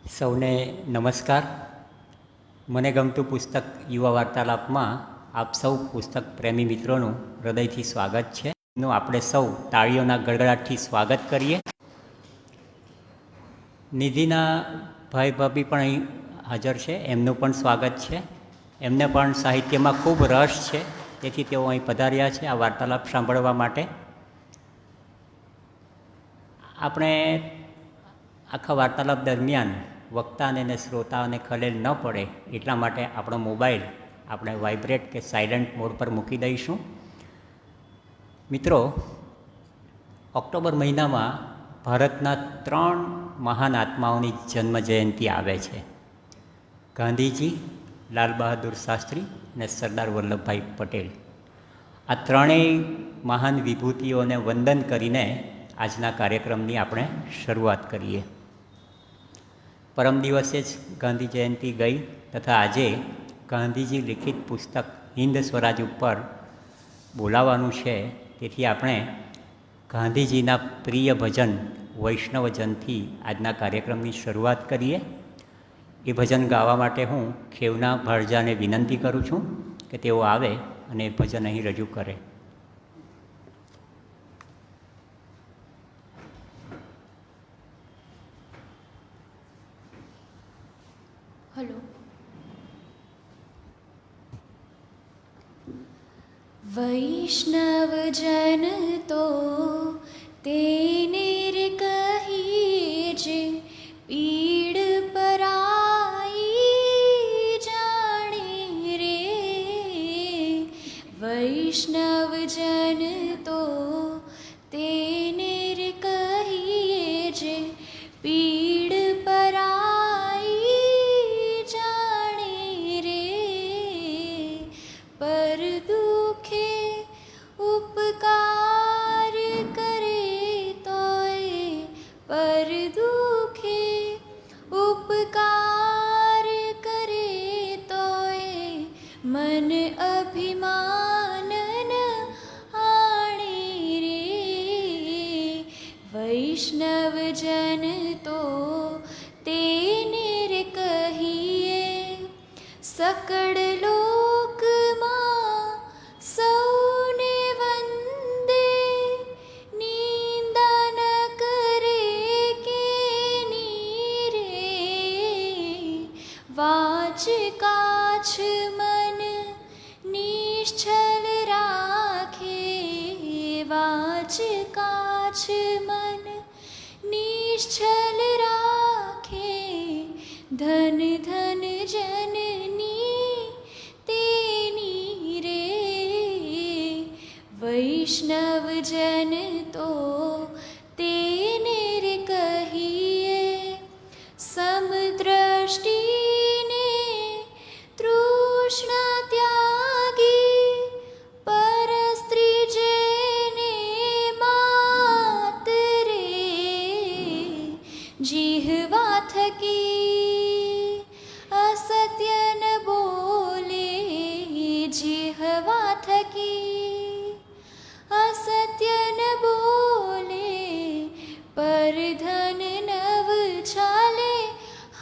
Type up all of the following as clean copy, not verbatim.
સૌને નમસ્કાર. મને ગમતું પુસ્તક યુવા વાર્તાલાપમાં આપ સૌ પુસ્તક પ્રેમી મિત્રોનું હૃદયથી સ્વાગત છે. એનું આપણે સૌ તાળીઓના ગડગડાટથી સ્વાગત કરીએ. નિધિના ભાઈ ભાભી પણ અહીં હાજર છે, એમનું પણ સ્વાગત છે. એમને પણ સાહિત્યમાં ખૂબ રસ છે, તેથી તેઓ અહીં પધાર્યા છે આ વાર્તાલાપ સાંભળવા માટે. આપણે આખા વાર્તાલાપ દરમિયાન વક્તાને અને શ્રોતાઓને ખલેલ ન પડે એટલા માટે આપણો મોબાઈલ આપણે વાઇબ્રેટ કે સાયલન્ટ મોડ પર મૂકી દઈશું. મિત્રો, ઓક્ટોબર મહિનામાં ભારતના 3 મહાન આત્માઓની જન્મજયંતિ આવે છે: ગાંધીજી, લાલ બહાદુર શાસ્ત્રી અને સરદાર વલ્લભભાઈ પટેલ. આ ત્રણેય મહાન વિભૂતિઓને વંદન કરીને આજના કાર્યક્રમની આપણે શરૂઆત કરીએ. પરમ દિવસે જ ગાંધી જયંતિ ગઈ તથા આજે ગાંધીજી લિખિત પુસ્તક હિન્દ સ્વરાજ ઉપર બોલાવવાનું છે. તેથી આપણે ગાંધીજીના પ્રિય ભજન વૈષ્ણવજનથી આજના કાર્યક્રમની શરૂઆત કરીએ. એ ભજન ગાવા માટે હું ખેવના ભાળજાને વિનંતી કરું છું કે તેઓ આવે અને ભજન અહીં રજૂ કરે. હલો. વૈષ્ણવજન તો તેને રે કહીએ જે પીડ પરાઈ જાણે રે. વૈષ્ણવજન તો તેને રે કહીએ જે પીડ પરાઈ જાણે રે. પર દુખે ઉપકાર કરે તોય, પર દુખે ઉપકાર કરે તોય મન અભિમાન ન આણે રે. વૈષ્ણવજન તો તેને રે કહીએ. સકળ લોકમાં સૌને વંદે, નિંદા ન કરે કેની રે. વાચ કાછ મન નિશ્ચલ રાખે, વાચ કાછ મન નિશ્ચલ રાખે. ધન ધન જનની તેની રે. વૈષ્ણવજન તો તેને રે કહીએ. સમદ્રષ્ટિને તૃષ્ણા ત્યાગી, પરસ્ત્રી જેને માત રે. જીહવા થકી અસત્ય ન બોલે, જીહવા થકી અસત્ય ન બોલે. પર ધન નવ ચાલે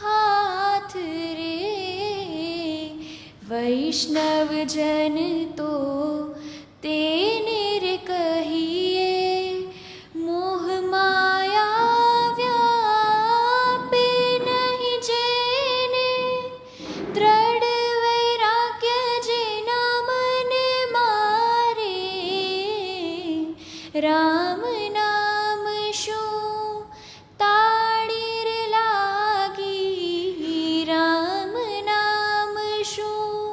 હાથ રે. વૈષ્ણવજન તો તેને રે કહીએ. મોહ માયા વ્યાપે નહીં જેને, દ્રઢ વૈરાગ્ય જેના મન મારે. રામ નામ શું તાળી રે લાગી, રામ નામ શું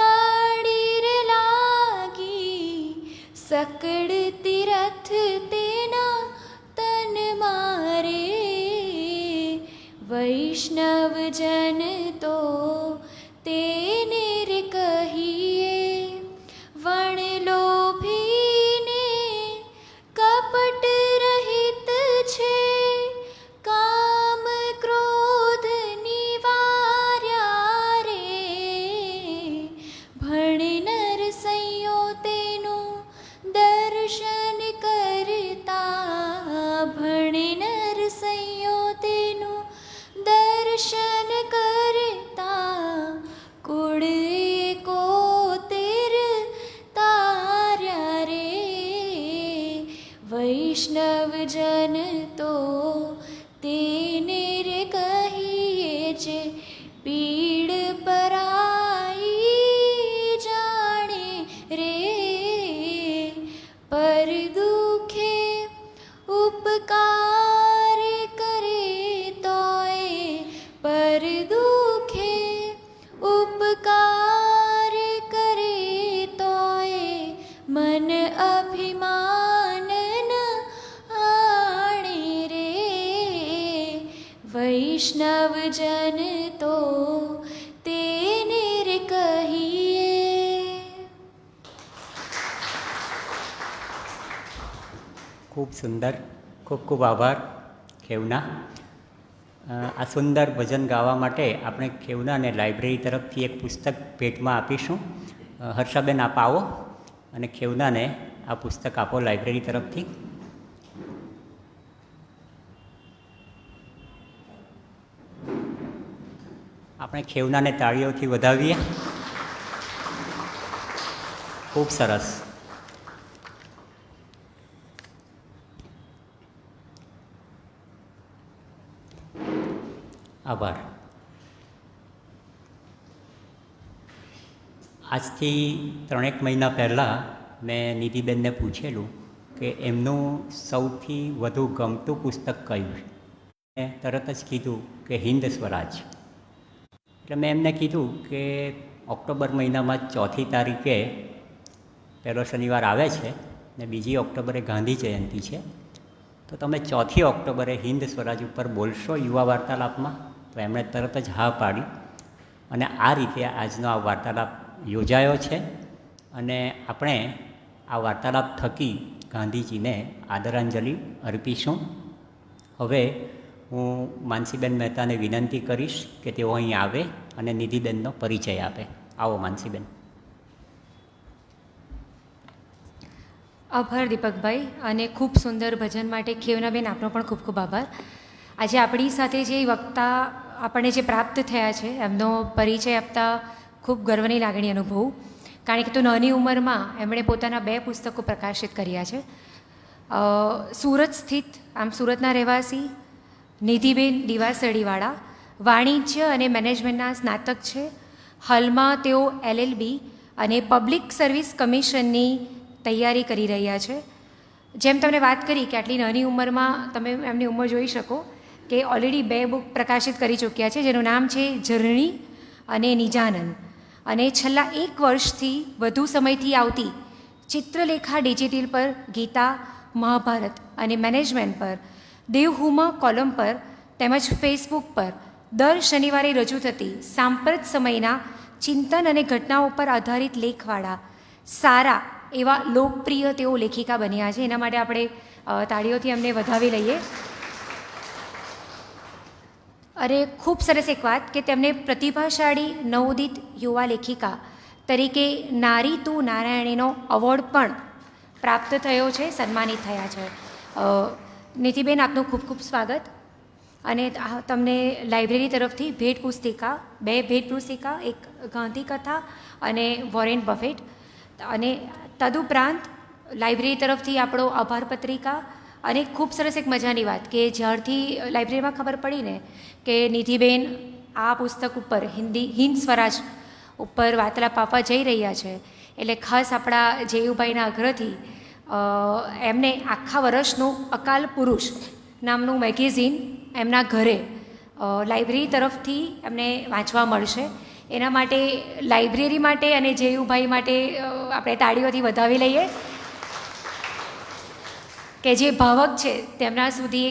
તાળી રે લાગી. સકળ તીરથ તેના તન મારે. વૈષ્ણવજન તો તેને રે કહીએ. વણલોભીને કપટ રહિત છે, કામ ક્રોધ નિવાર્યા રે. ભણનર સંયો તેનું દર્શન કરતા, ભણનર સંયો તેનું દર્શન વૈષ્ણવજન તો તેને રે કહીએ છે, પીડ પરાઈ જાણે રે, પર દુખે ઉપકાર કરે તોય, પર દુખે ઉપકાર કરે તોય, મન અભિમાન ન આણે રે, વૈષ્ણવજન તો તેને રે કહીએ. ખૂબ સુંદર, ખૂબ ખૂબ આભાર ખેવના. આ સુંદર ભજન ગાવા માટે આપણે ખેવનાને લાઇબ્રેરી તરફથી એક પુસ્તક ભેટમાં આપીશું. હર્ષાબેન આપ આવો અને ખેવનાને આ પુસ્તક આપો લાઇબ્રેરી તરફથી. આપણે ખેવનાને તાળીઓથી વધાવીએ. ખૂબ સરસ. આભાર. આજથી 3 મહિના પહેલાં મેં નિધિબેનને પૂછેલું કે એમનું સૌથી વધુ ગમતું પુસ્તક કયું. મેં તરત જ કીધું કે હિન્દ સ્વરાજ. એટલે મેં એમને કીધું કે ઓક્ટોબર મહિનામાં 4મી તારીખે પહેલો શનિવાર આવે છે ને 2 ઓક્ટોબરે ગાંધી જયંતિ છે, તો તમે 4મી ઓક્ટોબરે હિન્દ સ્વરાજ ઉપર બોલશો યુવા વાર્તાલાપમાં? તો એમણે તરત જ હા પાડી અને આ રીતે આજનો આ વાર્તાલાપ યોજાયો છે. અને આપણે આ વાર્તાલાપ થકી ગાંધીજીને આદરાંજલિ અર્પીશું. હવે હું માનસીબેન મહેતાને વિનંતી કરીશ કે તેઓ અહીં આવે અને નિધિબેનનો પરિચય આપે. આવો માનસીબેન. આભાર દીપકભાઈ, અને ખૂબ સુંદર ભજન માટે ખેવનાબેન આપનો પણ ખૂબ ખૂબ આભાર. આજે આપણી સાથે જે વક્તા આપણને જે પ્રાપ્ત થયા છે એમનો પરિચય આપતા ખૂબ ગર્વની લાગણી અનુભવું, કારણ કે તો નાની ઉંમરમાં એમણે પોતાના 2 પુસ્તકો પ્રકાશિત કર્યા છે. સુરત સ્થિત, આમ સુરતના રહેવાસી નિધિબેન દિવાસડીવાળા વાણિજ્ય અને મેનેજમેન્ટના સ્નાતક છે. હાલમાં તેઓ LLB અને પબ્લિક સર્વિસ કમિશનની તૈયારી કરી રહ્યા છે. જેમ તમને વાત કરી કે આટલી નાની ઉંમરમાં તમે એમની ઉંમર જોઈ શકો કે ઓલરેડી 2 બુક પ્રકાશિત કરી ચૂક્યા છે, જેનું નામ છે ઝરણી અને નિજાનંદ. અને છેલ્લા 1 વર્ષથી વધુ સમયથી આવતી ચિત્રલેખા ડિજિટલ પર, ગીતા, મહાભારત અને મેનેજમેન્ટ પર, દેવહુમા કોલમ પર તેમજ ફેસબુક પર દર શનિવારે રજૂ થતી સાંપ્રત સમયના ચિંતન અને ઘટનાઓ પર આધારિત લેખવાળા સારા એવા લોકપ્રિય તેઓ લેખિકા બન્યા છે. એના માટે આપણે તાળીઓથી એમને વધાવી લઈએ. અરે ખૂબ સરસ એક વાત કે તેમને પ્રતિભાશાળી નવોદિત યુવા લેખિકા તરીકે નારી તું નારાયણીનો એવોર્ડ પણ પ્રાપ્ત થયો છે, સન્માનિત થયા છે. નીતિબેન, આપનું ખૂબ ખૂબ સ્વાગત. અને તમને લાઇબ્રેરી તરફથી ભેટ પુસ્તિકા, 2 ભેટ પુસ્તિકા, એક ગાંધી કથા અને વોરેન બફેટ, અને તદુપરાંત લાઇબ્રેરી તરફથી આપણો આભાર પત્રિકા. અને ખૂબ સરસ એક મજાની વાત કે જ્યારથી લાઇબ્રેરીમાં ખબર પડી ને કે નિધિબેન આ પુસ્તક ઉપર હિન્દ સ્વરાજ ઉપર વાર્તાલાપ આપવા જઈ રહ્યા છે, એટલે ખાસ આપણા જયુભાઈના આગ્રહથી એમને આખા વર્ષનું અકાલ પુરુષ નામનું મેગેઝિન એમના ઘરે લાઇબ્રેરી તરફથી એમને વાંચવા મળશે. એના માટે લાઇબ્રેરી માટે અને જયુભાઈ માટે આપણે તાળીઓથી વધાવી લઈએ કે જે ભાવક છે તેમના સુધી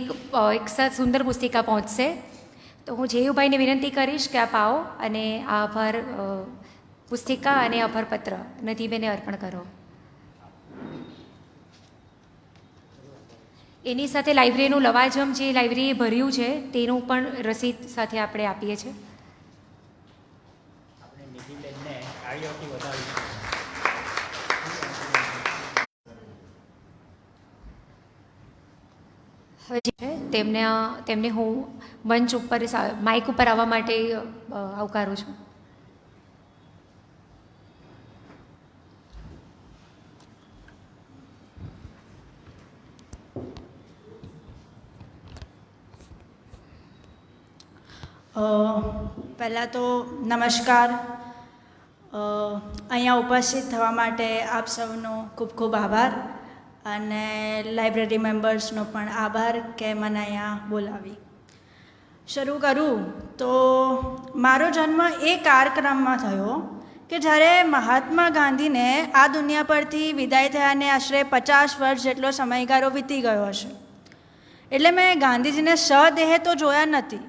એક સુંદર પુસ્તિકા પહોંચશે. તો હું જયુભાઈને વિનંતી કરીશ કે આપ આવો અને આ આભાર પુસ્તિકા અને આભાર પત્ર નદીબેને અર્પણ કરો. એની સાથે લાઇબ્રેરીનું લવાજમ જે લાઇબ્રેરીએ ભર્યું છે તેનું પણ રસીદ સાથે આપણે આપીએ છીએ. આપણે નિધિબેનને તાળીઓથી વધાવીશું. હવે જે છે તેમને હું મંચ ઉપર માઇક ઉપર આવવા માટે આવકારું છું. પહેલાં તો નમસ્કાર. અહીંયા ઉપસ્થિત થવા માટે આપ સૌનો ખૂબ ખૂબ આભાર અને લાઇબ્રેરી મેમ્બર્સનો પણ આભાર કે મને અહીંયા બોલાવી. શરૂ કરું તો મારો જન્મ એ કાળક્રમમાં થયો કે જ્યારે મહાત્મા ગાંધીને આ દુનિયા પરથી વિદાય થયાને આશરે 50 વર્ષ જેટલો સમયગાળો વીતી ગયો હશે. એટલે મેં ગાંધીજીને સદેહે તો જોયા નથી,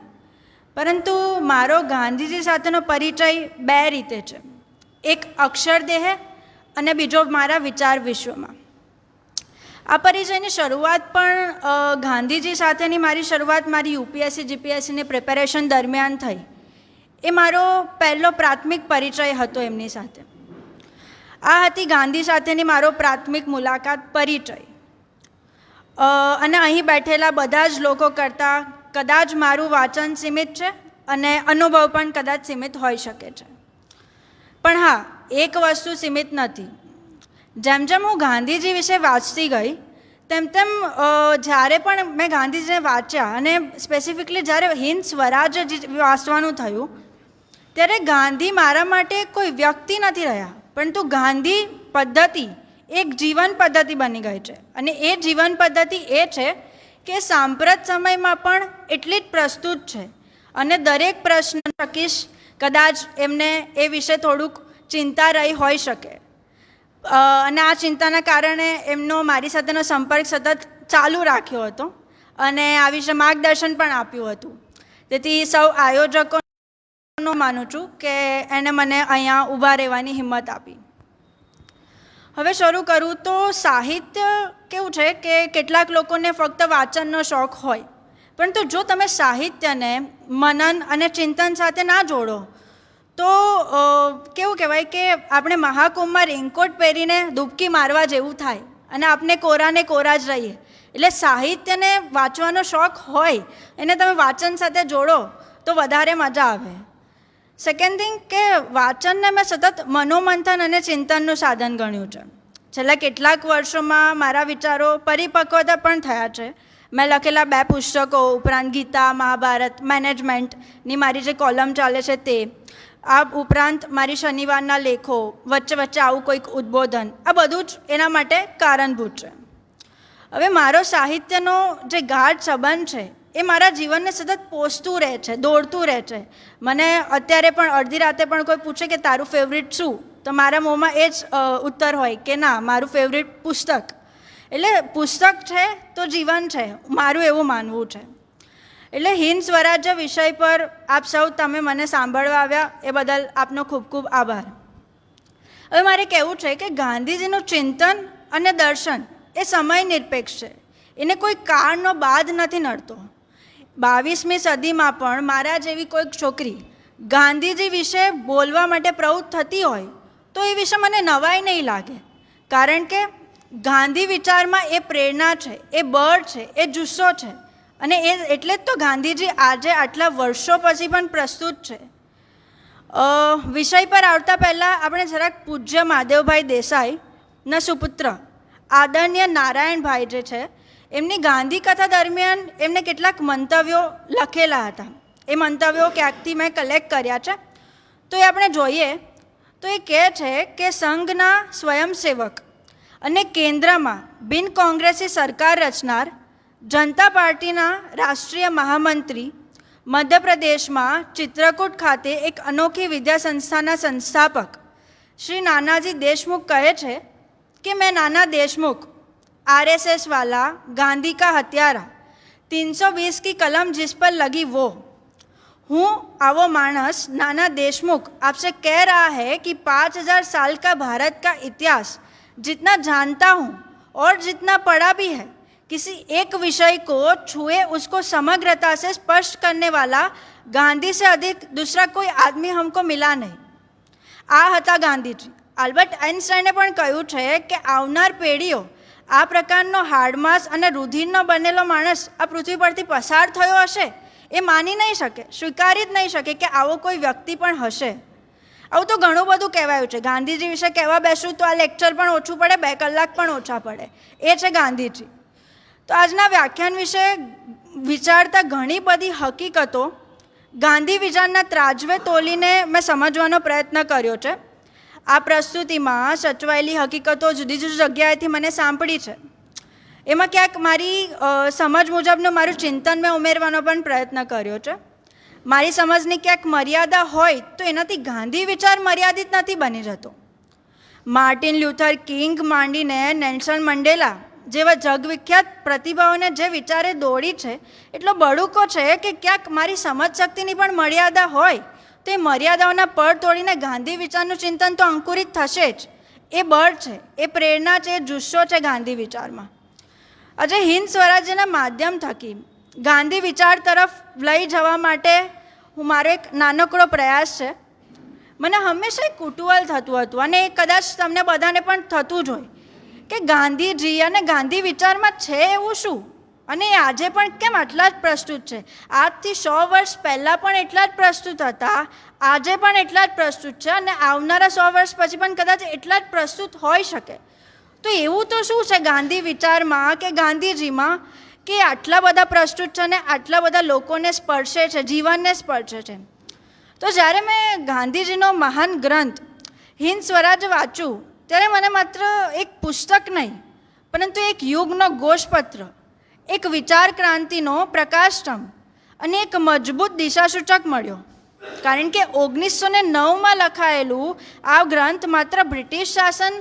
પરંતુ મારો ગાંધીજી સાથેનો પરિચય બે રીતે છે. એક અક્ષરદેહ અને બીજો મારા વિચાર વિશ્વમાં. આ પરિચયની શરૂઆત પણ ગાંધીજી સાથેની મારી શરૂઆત મારી યુપીએસસી જીપીએસસીની પ્રિપેરેશન દરમિયાન થઈ. એ મારો પહેલો પ્રાથમિક પરિચય હતો એમની સાથે. આ હતી ગાંધી સાથેની મારો પ્રાથમિક મુલાકાત, પરિચય. અને અહીં બેઠેલા બધા જ લોકો કરતાં કદાચ મારું વાંચન સીમિત છે અને અનુભવ પણ કદાચ સીમિત હોઈ શકે છે. પણ હા, એક વસ્તુ સીમિત નથી. જેમ જેમ હું ગાંધીજી વિશે વાંચતી ગઈ તેમ તેમ જ્યારે પણ મેં ગાંધીજીને વાંચ્યા અને સ્પેસિફિકલી જ્યારે હિન્દ સ્વરાજ વાંચવાનું થયું ત્યારે ગાંધી મારા માટે કોઈ વ્યક્તિ નથી રહ્યા, પરંતુ ગાંધી પદ્ધતિ એક જીવન પદ્ધતિ બની ગઈ છે. અને એ જીવન પદ્ધતિ એ છે કે સાંપ્રત સમયમાં પણ એટલી જ પ્રસ્તુત છે. અને દરેક પ્રશ્ન શકીશ કદાચ એમને એ વિશે થોડુંક ચિંતા રહી હોઈ શકે, અને આ ચિંતાના કારણે એમનો મારી સાથેનો સંપર્ક સતત ચાલુ રાખ્યો હતો અને આ વિશે માર્ગદર્શન પણ આપ્યું હતું. તેથી સૌ આયોજકોનો માનું છું કે એને મને અહીંયા ઊભા રહેવાની હિંમત આપી. હવે શરૂ કરું તો સાહિત્ય કેવું છે કે કેટલાક લોકોને ફક્ત વાંચનનો શોખ હોય, પરંતુ જો તમે સાહિત્યને મનન અને ચિંતન સાથે ના જોડો તો કેવું કહેવાય કે આપણે મહાકુંભમાં રેનકોટ પહેરીને ડૂબકી મારવા જેવું થાય અને આપણે કોરાને કોરા જ રહીએ. એટલે સાહિત્યને વાંચવાનો શોખ હોય એને તમે વાંચન સાથે જોડો તો વધારે મજા આવે. સેકન્ડ થિંગ કે વાંચનને મેં સતત મનોમંથન અને ચિંતનનું સાધન ગણ્યું છે. છેલ્લા કેટલાક વર્ષોમાં મારા વિચારો પરિપક્વતા પણ થયા છે. મેં લખેલા 2 પુસ્તકો ઉપરાંત ગીતા, મહાભારત, મેનેજમેન્ટની મારી જે કોલમ ચાલે છે તે, આ ઉપરાંત મારી શનિવારના લેખો, વચ્ચે વચ્ચે આવું કોઈક ઉદ્બોધન, આ બધું જ એના માટે કારણભૂત છે. હવે મારો સાહિત્યનો જે ગાઢ સંબંધ છે એ મારા જીવનને સતત પોષતું રહે છે, દોડતું રહે છે. મને અત્યારે પણ અડધી રાતે પણ કોઈ પૂછે કે તારું ફેવરિટ શું, તો મારા મોંમાં એ જ ઉત્તર હોય કે ના, મારું ફેવરિટ પુસ્તક. એટલે પુસ્તક છે તો જીવન છે, મારું એવું માનવું છે. એટલે હિન્દ સ્વરાજ્ય વિષય પર આપ સૌ તમે મને સાંભળવા આવ્યા એ બદલ આપનો ખૂબ ખૂબ આભાર. હવે મારે કહેવું છે કે ગાંધીજીનું ચિંતન અને દર્શન એ સમય નિરપેક્ષ છે. એને કોઈ કાળનો બાદ નથી નડતો. 22મી સદીમાં પણ મારા જેવી કોઈક છોકરી ગાંધીજી વિશે બોલવા માટે પ્રવૃત્ત થતી હોય તો એ વિશે મને નવાઈ નહીં લાગે, કારણ કે ગાંધી વિચારમાં એ પ્રેરણા છે, એ બળ છે, એ જુસ્સો છે. અને એ એટલે જ તો ગાંધીજી આજે આટલા વર્ષો પછી પણ પ્રસ્તુત છે. વિષય પર આવતા પહેલાં આપણે જરાક પૂજ્ય મહાદેવભાઈ દેસાઈના સુપુત્ર આદરણીય નારાયણભાઈ જે છે એમની ગાંધી કથા દરમિયાન એમને કેટલાક મંતવ્યો લખેલા હતા. એ મંતવ્યો ક્યાંકથી મેં કલેક્ટ કર્યા છે, તો એ આપણે જોઈએ. તો એ કહે છે કે સંઘના સ્વયંસેવક અને કેન્દ્રમાં બિન કોંગ્રેસી સરકાર રચનાર જનતા પાર્ટીના રાષ્ટ્રીય મહામંત્રી, મધ્યપ્રદેશમાં ચિત્રકૂટ ખાતે એક અનોખી વિદ્યા સંસ્થાના સંસ્થાપક શ્રી નાનાજી દેશમુખ કહે છે कि मैं नाना देशमुख आरएसएस वाला गांधी का हत्यारा 320 की कलम जिस पर लगी वो हूँ आवो मानस नाना देशमुख आपसे कह रहा है कि 5000 साल का भारत का इतिहास जितना जानता हूँ और जितना पढ़ा भी है, किसी एक विषय को छुए उसको समग्रता से स्पष्ट करने वाला गांधी से अधिक दूसरा कोई आदमी हमको मिला नहीं. आ हता गांधीजी. આલ્બર્ટ આઇન્સ્ટાઈને પણ કહ્યું છે કે આવનાર પેઢીઓ આ પ્રકારનો હાડમાસ અને રુધિરનો બનેલો માણસ આ પૃથ્વી પરથી પસાર થયો હશે એ માની નહીં શકે, સ્વીકારી જ નહીં શકે કે આવો કોઈ વ્યક્તિ પણ હશે. આવું તો ઘણું બધું કહેવાયું છે. ગાંધીજી વિશે કહેવા બેસું તો આ લેક્ચર પણ ઓછું પડે, 2 કલાક પણ ઓછા પડે. એ છે ગાંધીજી. તો આજના વ્યાખ્યાન વિશે વિચારતા ઘણી બધી હકીકતો ગાંધી વિચારના ત્રાજવે તોલીને મેં સમજવાનો પ્રયત્ન કર્યો છે. આ પ્રસ્તુતિમાં સચવાયેલી હકીકતો જુદી જુદી જગ્યાએથી મને સાંભળી છે. એમાં ક્યાંક મારી સમજ મુજબનું મારું ચિંતન મેં ઉમેરવાનો પણ પ્રયત્ન કર્યો છે. મારી સમજની ક્યાંક મર્યાદા હોય તો એનાથી ગાંધી વિચાર મર્યાદિત નથી બની જતો. માર્ટિન લ્યુથર કિંગ માંડીને નેલ્સન મંડેલા જેવા જગવિખ્યાત પ્રતિભાઓને જે વિચારે દોડી છે એટલો બળુકો છે કે ક્યાંક મારી સમજ શક્તિની પણ મર્યાદા હોય તો એ મર્યાદાઓના પળ તોડીને ગાંધી વિચારનું ચિંતન તો અંકુરિત થશે જ. એ બળ છે, એ પ્રેરણા છે, એ જુસ્સો છે ગાંધી વિચારમાં. આજે હિન્દ સ્વરાજ્યના માધ્યમ થકી ગાંધી વિચાર તરફ લઈ જવા માટે મારો એક નાનકડો પ્રયાસ છે. મને હંમેશા એક કુતૂહલ થતું હતું અને એ કદાચ તમને બધાને પણ થતું જ હોય કે ગાંધીજી અને ગાંધી વિચારમાં છે એવું શું અને એ આજે પણ કેમ આટલા જ પ્રસ્તુત છે. આજથી 100 વર્ષ પહેલાં પણ એટલા જ પ્રસ્તુત હતા, આજે પણ એટલા જ પ્રસ્તુત છે અને આવનારા 100 વર્ષ પછી પણ કદાચ એટલા જ પ્રસ્તુત હોઈ શકે. તો એવું તો શું છે ગાંધી વિચારમાં કે ગાંધીજીમાં કે આટલા બધા પ્રસ્તુત છે અને આટલા બધા લોકોને સ્પર્શે છે, જીવનને સ્પર્શે છે. તો જ્યારે મેં ગાંધીજીનો મહાન ગ્રંથ હિન્દ સ્વરાજ વાંચ્યું ત્યારે મને માત્ર એક પુસ્તક નહીં પરંતુ એક યુગનો ઘોષપત્ર, એક વિચાર ક્રાંતિનો પ્રકાશસ્તંભ અને એક મજબૂત દિશાસૂચક મળ્યો. કારણ કે 1909માં લખાયેલું આ ગ્રંથ માત્ર બ્રિટિશ શાસન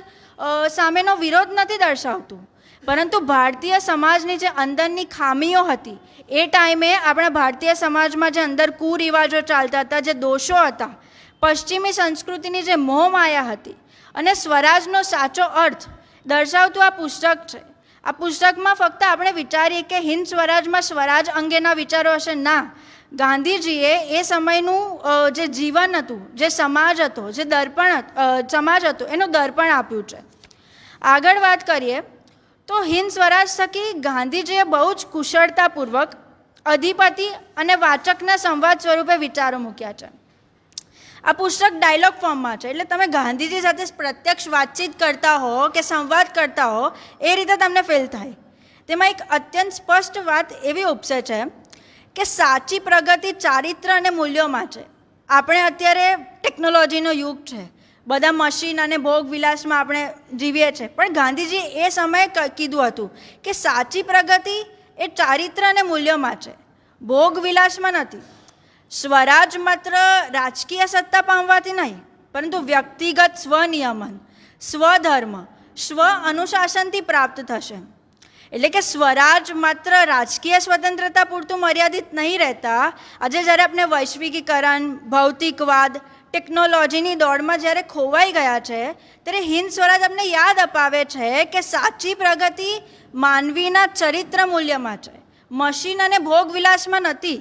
સામેનો વિરોધ નથી દર્શાવતું પરંતુ ભારતીય સમાજની જે અંદરની ખામીઓ હતી એ ટાઈમે આપણા ભારતીય સમાજમાં જે અંદર કુરિવાજો ચાલતા હતા, જે દોષો હતા, પશ્ચિમી સંસ્કૃતિની જે મોહમાયા હતી અને સ્વરાજનો સાચો અર્થ દર્શાવતું આ પુસ્તક છે. આ પુસ્તકમાં ફક્ત આપણે વિચારીએ કે હિન્દ સ્વરાજમાં સ્વરાજ અંગેના વિચારો હશે, ના, ગાંધીજીએ એ સમયનું જે જીવન હતું, જે સમાજ હતો, જે સમાજ હતો એનું દર્પણ આપ્યું છે. આગળ વાત કરીએ તો હિન્દ સ્વરાજ થકી ગાંધીજીએ બહુ જ કુશળતાપૂર્વક અધિપતિ અને વાચકના સંવાદ સ્વરૂપે વિચારો મૂક્યા છે. આ પુસ્તક ડાયલોગ ફોર્મમાં છે એટલે તમે ગાંધીજી સાથે પ્રત્યક્ષ વાતચીત કરતા હો કે સંવાદ કરતા હો એ રીતે તમને ફીલ થાય. તેમાં એક અત્યંત સ્પષ્ટ વાત એવી ઉપસે છે કે સાચી પ્રગતિ ચારિત્ર અને મૂલ્યોમાં છે. આપણે અત્યારે ટેકનોલોજીનો યુગ છે, બધા મશીન અને ભોગ વિલાસમાં આપણે જીવીએ છીએ, પણ ગાંધીજી એ સમયે કીધું હતું કે સાચી પ્રગતિ એ ચારિત્ર અને મૂલ્યોમાં છે, ભોગ વિલાસમાં નથી. સ્વરાજ માત્ર રાજકીય સત્તા પામવાથી નહીં પરંતુ વ્યક્તિગત સ્વનિયમન, સ્વધર્મ, સ્વ અનુશાસનથી પ્રાપ્ત થશે. એટલે કે સ્વરાજ માત્ર રાજકીય સ્વતંત્રતા પૂરતું મર્યાદિત નહીં રહેતા. આજે જ્યારે આપણે વૈશ્વિકીકરણ, ભૌતિકવાદ, ટેકનોલોજીની દોડમાં જ્યારે ખોવાઈ ગયા છે ત્યારે હિન્દ સ્વરાજ અમને યાદ અપાવે છે કે સાચી પ્રગતિ માનવીના ચરિત્ર મૂલ્યમાં છે, મશીન અને ભોગ વિલાસમાં નથી.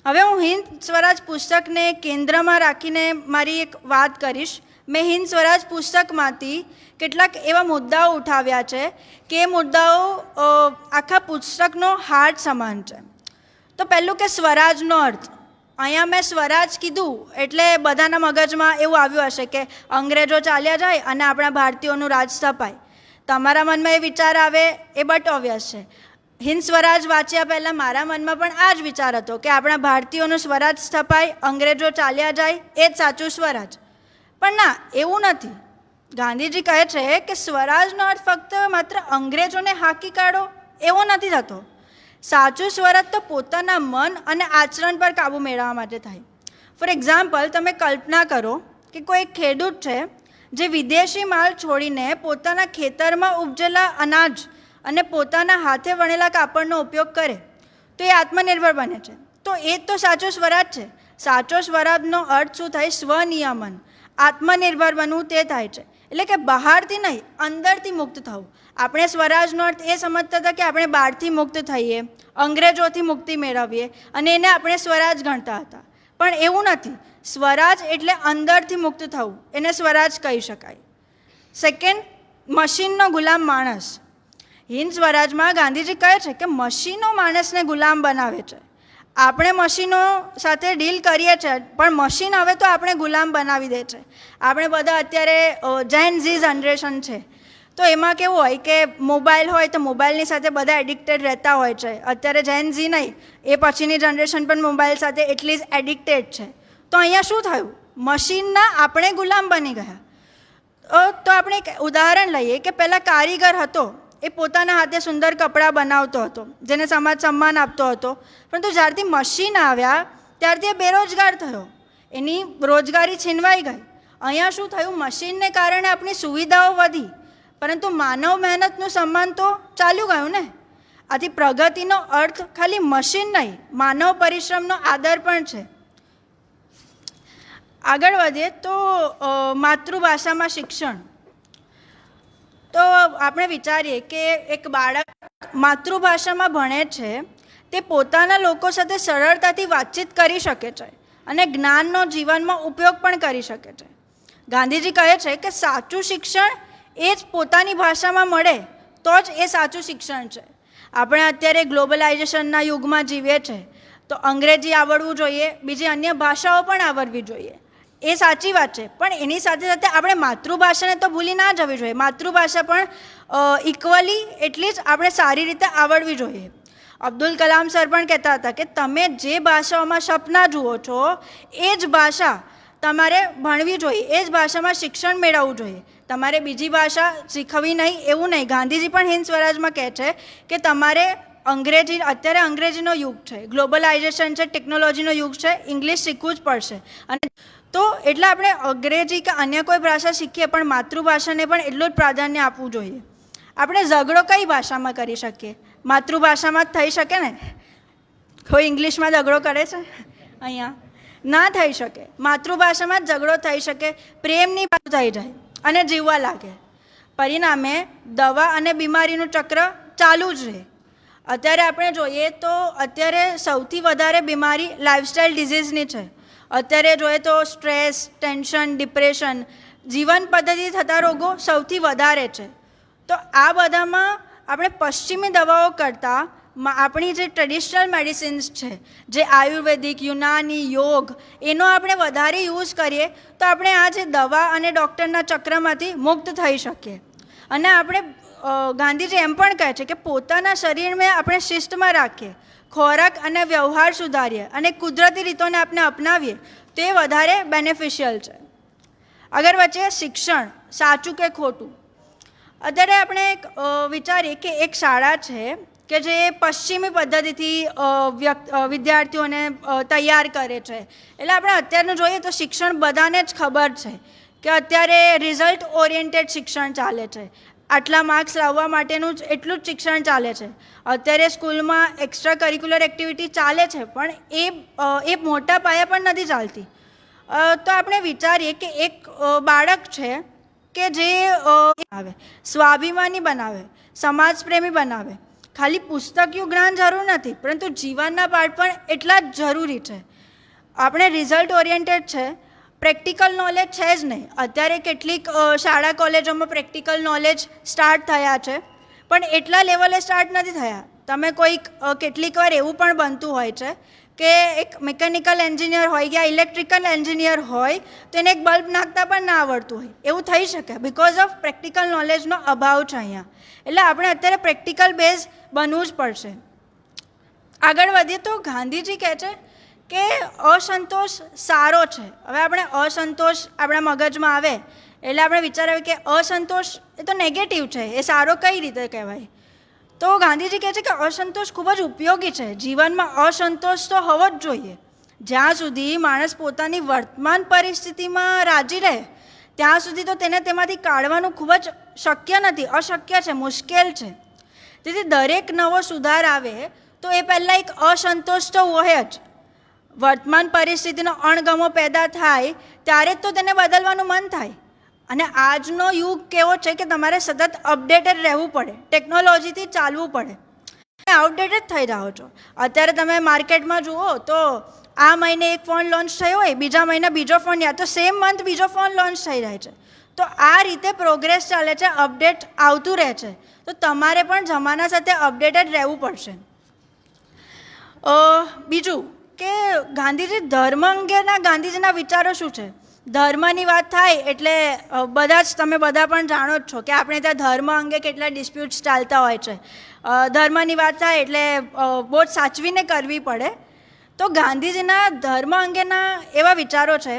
હવે હું હિન્દ સ્વરાજ પુસ્તકને કેન્દ્રમાં રાખીને મારી એક વાત કરીશ. મેં હિન્દ સ્વરાજ પુસ્તકમાંથી કેટલાક એવા મુદ્દાઓ ઉઠાવ્યા છે કે એ મુદ્દાઓ આખા પુસ્તકનો હાર્ટ સમાન છે. તો પહેલું કે સ્વરાજનો અર્થ. અહીંયા મેં સ્વરાજ કીધું એટલે બધાના મગજમાં એવું આવ્યું હશે કે અંગ્રેજો ચાલ્યા જાય અને આપણા ભારતીયોનું રાજ સ્થપાય. તમારા મનમાં એ વિચાર આવે એ બટ ઓબ્વિયસ છે. હિન્દ સ્વરાજ વાંચ્યા પહેલાં મારા મનમાં પણ આ જ વિચાર હતો કે આપણા ભારતીયોનું સ્વરાજ સ્થપાય, અંગ્રેજો ચાલ્યા જાય, એ જ સાચું સ્વરાજ. પણ ના, એવું નથી. ગાંધીજી કહે છે કે સ્વરાજનો અર્થ ફક્ત માત્ર અંગ્રેજોને હાંકી કાઢો એવો નથી થતો. સાચું સ્વરાજ તો પોતાના મન અને આચરણ પર કાબૂ મેળવવા માટે થાય. ફોર એક્ઝામ્પલ, તમે કલ્પના કરો કે કોઈ ખેડૂત છે જે વિદેશી માલ છોડીને પોતાના ખેતરમાં ઉપજેલા અનાજ અને પોતાના હાથે વણેલા કાપડનો ઉપયોગ કરે તો એ આત્મનિર્ભર બને છે. તો એ જ તો સાચો સ્વરાજ છે. સાચો સ્વરાજનો અર્થ શું થાય? સ્વનિયમન, આત્મનિર્ભર બનવું તે થાય છે. એટલે કે બહારથી નહીં, અંદરથી મુક્ત થવું. આપણે સ્વરાજનો અર્થ એ સમજતા હતા કે આપણે બહારથી મુક્ત થઈએ, અંગ્રેજોથી મુક્તિ મેળવીએ અને એને આપણે સ્વરાજ ગણતા હતા. પણ એવું નથી. સ્વરાજ એટલે અંદરથી મુક્ત થવું, એને સ્વરાજ કહી શકાય. સેકન્ડ, મશીનનો ગુલામ માણસ. હિન્દ સ્વરાજમાં ગાંધીજી કહે છે કે મશીનો માણસને ગુલામ બનાવે છે. આપણે મશીનો સાથે ડીલ કરીએ છીએ પણ મશીન હવે તો આપણે ગુલામ બનાવી દે છે. આપણે બધા અત્યારે જેન ઝી જનરેશન છે તો એમાં કેવું હોય કે મોબાઈલ હોય તો મોબાઈલની સાથે બધા એડિક્ટેડ રહેતા હોય છે. અત્યારે જેન ઝી નહીં, એ પછીની જનરેશન પણ મોબાઈલ સાથે એટલી જ એડિક્ટેડ છે. તો અહીંયા શું થયું? મશીનના આપણે ગુલામ બની ગયા. તો આપણે એક ઉદાહરણ લઈએ કે પહેલાં કારીગર હતો, એ પોતાના હાથે સુંદર કપડાં બનાવતો હતો, જેને સમાજ સન્માન આપતો હતો. પરંતુ જ્યારથી મશીન આવ્યા ત્યારથી એ બેરોજગાર થયો, એની રોજગારી છીનવાઈ ગઈ. અહીંયા શું થયું? મશીનને કારણે આપણી સુવિધાઓ વધી, પરંતુ માનવ મહેનતનું સન્માન તો ચાલ્યું ગયું ને. આથી પ્રગતિનો અર્થ ખાલી મશીન નહીં, માનવ પરિશ્રમનો આદર પણ છે. આગળ વધીએ તો માતૃભાષામાં શિક્ષણ. તો આપણે વિચારીએ કે એક બાળક માતૃભાષામાં ભણે છે, તે પોતાના લોકો સાથે સરળતાથી વાતચીત કરી શકે છે અને જ્ઞાનનો જીવનમાં ઉપયોગ પણ કરી શકે છે. ગાંધીજી કહે છે કે સાચું શિક્ષણ એ જ પોતાની ભાષામાં મળે તો જ એ સાચું શિક્ષણ છે. આપણે અત્યારે ગ્લોબલાઇઝેશનના યુગમાં જીવીએ છીએ, તો અંગ્રેજી આવડવું જોઈએ, બીજી અન્ય ભાષાઓ પણ આવડવી જોઈએ. એ સાચી વાત છે, પણ એની સાથે સાથે આપણે માતૃભાષાને તો ભૂલી ના જવી જોઈએ. માતૃભાષા પણ ઇક્વલી એટલી જ આપણે સારી રીતે આવડવી જોઈએ. અબ્દુલ કલામ સર પણ કહેતા હતા કે તમે જે ભાષાઓમાં સપના જુઓ છો એ જ ભાષા તમારે ભણવી જોઈએ, એ જ ભાષામાં શિક્ષણ મેળવવું જોઈએ. તમારે બીજી ભાષા શીખવી નહીં એવું નહીં. ગાંધીજી પણ હિન્દ સ્વરાજમાં કહે છે કે તમારે અંગ્રેજી, અત્યારે અંગ્રેજીનો યુગ છે, ગ્લોબલાઇઝેશન છે, ટેકનોલોજીનો યુગ છે, ઇંગ્લિશ શીખવું જ પડશે. અને તો એટલે આપણે અંગ્રેજી કે અન્ય કોઈ ભાષા શીખીએ પણ માતૃભાષાને પણ એટલું જ પ્રાધાન્ય આપવું જોઈએ. આપણે ઝઘડો કઈ ભાષામાં કરી શકીએ? માતૃભાષામાં જ થઈ શકે ને. કોઈ ઇંગ્લિશમાં ઝઘડો કરે છે? અહીંયા ના થઈ શકે. માતૃભાષામાં જ ઝઘડો થઈ શકે, પ્રેમની વાત થઈ જાય અને જીવવા લાગે. પરિણામે દવા અને બીમારીનું ચક્ર ચાલુ જ રહે. અત્યારે આપણે જોઈએ તો અત્યારે સૌથી વધારે બીમારી લાઇફસ્ટાઇલ ડિઝીઝની છે. અત્યારે જોઈએ તો સ્ટ્રેસ, ટેન્શન, ડિપ્રેશન, જીવન પદ્ધતિ થતા રોગો સૌથી વધારે છે. તો આ બધામાં આપણે પશ્ચિમી દવાઓ કરતાં આપણી જે ટ્રેડિશનલ મેડિસિન્સ છે, જે આયુર્વેદિક, યુનાની, યોગ, એનો આપણે વધારે યુઝ કરીએ તો આપણે આ જે દવા અને ડૉક્ટરના ચક્રમાંથી મુક્ત થઈ શકીએ. અને આપણે ગાંધીજી એમ પણ કહે છે કે પોતાના શરીરને આપણે શિસ્તમાં રાખીએ, ખોરાક અને વ્યવહાર સુધારીએ અને કુદરતી રીતોને આપણે અપનાવીએ તો એ વધારે બેનિફિશિયલ છે. અગર વચ્ચે શિક્ષણ સાચું કે ખોટું. અત્યારે આપણે એક વિચારીએ કે એક શાળા છે કે જે પશ્ચિમી પદ્ધતિથી વિદ્યાર્થીઓને તૈયાર કરે છે. એટલે આપણે અત્યારનું જોઈએ તો શિક્ષણ બધાને જ ખબર છે કે અત્યારે રિઝલ્ટ ઓરિએન્ટેડ શિક્ષણ ચાલે છે. આટલા માર્ક્સ લાવવા માટેનું જ એટલું જ શિક્ષણ ચાલે છે. અત્યારે સ્કૂલમાં એક્સ્ટ્રા કરિક્યુલર એક્ટિવિટી ચાલે છે, પણ એ મોટા પાયા પણ નથી ચાલતી. તો આપણે વિચારીએ કે એક બાળક છે કે જે આવે, સ્વાભિમાની બનાવે, સમાજપ્રેમી બનાવે. ખાલી પુસ્તકીયું જ્ઞાન જરૂર નથી, પરંતુ જીવનના પાઠ પણ એટલા જ જરૂરી છે. આપણે રિઝલ્ટ ઓરિએન્ટેડ છે, પ્રેક્ટિકલ નોલેજ છે જ નહીં. અત્યારે કેટલીક શાળા કોલેજોમાં પ્રેક્ટિકલ નોલેજ સ્ટાર્ટ થયા છે, પણ એટલા લેવલે સ્ટાર્ટ નથી થયા. તમે કોઈક કેટલીક વાર એવું પણ બનતું હોય છે કે એક મિકેનિકલ એન્જિનિયર હોય કે ઇલેક્ટ્રિકલ એન્જિનિયર હોય તો એને એક બલ્બ નાખતા પણ ના આવડતું હોય. એવું થઈ શકે બિકોઝ ઓફ પ્રેક્ટિકલ નોલેજનો અભાવ છે અહીંયા. એટલે આપણે અત્યારે પ્રેક્ટિકલ બેઝ બનવું જ પડશે. આગળ વધીએ તો ગાંધીજી કહે છે કે અસંતોષ સારો છે. હવે આપણે અસંતોષ આપણા મગજમાં આવે એટલે આપણે વિચારીએ કે અસંતોષ એ તો નેગેટિવ છે, એ સારો કઈ રીતે કહેવાય? તો ગાંધીજી કહે છે કે અસંતોષ ખૂબ જ ઉપયોગી છે. જીવનમાં અસંતોષ તો હોવો જ જોઈએ. જ્યાં સુધી માણસ પોતાની વર્તમાન પરિસ્થિતિમાં રાજી રહે ત્યાં સુધી તો તેને તેમાંથી કાઢવાનું ખૂબ જ શક્ય નથી, અશક્ય છે, મુશ્કેલ છે. તેથી દરેક નવો સુધાર આવે તો એ પહેલાં એક અસંતોષ તો હોય જ. વર્તમાન પરિસ્થિતિનો અણગમો પેદા થાય ત્યારે જ તો તેને બદલવાનું મન થાય. અને આજનો યુગ કેવો છે કે તમારે સતત અપડેટેડ રહેવું પડે, ટેકનોલોજીથી ચાલવું પડે. આઉટડેટેડ થઈ જાઓ છો. અત્યારે તમે માર્કેટમાં જુઓ તો આ મહિને એક ફોન લોન્ચ થયો હોય, બીજા મહિને બીજો ફોન, યા તો સેમ મંથ બીજો ફોન લોન્ચ થઈ જાય છે. તો આ રીતે પ્રોગ્રેસ ચાલે છે, અપડેટ આવતું રહે છે. તો તમારે પણ જમાના સાથે અપડેટેડ રહેવું પડશે. બીજું કે ગાંધીજી ધર્મ અંગેના ગાંધીજીના વિચારો શું છે? ધર્મની વાત થાય એટલે બધા જ તમે બધા પણ જાણો જ છો કે આપણે ત્યાં ધર્મ અંગે કેટલા ડિસ્પ્યુટ્સ ચાલતા હોય છે. ધર્મની વાત થાય એટલે બહુ જ સાચવીને કરવી પડે. તો ગાંધીજીના ધર્મ અંગેના એવા વિચારો છે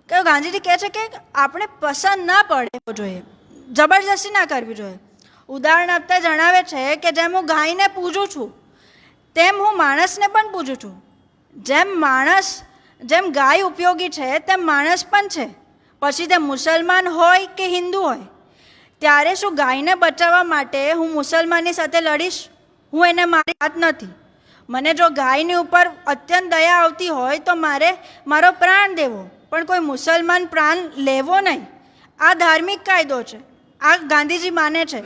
કે ગાંધીજી કહે છે કે આપણે પસંદ ના પડે જોઈએ, જબરજસ્તી ના કરવી જોઈએ. ઉદાહરણ આપતા જણાવે છે કે જેમ હું ગાયને પૂજું છું તેમ હું માણસને પણ પૂજું છું. જેમ ગાય ઉપયોગી છે તેમ માણસ પણ છે. પછી તે મુસલમાન હોય કે હિન્દુ હોય. ત્યારે શું ગાયને બચાવવા માટે હું મુસલમાનની સાથે લડીશ? હું એને મારી વાત નથી. મને જો ગાયની ઉપર અત્યંત દયા આવતી હોય તો મારો પ્રાણ દેવો, પણ કોઈ મુસલમાન પ્રાણ લેવો નહીં. આ ધાર્મિક કાયદો છે. આ ગાંધીજી માને છે.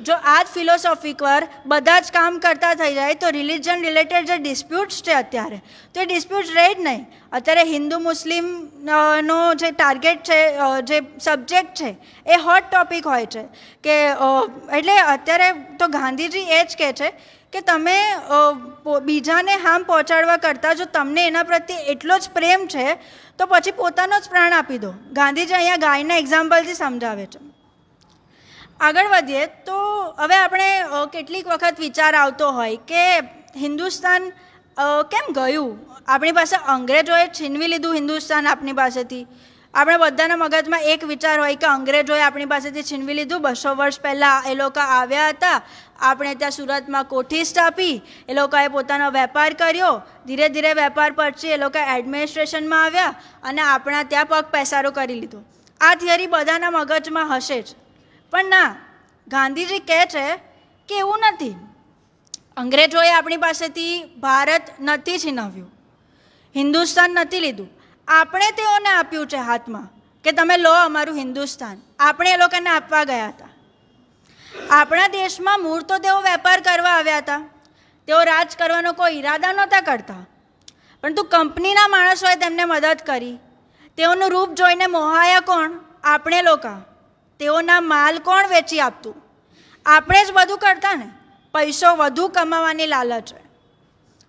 જો આ જ ફિલોસોફી પર બધા જ કામ કરતા થઈ જાય તો રિલિજન રિલેટેડ જે ડિસ્પ્યુટ્સ છે અત્યારે, તો એ ડિસ્પ્યુટ્સ રહે જ નહીં. અત્યારે હિન્દુ મુસ્લિમનો જે ટાર્ગેટ છે, જે સબ્જેક્ટ છે, એ હોટ ટોપિક હોય છે કે એટલે અત્યારે તો ગાંધીજી એ જ કહે છે કે તમે બીજાને હાર્મ પહોંચાડવા કરતાં જો તમને એના પ્રત્યે એટલો જ પ્રેમ છે તો પછી પોતાનો જ પ્રાણ આપી દો. ગાંધીજી અહીંયા ગાયના એક્ઝામ્પલથી સમજાવે છે. આગળ વધીએ તો હવે આપણે કેટલીક વખત વિચાર આવતો હોય કે હિન્દુસ્તાન કેમ ગયું? આપણી પાસે અંગ્રેજોએ છીનવી લીધું હિન્દુસ્તાન આપણી પાસેથી. આપણે બધાના મગજમાં એક વિચાર હોય કે અંગ્રેજોએ આપણી પાસેથી છીનવી લીધું. 200 વર્ષ પહેલાં એ લોકો આવ્યા હતા, આપણે ત્યાં સુરતમાં કોઠી સ્થાપી, એ લોકોએ પોતાનો વેપાર કર્યો. ધીરે ધીરે વેપાર પછી એ લોકો એડમિનિસ્ટ્રેશનમાં આવ્યા અને આપણા ત્યાં પગ પેસારો કરી લીધો. આ થિયરી બધાના મગજમાં હશે જ. પણ ના, ગાંધીજી કહે છે કે એવું નથી. અંગ્રેજોએ આપણી પાસેથી ભારત નથી છીનવ્યું, હિન્દુસ્તાન નથી લીધું. આપણે તેઓને આપ્યું છે હાથમાં કે તમે લો અમારું હિન્દુસ્તાન. આપણે એ લોકોને આપવા ગયા હતા. આપણા દેશમાં મૂળ તો તેઓ વેપાર કરવા આવ્યા હતા. તેઓ રાજ કરવાનો કોઈ ઈરાદા નહોતા કરતા, પરંતુ કંપનીના માણસોએ તેમને મદદ કરી. તેઓનું રૂપ જોઈને મોહાયા કોણ? આપણે લોકો. તેઓના માલ કોણ વેચી આપતું? આપણે જ બધું કરતા ને. પૈસો વધુ કમાવાની લાલચ છે.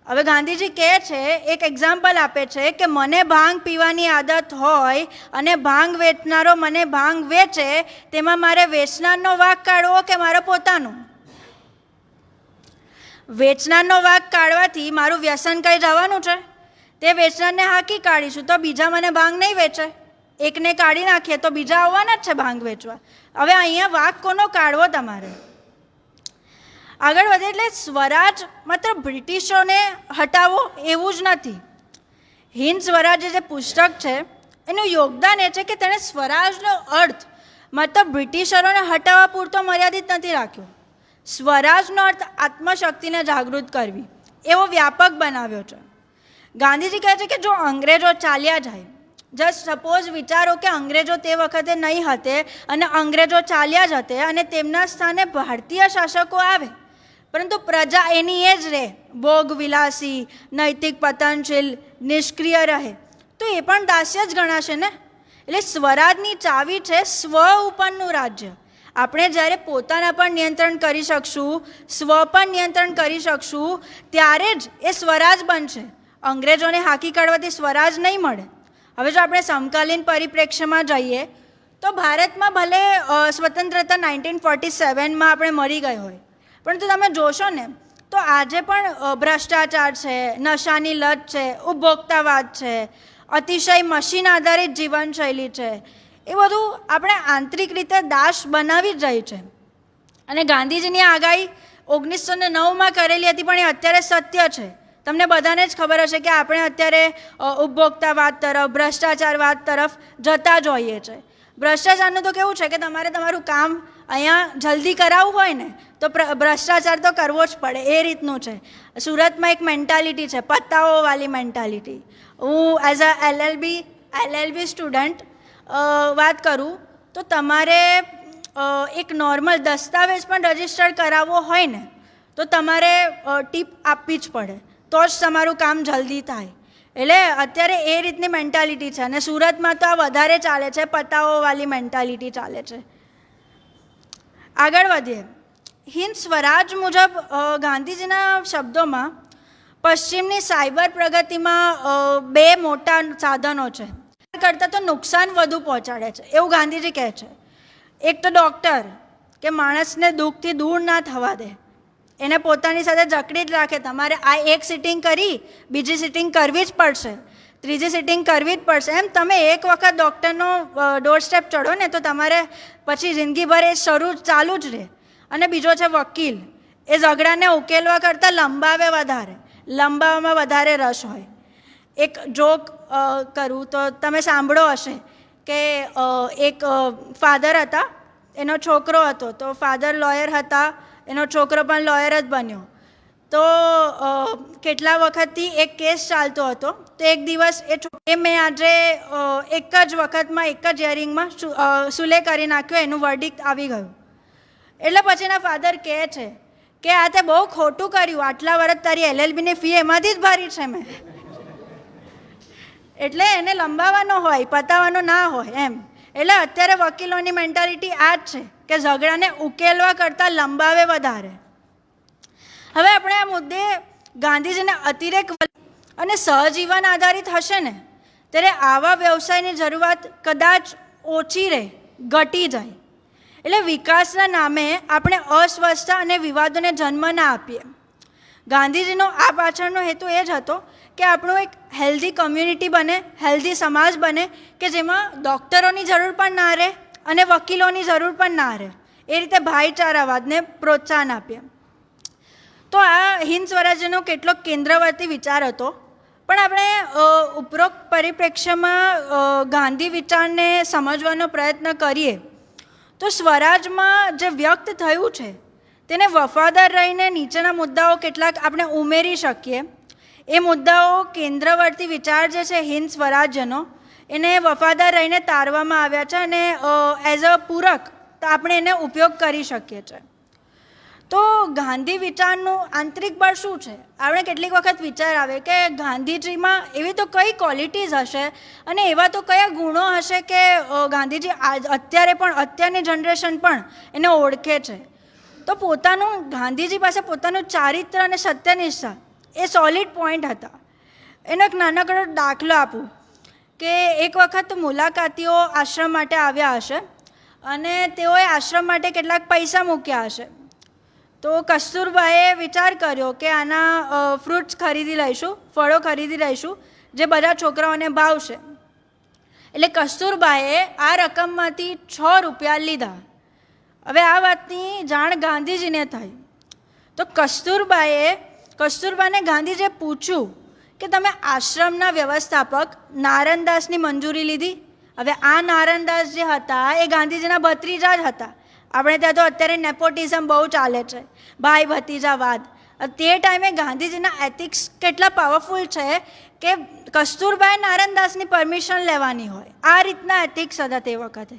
હવે ગાંધીજી કહે છે, એક એક્ઝામ્પલ આપે છે કે મને ભાંગ પીવાની આદત હોય અને ભાંગ વેચનારો મને ભાંગ વેચે, તેમાં મારે વેચનારનો વાંક કાઢવો કે મારો પોતાનો? વેચનારનો વાંક કાઢવાથી મારું વ્યસન કઈ જવાનું છે? તે વેચનારને હાંકી કાઢીશું તો બીજા મને ભાંગ નહીં વેચે. એકને કાઢી નાખીએ તો બીજા આવવાના જ છે ભાંગ વેચવા. હવે અહીંયા વાંક કોનો કાઢવો તમારે? આગળ વધે એટલે સ્વરાજ માત્ર બ્રિટિશોને હટાવો એવું જ નથી. હિન્દ સ્વરાજ જે પુસ્તક છે એનું યોગદાન એ છે કે તેણે સ્વરાજનો અર્થ માત્ર બ્રિટિશરોને હટાવવા પૂરતો મર્યાદિત નથી રાખ્યો. સ્વરાજનો અર્થ આત્મશક્તિને જાગૃત કરવી એવો વ્યાપક બનાવ્યો છે. ગાંધીજી કહે છે કે જો અંગ્રેજો ચાલ્યા જાય, જસ્ટ સપોઝ વિચારો કે અંગ્રેજો તે વખતે નહીં હતે અને અંગ્રેજો ચાલ્યા જ હતે અને તેમના સ્થાને ભારતીય શાસકો આવે, પરંતુ પ્રજા એની એ જ રહે, ભોગ વિલાસી, નૈતિક પતનશીલ, નિષ્ક્રિય રહે, તો એ પણ દાસ્ય જ ગણાશે ને. એટલે સ્વરાજની ચાવી છે સ્વ ઉપરનું રાજ્ય. આપણે જ્યારે પોતાના પર નિયંત્રણ કરી શકશું, સ્વ પર નિયંત્રણ કરી શકશું, ત્યારે જ એ સ્વરાજ બનશે. અંગ્રેજોને હાંકી કાઢવાથી સ્વરાજ નહીં મળે. હવે જો આપણે સમકાલીન પરિપ્રેક્ષ્યમાં જઈએ તો ભારતમાં ભલે સ્વતંત્રતા 1947માં આપણે મળી ગઈ હોય, પરંતુ તમે જોશો ને તો આજે પણ ભ્રષ્ટાચાર છે, નશાની લત છે, ઉપભોક્તાવાદ છે, અતિશય મશીન આધારિત જીવનશૈલી છે. એ બધું આપણે આંતરિક રીતે દાસ બનાવી જ રહી છે. અને ગાંધીજીની આગાહી 1909માં કરેલી હતી, પણ એ અત્યારે સત્ય છે. તમને બધાને જ ખબર હશે કે આપણે અત્યારે ઉપભોક્તાવાદ તરફ, ભ્રષ્ટાચારવાદ તરફ જતા જ હોઈએ છીએ. ભ્રષ્ટાચારનું તો કેવું છે કે તમારે તમારું કામ અહીંયા જલ્દી કરાવવું હોય ને તો ભ્રષ્ટાચાર તો કરવો જ પડે, એ રીતનું છે. સુરતમાં એક મેન્ટાલિટી છે, પત્તાઓવાળી મેન્ટાલિટી. હું એઝ અ એલએલબી સ્ટુડન્ટ વાત કરું તો તમારે એક નોર્મલ દસ્તાવેજ પણ રજિસ્ટર કરાવવો હોય ને તો તમારે ટીપ આપવી જ પડે, તો જ તમારું કામ જલ્દી થાય. એટલે અત્યારે એ રીતની મેન્ટાલિટી છે અને સુરતમાં તો આ વધારે ચાલે છે, પતાઓવાળી મેન્ટાલિટી ચાલે છે. આગળ વધીએ. હિન્દ સ્વરાજ મુજબ ગાંધીજીના શબ્દોમાં પશ્ચિમની સાયબર પ્રગતિમાં બે મોટા સાધનો છે. કરતાં તો નુકસાન વધુ પહોંચાડે છે એવું ગાંધીજી કહે છે. એક તો ડૉક્ટર કે માણસને દુઃખથી દૂર ના થવા દે, એને પોતાની સાથે જકડી જ રાખે. તમારે આ એક સિટિંગ કરી, બીજી સિટિંગ કરવી જ પડશે, ત્રીજી સિટિંગ કરવી જ પડશે. એમ તમે એક વખત ડૉક્ટરનો ડોર સ્ટેપ ચડો ને તો તમારે પછી જિંદગીભર એ ચાલુ જ રહે. અને બીજો છે વકીલ. એ ઝઘડાને ઉકેલવા કરતાં લંબાવવામાં વધારે રસ હોય. એક જોક કરું તો તમે સાંભળો હશે કે એક ફાધર હતા, એનો છોકરો હતો. તો ફાધર લોયર હતા, એનો છોકરો પણ લોયર જ બન્યો. તો કેટલા વખતથી એક કેસ ચાલતો હતો. તો એક દિવસ મેં આજે એક જ વખતમાં એક જ હિયરિંગમાં સુલે કરી નાખ્યો, એનું વર્ડિક્ટ આવી ગયું. એટલે પછીના ફાધર કહે છે કે આ તે બહુ ખોટું કર્યું, આટલા વર્ષ તારી LLBની ફી એમાંથી જ ભરી છે મેં. એટલે એને લંબાવવાનો હોય, પતાવવાનો ના હોય એમ. એટલે અત્યારે વકીલોની મેન્ટાલિટી આ જ છે કે ઝઘડાને ઉકેલવા કરતાં લંબાવે વધારે. હવે આપણે આ મુદ્દે ગાંધીજીને અતિરેક અને સહજીવન આધારિત હશે ને ત્યારે આવા વ્યવસાયની જરૂરિયાત કદાચ ઓછી રહે, ઘટી જાય. એટલે વિકાસના નામે આપણે અસ્વસ્થતા અને વિવાદોને જન્મ ના આપીએ. ગાંધીજીનો આ પાછળનો હેતુ એ જ હતો કે આપણું એક હેલ્ધી કમ્યુનિટી બને, હેલ્ધી સમાજ બને કે જેમાં ડૉક્ટરોની જરૂર પણ ના રહે અને વકીલોની જરૂર પણ ના રહે. એ રીતે ભાઈચારાવાદને પ્રોત્સાહન આપીએ. તો આ હિન્દ સ્વરાજ્યનો કેટલોક કેન્દ્રવર્તી વિચાર હતો. પણ આપણે ઉપરોક્ત પરિપ્રેક્ષ્યમાં ગાંધી વિચારને સમજવાનો પ્રયત્ન કરીએ તો સ્વરાજમાં જે વ્યક્ત થયું છે તેને વફાદાર રહીને નીચેના મુદ્દાઓ કેટલાક આપણે ઉમેરી શકીએ. એ મુદ્દાઓ કેન્દ્રવર્તી વિચાર જે છે હિન્દ સ્વરાજ્યનો, એને વફાદાર રહીને તારવામાં આવ્યા છે અને એઝ અ પૂરક આપણે એને ઉપયોગ કરી શકીએ છીએ. તો ગાંધી વિચારનું આંતરિક બળ શું છે? આપણે કેટલીક વખત વિચાર આવે કે ગાંધીજીમાં એવી તો કઈ ક્વોલિટીઝ હશે અને એવા તો કયા ગુણો હશે કે ગાંધીજી અત્યારની જનરેશન પણ એને ઓળખે છે. તો ગાંધીજી પાસે પોતાનું ચારિત્ર અને સત્યનિષ્ઠા એ સોલિડ પોઈન્ટ હતા. એનો એક નાનકડો દાખલો આપું કે એક વખત મુલાકાતીઓ આશ્રમ માટે આવ્યા હશે અને તેઓએ આશ્રમ માટે કેટલાક પૈસા મૂક્યા હશે. તો કસ્તુરબાએ વિચાર કર્યો કે આના ફ્રૂટ્સ ખરીદી લઈશું, ફળો ખરીદી લઈશું જે બધા છોકરાઓને ભાવશે. એટલે કસ્તુરબાએ આ રકમમાંથી 6 રૂપિયા લીધા. હવે આ વાતની જાણ ગાંધીજીને થઈ. તો કસ્તુરબાને ગાંધીજીએ પૂછ્યું કે તમે આશ્રમના વ્યવસ્થાપક નારણદાસની મંજૂરી લીધી? હવે આ નારણદાસ જે હતા એ ગાંધીજીના ભત્રીજા જ હતા. આપણે ત્યાં તો અત્યારે નેપોટિઝમ બહુ ચાલે છે, ભાઈ ભત્રીજાવાદ. તે ટાઈમે ગાંધીજીના એથિક્સ કેટલા પાવરફુલ છે કે કસ્તુરબાએ નારણદાસની પરમિશન લેવાની હોય. આ રીતના એથિક્સ હતા તે વખતે.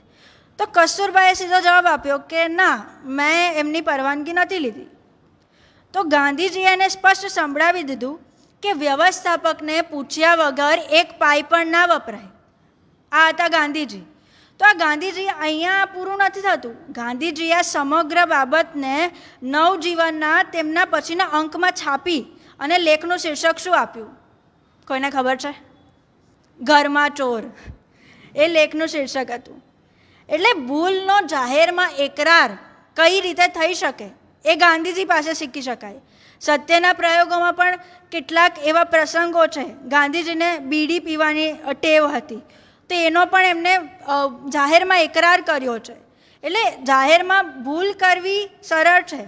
તો કસ્તુરબાએ સીધો જવાબ આપ્યો કે ના, મેં એમની પરવાનગી નથી લીધી. તો ગાંધીજીએ એને સ્પષ્ટ સંભળાવી દીધું કે વ્યવસ્થાપકને પૂછ્યા વગર એક પાઈ પણ ના વપરાય. આ હતા ગાંધીજી. તો આ ગાંધીજી અહીંયા પૂરું નથી થતું. ગાંધીજીએ આ સમગ્ર બાબતને નવજીવનના તેમના પછીના અંકમાં છાપી અને લેખનું શીર્ષક શું આપ્યું? કોઈને ખબર છે? ઘરમાં ચોર. એ લેખનું શીર્ષક હતું. એટલે ભૂલનો જાહેરમાં એકરાર કઈ રીતે થઈ શકે એ ગાંધીજી પાસે શીખી શકાય. સત્યના પ્રયોગોમાં પણ કેટલાક એવા પ્રસંગો છે. ગાંધીજીને બીડી પીવાની ટેવ હતી, તો એનો પણ એમને જાહેરમાં એકરાર કર્યો છે. એટલે જાહેરમાં ભૂલ કરવી સરળ છે,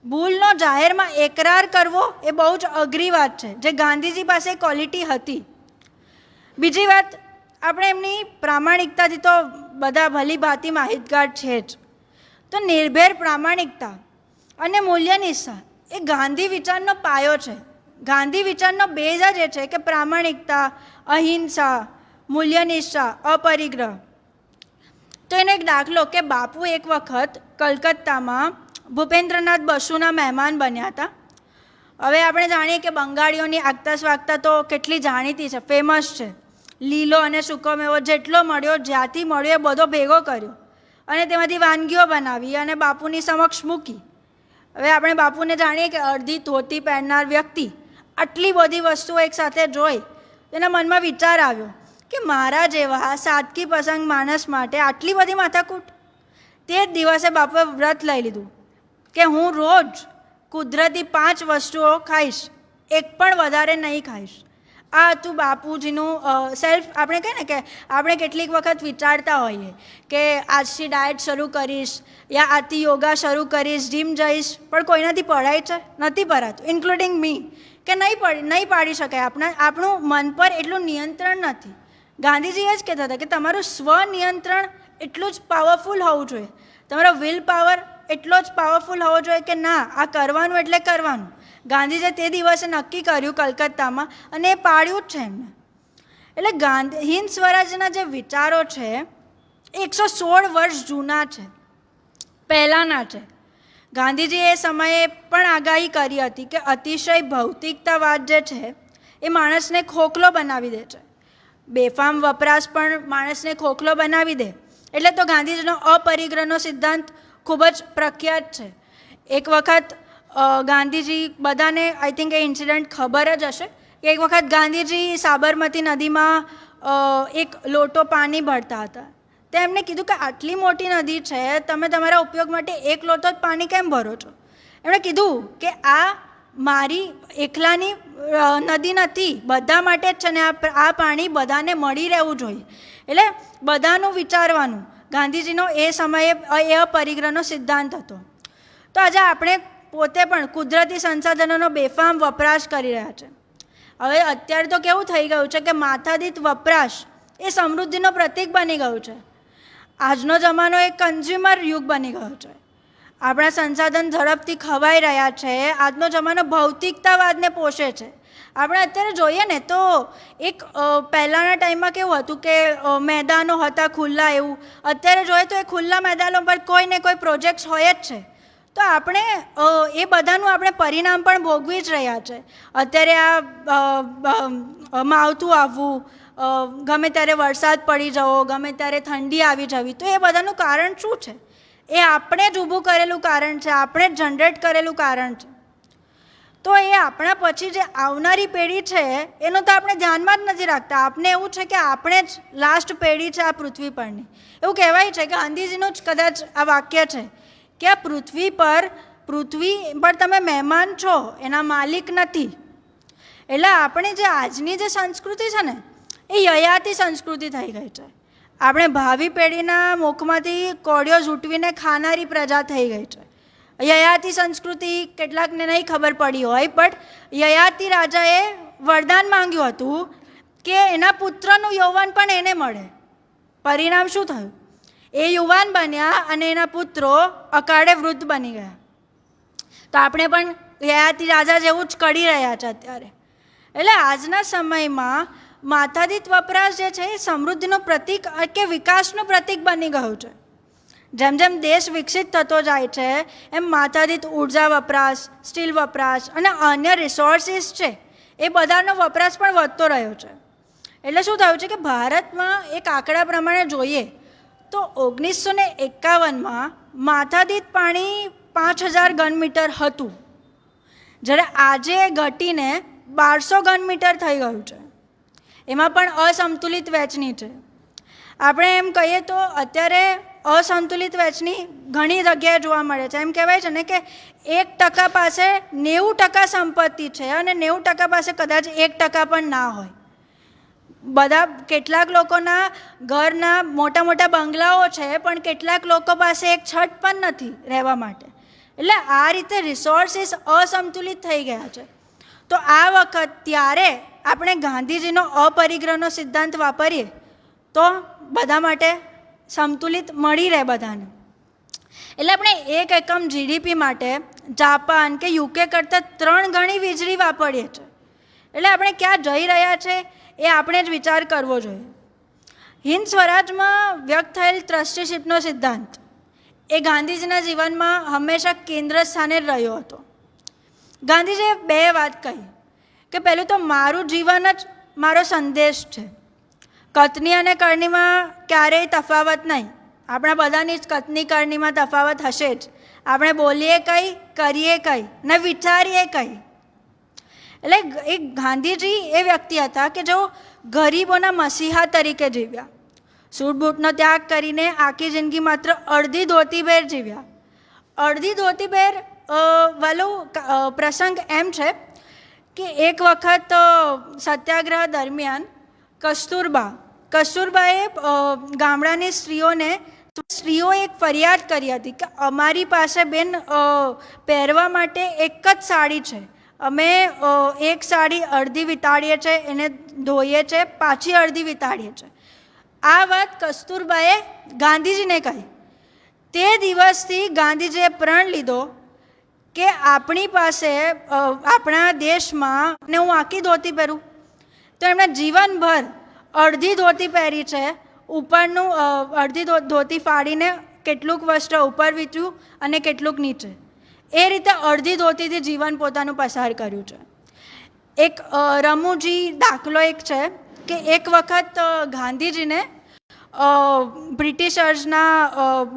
ભૂલનો જાહેરમાં એકરાર કરવો એ બહુ જ અઘરી વાત છે, જે ગાંધીજી પાસે ક્વોલિટી હતી. બીજી વાત, આપણે એમની પ્રામાણિકતાથી તો બધા ભલી ભાંતિ માહિતગાર છે જ. તો નિર્ભેર પ્રામાણિકતા અને મૂલ્યનિષ્ઠા એ ગાંધી વિચારનો પાયો છે. ગાંધી વિચારનો બેઝ જ એ છે કે પ્રામાણિકતા, અહિંસા, મૂલ્યનિષ્ઠા, અપરિગ્રહ. તો એનો એક દાખલો કે બાપુ એક વખત કલકત્તામાં ભૂપેન્દ્રનાથ બસુના મહેમાન બન્યા હતા. હવે આપણે જાણીએ કે બંગાળીઓની આગતા સ્વાગતા તો કેટલી જાણીતી છે, ફેમસ છે. લીલો અને સૂકો મેવો જેટલો મળ્યો, જ્યાંથી મળ્યો એ બધો ભેગો કર્યો અને તેમાંથી વાનગીઓ બનાવી અને બાપુની સમક્ષ મૂકી. હવે આપણે બાપુને જાણીએ કે અડધી ધોતી પહેરનાર વ્યક્તિ આટલી બધી વસ્તુઓ એકસાથે જોઈ તેના મનમાં વિચાર આવ્યો કે મારા જેવા સાદગી પસંદ માણસ માટે આટલી બધી માથાકૂટ. તે જ દિવસે બાપુએ વ્રત લઈ લીધું કે હું રોજ કુદરતી 5 વસ્તુઓ ખાઈશ, એક પણ વધારે નહીં ખાઈશ. આ હતું બાપુજીનું સેલ્ફ. આપણે કહીએ ને કે આપણે કેટલીક વખત વિચારતા હોઈએ કે આજથી ડાયટ શરૂ કરીશ યા આજથી યોગા શરૂ કરીશ, જીમ જઈશ, પણ કોઈનાથી પડાય છે? નથી પડાતું, ઇન્ક્લુડિંગ મી, કે નહીં પાડી શકાય. આપણું મન પર એટલું નિયંત્રણ નથી. ગાંધીજી એ જ કહેતા હતા કે તમારું સ્વનિયંત્રણ એટલું જ પાવરફુલ હોવું જોઈએ, તમારો વિલ પાવર એટલો જ પાવરફુલ હોવો જોઈએ કે ના, આ કરવાનું એટલે કરવાનું. ગાંધીજીએ તે દિવસે નક્કી કર્યું કલકત્તામાં, અને એ પાડ્યું જ છે એમને. એટલે હિન્દ સ્વરાજના જે વિચારો છે એ 116 વર્ષ જૂના છે, પહેલાંના છે. ગાંધીજીએ એ સમયે પણ આગાહી કરી હતી કે અતિશય ભૌતિકતાવાદ જે છે એ માણસને ખોખલો બનાવી દે છે. બેફામ વપરાશ પણ માણસને ખોખલો બનાવી દે. એટલે તો ગાંધીજીનો અપરિગ્રહનો સિદ્ધાંત ખૂબ જ પ્રખ્યાત છે. એક વખત ગાંધીજી, બધાને આઈ થિંક એ ઇન્સિડન્ટ ખબર જ હશે કે એક વખત ગાંધીજી સાબરમતી નદીમાં એક લોટો પાણી ભરતા હતા. તો એમને કીધું કે આટલી મોટી નદી છે, તમે તમારા ઉપયોગ માટે એક લોટો જ પાણી કેમ ભરો છો? એમણે કીધું કે આ મારી એકલાની નદી નથી, બધા માટે જ છે ને આ પાણી બધાને મળી રહેવું જોઈએ. એટલે બધાનું વિચારવાનું. ગાંધીજીનો એ સમયે એ અપરિગ્રહનો સિદ્ધાંત હતો. તો આજે આપણે પોતે પણ કુદરતી સંસાધનોનો બેફામ વપરાશ કરી રહ્યા છે. હવે અત્યારે તો કેવું થઈ ગયું છે કે માથાદીઠ વપરાશ એ સમૃદ્ધિનો પ્રતીક બની ગયું છે. આજનો જમાનો એક કન્ઝ્યુમર યુગ બની ગયો છે. આપણા સંસાધન ઝડપથી ખવાઈ રહ્યા છે. આજનો જમાનો ભૌતિકતાવાદને પોષે છે. આપણે અત્યારે જોઈએ ને તો એક પહેલાંના ટાઈમમાં કેવું હતું કે મેદાનો હતા ખુલ્લા, એવું. અત્યારે જોઈએ તો એ ખુલ્લા મેદાનો પર કોઈ ને કોઈ પ્રોજેક્ટ્સ હોય જ છે. તો આપણે એ બધાનું આપણે પરિણામ પણ ભોગવી જ રહ્યા છે. અત્યારે આ માવઠું આવવું, ગમે ત્યારે વરસાદ પડી જવો, ગમે ત્યારે ઠંડી આવી જવી, તો એ બધાનું કારણ શું છે? એ આપણે જ ઊભું કરેલું કારણ છે, આપણે જ જનરેટ કરેલું કારણ છે. તો એ આપણા પછી જે આવનારી પેઢી છે એનું તો આપણે ધ્યાનમાં જ નથી રાખતા. આપને એવું છે કે આપણે જ લાસ્ટ પેઢી છે આ પૃથ્વી પરની. એવું કહેવાય છે કે ગાંધીજીનું જ કદાચ આ વાક્ય છે કે આ પૃથ્વી પર તમે મહેમાન છો, એના માલિક નથી. એટલે આપણે જે આજની જે સંસ્કૃતિ છે ને એ યયાતિ સંસ્કૃતિ થઈ ગઈ છે. આપણે ભાવિ પેઢીના મુખમાંથી કોળિયો ઝૂંટવીને ખાનારી પ્રજા થઈ ગઈ છે. યયાતિ સંસ્કૃતિ કેટલાકને નહીં ખબર પડી હોય, પણ યયાતિ રાજાએ વરદાન માંગ્યું હતું કે એના પુત્રનું યૌવન પણ એને મળે. પરિણામ શું થયું? એ યુવાન બન્યા અને એના પુત્રો અકાળે વૃદ્ધ બની ગયા. તો આપણે પણ યયાતિ રાજા જેવું જ કરી રહ્યા છે અત્યારે. એટલે આજના સમયમાં માથાદીઠ વપરાશ જે છે એ સમૃદ્ધિનું પ્રતીક કે વિકાસનું પ્રતીક બની ગયું છે. જેમ જેમ દેશ વિકસિત થતો જાય છે એમ માથાદીઠ ઉર્જા વપરાશ, સ્ટીલ વપરાશ અને અન્ય રિસોર્સિસ છે એ બધાનો વપરાશ પણ વધતો રહ્યો છે. એટલે શું થયું છે કે ભારતમાં એક આંકડા પ્રમાણે જોઈએ તો 1951માં માથાદીઠ પાણી 5000 ઘનમીટર હતું, જ્યારે આજે ઘટીને 1200 ઘનમીટર થઈ ગયું છે. એમાં પણ અસંતુલિત વહેંચણી છે. આપણે એમ કહીએ તો અત્યારે અસંતુલિત વહેંચણી ઘણી જગ્યાએ જોવા મળે છે. એમ કહેવાય છે ને કે 1% પાસે 90% સંપત્તિ છે અને 90% પાસે કદાચ 1% પણ ના હોય. કેટલાક લોકોના ઘરના મોટા મોટા બંગલાઓ છે, પણ કેટલાક લોકો પાસે એક છત પણ નથી રહેવા માટે. એટલે આ રીતે રિસોર્સિસ અસંતુલિત થઈ ગયા છે. તો આ વખત ત્યારે આપણે ગાંધીજીનો અપરિગ્રહનો સિદ્ધાંત વાપરીએ તો બધા માટે સંતુલિત મળી રહે બધાને. એટલે આપણે 1 એકમ જીડીપી માટે જાપાન કે યુકે કરતાં 3 ગણી વીજળી વાપરીએ છીએ. એટલે આપણે ક્યાં જઈ રહ્યા છે એ આપણે જ વિચાર કરવો જોઈએ. હિન્દ સ્વરાજમાં વ્યક્ત થયેલ ટ્રસ્ટીશીપનો સિદ્ધાંત એ ગાંધીજીના જીવનમાં હંમેશા કેન્દ્ર સ્થાને જ રહ્યો હતો. ગાંધીજીએ 2 વાત કહી કે પહેલું તો મારું જીવન જ મારો સંદેશ છે. કથની અને કરણીમાં ક્યારેય તફાવત નહીં. આપણા બધાની જ કથની કરણીમાં તફાવત હશે જ. આપણે બોલીએ કંઈ, કરીએ કંઈ ને વિચારીએ કંઈ. એટલે એક ગાંધીજી એ વ્યક્તિ હતા કે જેઓ ગરીબોના મસીહા તરીકે જીવ્યા. સૂટ બૂટનો ત્યાગ કરીને આખી જિંદગી માત્ર અડધી ધોતીબેર જીવ્યા. અડધી ધોતીબેર વાલો પ્રસંગ એમ છે કે એક વખત સત્યાગ્રહ દરમિયાન કસ્તુરબાએ ગામડાની સ્ત્રીઓએ એક ફરિયાદ કરી હતી કે અમારી પાસે બેન પહેરવા માટે એક જ સાડી છે, અમે એક સાડી અડધી વિતાડીએ છીએ, એને ધોઈએ છીએ, પાછી અડધી વિતાડીએ છીએ. આ વાત કસ્તુરબાએ ગાંધીજીને કહી. તે દિવસથી ગાંધીજીએ પ્રણ લીધો કે આપણી પાસે આપણા દેશમાં ને હું આખી ધોતી પહેરું. તો એમણે જીવનભર અડધી ધોતી પહેરી છે, ઉપરનું અડધી ધોતી ફાડીને કેટલુંક વસ્ત્ર ઉપર વીંચ્યું અને કેટલુંક નીચે. એ રીતે અડધી ધોતીથી જીવન પોતાનું પસાર કર્યું છે. એક રમૂજી દાખલો એક છે કે એક વખત ગાંધીજીને બ્રિટિશર્સના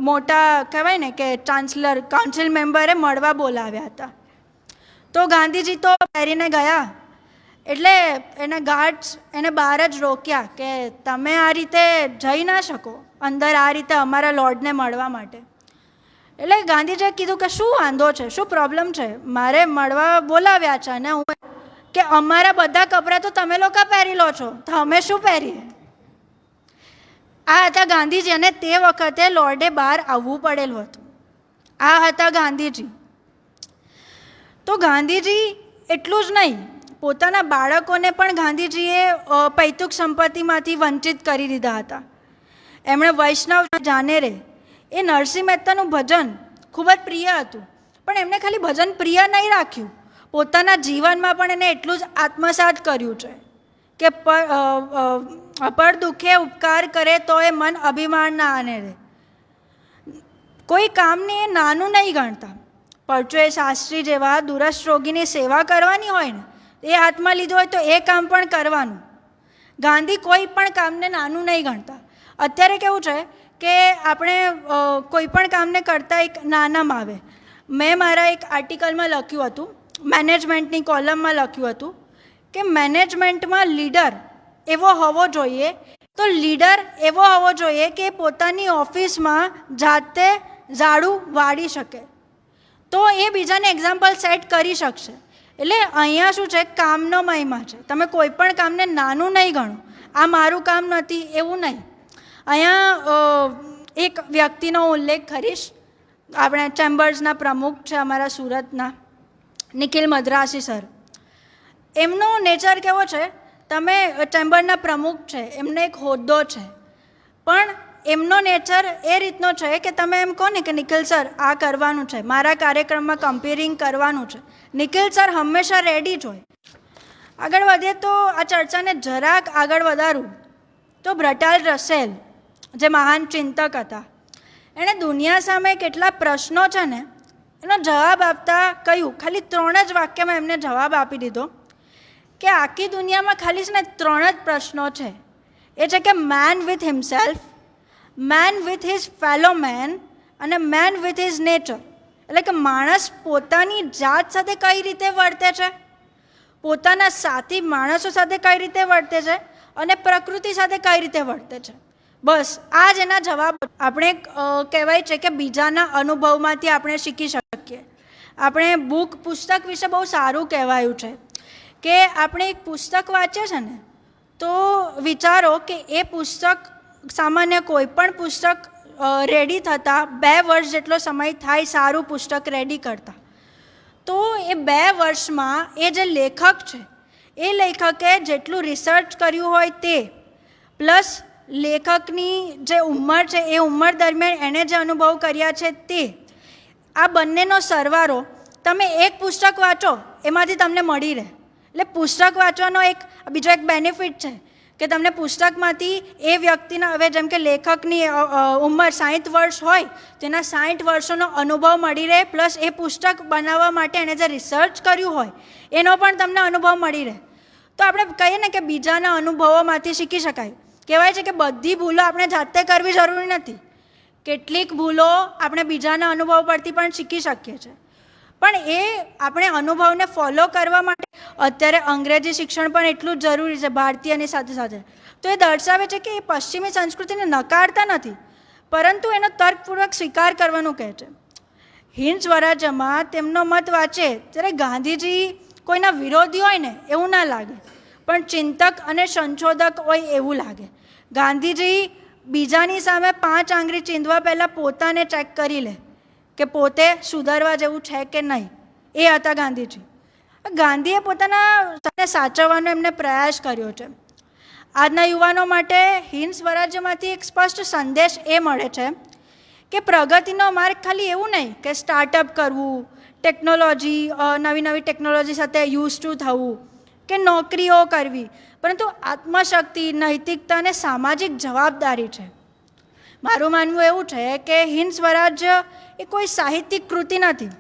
મોટા કહેવાય ને કે ચાન્સલર કાઉન્સિલ મેમ્બરે મળવા બોલાવ્યા હતા. તો ગાંધીજી તો પહેરીને ગયા, એટલે એના ગાર્ડ્સ એને બહાર જ રોક્યા કે તમે આ રીતે જઈ ના શકો અંદર, આ રીતે અમારા લોર્ડને મળવા માટે. એટલે ગાંધીજીએ કીધું કે શું વાંધો છે, શું પ્રોબ્લેમ છે, મારે મળવા બોલાવ્યા છે અને હું કે અમારા બધા કપડાં તો તમે લોકો પહેરી લો છો, તો અમે શું પહેરીએ. આ હતા ગાંધીજી અને તે વખતે લોર્ડે બહાર આવવું પડેલું હતું. આ હતા ગાંધીજી. તો ગાંધીજી એટલું જ નહીં, પોતાના બાળકોને પણ ગાંધીજીએ પૈતૃક સંપત્તિમાંથી વંચિત કરી દીધા હતા. એમણે વૈષ્ણવ જાને રે એ નરસિંહ મહેતાનું ભજન ખૂબ જ પ્રિય હતું, પણ એમણે ખાલી ભજન પ્રિય નહીં રાખ્યું, પોતાના જીવનમાં પણ એને એટલું જ આત્મસાત કર્યું છે કે પર દુઃખે ઉપકાર કરે તો એ મન અભિમાન ના આને રે. કોઈ કામને એ નાનું નહીં ગણતા. પરચો એ શાસ્ત્રી જેવા દુરસ્ત રોગીની સેવા કરવાની હોય ને, એ હાથમાં લીધો હોય તો એ કામ પણ કરવાનું. ગાંધી કોઈ પણ કામને નાનું નહીં ગણતા. અત્યારે કેવું છે કે આપણે કોઈ પણ કામને કરતાં એક નાનામાં આવે. મેં મારા એક આર્ટિકલમાં લખ્યું હતું, મેનેજમેન્ટની કોલમમાં લખ્યું હતું કે મેનેજમેન્ટમાં લીડર એવો હોવો જોઈએ, તો લીડર એવો હોવો જોઈએ કે પોતાની ઓફિસમાં જાતે ઝાડુ વાળી શકે, તો એ બીજાને એક્ઝામ્પલ સેટ કરી શકશે. એટલે અહીંયા શું છે, કામનો મહિમા છે. તમે કોઈ પણ કામને નાનું નહીં ગણો, આ મારું કામ નથી એવું નહીં. અહીંયા એક વ્યક્તિનો ઉલ્લેખ કરીશ. આપણે ચેમ્બર્સના પ્રમુખ છે અમારા સુરતના, નિખિલ મદ્રાસી સર. એમનો નેચર કેવો છે, તમે ચેમ્બરના પ્રમુખ છે, એમને એક હોદ્દો છે, પણ એમનો નેચર એ રીતનો છે કે તમે એમ કહો ને કે નિખિલ સર આ કરવાનું છે, મારા કાર્યક્રમમાં કમ્પેરિંગ કરવાનું છે, નિખિલ સર હંમેશા રેડી જ હોય. આગળ વધીએ તો આ ચર્ચાને જરાક આગળ વધારું તો બ્રટાલ્ડ રસેલ, જે મહાન ચિંતક હતા, એણે દુનિયા સામે કેટલા પ્રશ્નો છે ને એનો જવાબ આપતા કહ્યું, ખાલી 3 જ વાક્યમાં એમને જવાબ આપી દીધો કે આખી દુનિયામાં ખાલી છે ને 3 જ પ્રશ્નો છે. એ છે કે man with himself, man with his fellow man અને મેન વિથ હિઝ નેચર. એટલે કે માણસ પોતાની જાત સાથે કઈ રીતે વર્તે છે, પોતાના સાથી માણસો સાથે કઈ રીતે વર્તે છે અને પ્રકૃતિ સાથે કઈ રીતે વર્તે છે. બસ આ જ એના જવાબ. આપણે કહેવાય છે કે બીજાના અનુભવમાંથી આપણે શીખી શકીએ. આપણે પુસ્તક વિશે બહુ સારું કહેવાયું છે કે આપણે એક પુસ્તક વાંચીએ છે ને તો વિચારો કે એ પુસ્તક સામાન્ય કોઈ પણ પુસ્તક રેડી થતાં 2 વર્ષ જેટલો સમય થાય સારું પુસ્તક રેડી કરતા. તો એ 2 વર્ષમાં એ જે લેખક છે એ લેખકે જેટલું રિસર્ચ કર્યું હોય તે પ્લસ લેખકની જે ઉંમર છે એ ઉંમર દરમિયાન એણે જે અનુભવ કર્યા છે તે, આ બંનેનો સરવાળો તમે એક પુસ્તક વાંચો એમાંથી તમને મળી રહે. એટલે પુસ્તક વાંચવાનો બીજો એક બેનિફિટ છે કે તમને પુસ્તકમાંથી એ વ્યક્તિના, હવે જેમ કે લેખકની ઉંમર 60 વર્ષ હોય તો એના 60 વર્ષોનો અનુભવ મળી રહે, પ્લસ એ પુસ્તક બનાવવા માટે એણે જે રિસર્ચ કર્યું હોય એનો પણ તમને અનુભવ મળી રહે. તો આપણે કહીએ ને કે બીજાના અનુભવોમાંથી શીખી શકાય. કહેવાય છે કે બધી ભૂલો આપણે જાતે કરવી જરૂરી નથી, કેટલીક ભૂલો આપણે બીજાના અનુભવ પરથી પણ શીખી શકીએ છીએ. પણ એ આપણે અનુભવને ફોલો કરવા માટે અત્યારે અંગ્રેજી શિક્ષણ પણ એટલું જ જરૂરી છે ભારતીયની સાથે સાથે, તો એ દર્શાવે છે કે એ પશ્ચિમી સંસ્કૃતિને નકારતા નથી, પરંતુ એનો તર્કપૂર્વક સ્વીકાર કરવાનું કહે છે. હિન્દ સ્વરાજ્યમાં તેમનો મત વાંચે ત્યારે ગાંધીજી કોઈના વિરોધી હોય ને એવું ના લાગે, પણ ચિંતક અને સંશોધક હોય એવું લાગે. ગાંધીજી બીજાની સામે 5 આંગળી ચીંધવા પહેલાં પોતાને ચેક કરી લે કે પોતે સુધારવા જેવું છે કે નહીં. એ હતા ગાંધીજી. ગાંધીએ પોતાના સાચવવાનો એમને પ્રયાસ કર્યો છે. આજના યુવાનો માટે હિન્દ સ્વરાજ્યમાંથી એક સ્પષ્ટ સંદેશ એ મળે છે કે પ્રગતિનો માર્ગ ખાલી એવું નહીં કે સ્ટાર્ટઅપ કરવું, ટેકનોલોજી, નવી નવી ટેકનોલોજી સાથે યુઝ ટુ થવું કે નોકરીઓ કરવી, પરંતુ આત્મશક્તિ, નૈતિકતા અને સામાજિક જવાબદારી છે. મારું માનવું એવું છે કે હિન્દ સ્વરાજ્ય એ કોઈ સાહિત્યિક કૃતિ નથી,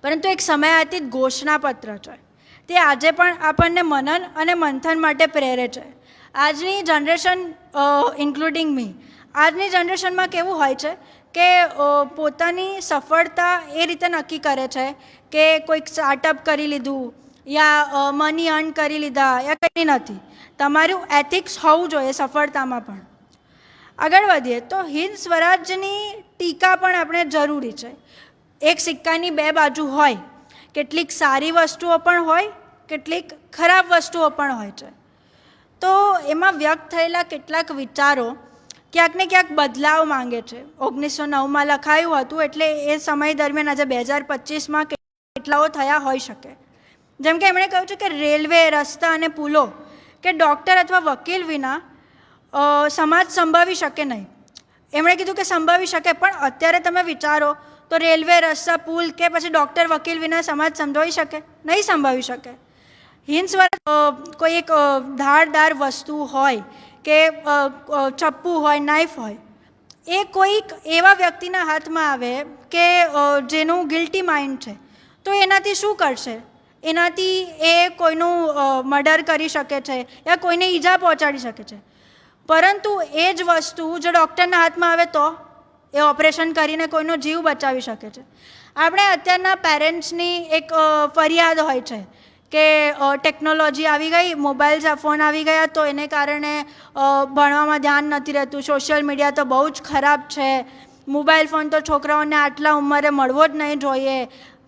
પરંતુ એક સમયાતીત ઘોષણાપત્ર છે. તે આજે પણ આપણને મનન અને મંથન માટે પ્રેરે છે. આજની જનરેશન ઇન્ક્લુડિંગ મી, આજની જનરેશનમાં કેવું હોય છે કે પોતાની સફળતા એ રીતે નક્કી કરે છે કે કોઈક સ્ટાર્ટઅપ કરી લીધું યા મની અર્ન કરી લીધા યા કંઈ નથી. તમારું એથિક્સ હોવું જોઈએ સફળતામાં પણ. આગળ વધીએ તો હિન્દ સ્વરાજ્યની ટીકા પણ આપણે જરૂરી છે. એક સિક્કાની 2 બાજુ હોય. કેટલીક સારી વસ્તુઓ પણ હોય, કેટલીક ખરાબ વસ્તુઓ પણ હોય છે. તો એમાં વ્યક્ત થયેલા કેટલાક વિચારો ક્યાંક ને ક્યાંક બદલાવ માંગે છે. 1909માં લખાયું હતું, એટલે એ સમય દરમિયાન આજે 2025માં કેટલાઓ થયા હોઈ શકે. જેમ કે એમણે કહ્યું છે કે રેલવે, રસ્તા અને પુલો કે ડૉક્ટર અથવા વકીલ વિના સમાજ સંભાવી શકે નહીં. એમણે કીધું કે સંભાવી શકે, પણ અત્યારે તમે વિચારો તો રેલવે, રસ્તા, પુલ કે પછી ડૉક્ટર, વકીલ વિના સમાજ સંભાવી શકે? નહીં સંભાવી શકે. હિન્દ સ્વરાજ કોઈ એક ધારદાર વસ્તુ હોય કે ચપ્પુ હોય, નાઇફ હોય, એ કોઈક એવા વ્યક્તિના હાથમાં આવે કે જેનું ગિલ્ટી માઇન્ડ છે, તો એનાથી શું કરશે? એનાથી એ કોઈનું મર્ડર કરી શકે છે યા કોઈને ઈજા પહોંચાડી શકે છે. પરંતુ એ જ વસ્તુ જો ડૉક્ટરના હાથમાં આવે તો એ ઓપરેશન કરીને કોઈનો જીવ બચાવી શકે છે. આપણે અત્યારના પેરેન્ટ્સની એક ફરિયાદ હોય છે કે ટેકનોલોજી આવી ગઈ, મોબાઈલ ફોન આવી ગયા, તો એને કારણે ભણવામાં ધ્યાન નથી રહેતું, સોશિયલ મીડિયા તો બહુ જ ખરાબ છે, મોબાઈલ ફોન તો છોકરાઓને આટલા ઉંમરે મળવો જ નહીં જોઈએ,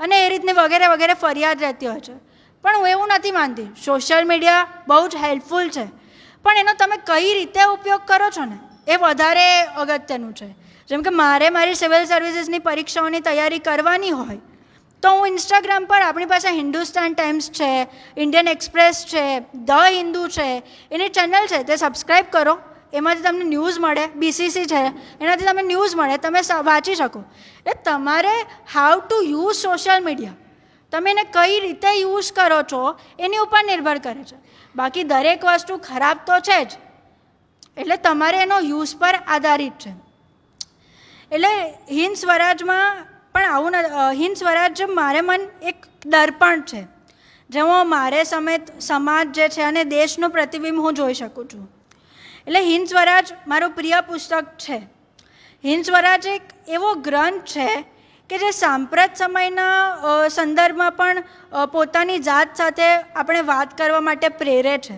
અને એ રીતની વગેરે વગેરે ફરિયાદ રહેતી હોય છે. પણ હું એવું નથી માનતી. સોશિયલ મીડિયા બહુ જ હેલ્પફુલ છે, પણ એનો તમે કઈ રીતે ઉપયોગ કરો છો ને એ વધારે અગત્યનું છે. જેમ કે મારી સિવિલ સર્વિસીસની પરીક્ષાઓની તૈયારી કરવાની હોય તો હું ઇન્સ્ટાગ્રામ પર આપણી પાસે હિન્દુસ્તાન ટાઈમ્સ છે, ઇન્ડિયન એક્સપ્રેસ છે, ધ હિન્દુ છે, એની ચેનલ છે, તે સબસ્ક્રાઈબ કરો. એમાંથી તમને ન્યૂઝ મળે. BCC છે, એનાથી તમને ન્યૂઝ મળે, તમે વાંચી શકો. એટલે તમારે how to use social media, તમે એને કઈ રીતે યુઝ કરો છો એની ઉપર નિર્ભર કરે છે. બાકી દરેક વસ્તુ ખરાબ તો છે જ, એટલે તમારે એનો યુઝ પર આધારિત છે. એટલે હિન્દ સ્વરાજમાં પણ આવું હિન્દ સ્વરાજ્ય મારે મન એક દર્પણ છે, જેમાં મારે સમેત સમાજ જે છે અને દેશનું પ્રતિબિંબ હું જોઈ શકું છું. એટલે હિન્દ સ્વરાજ મારું પ્રિય પુસ્તક છે. હિન્દ સ્વરાજ એક એવો ગ્રંથ છે કે જે સાંપ્રત સમયના સંદર્ભમાં પણ પોતાની જાત સાથે આપણે વાત કરવા માટે પ્રેરે છે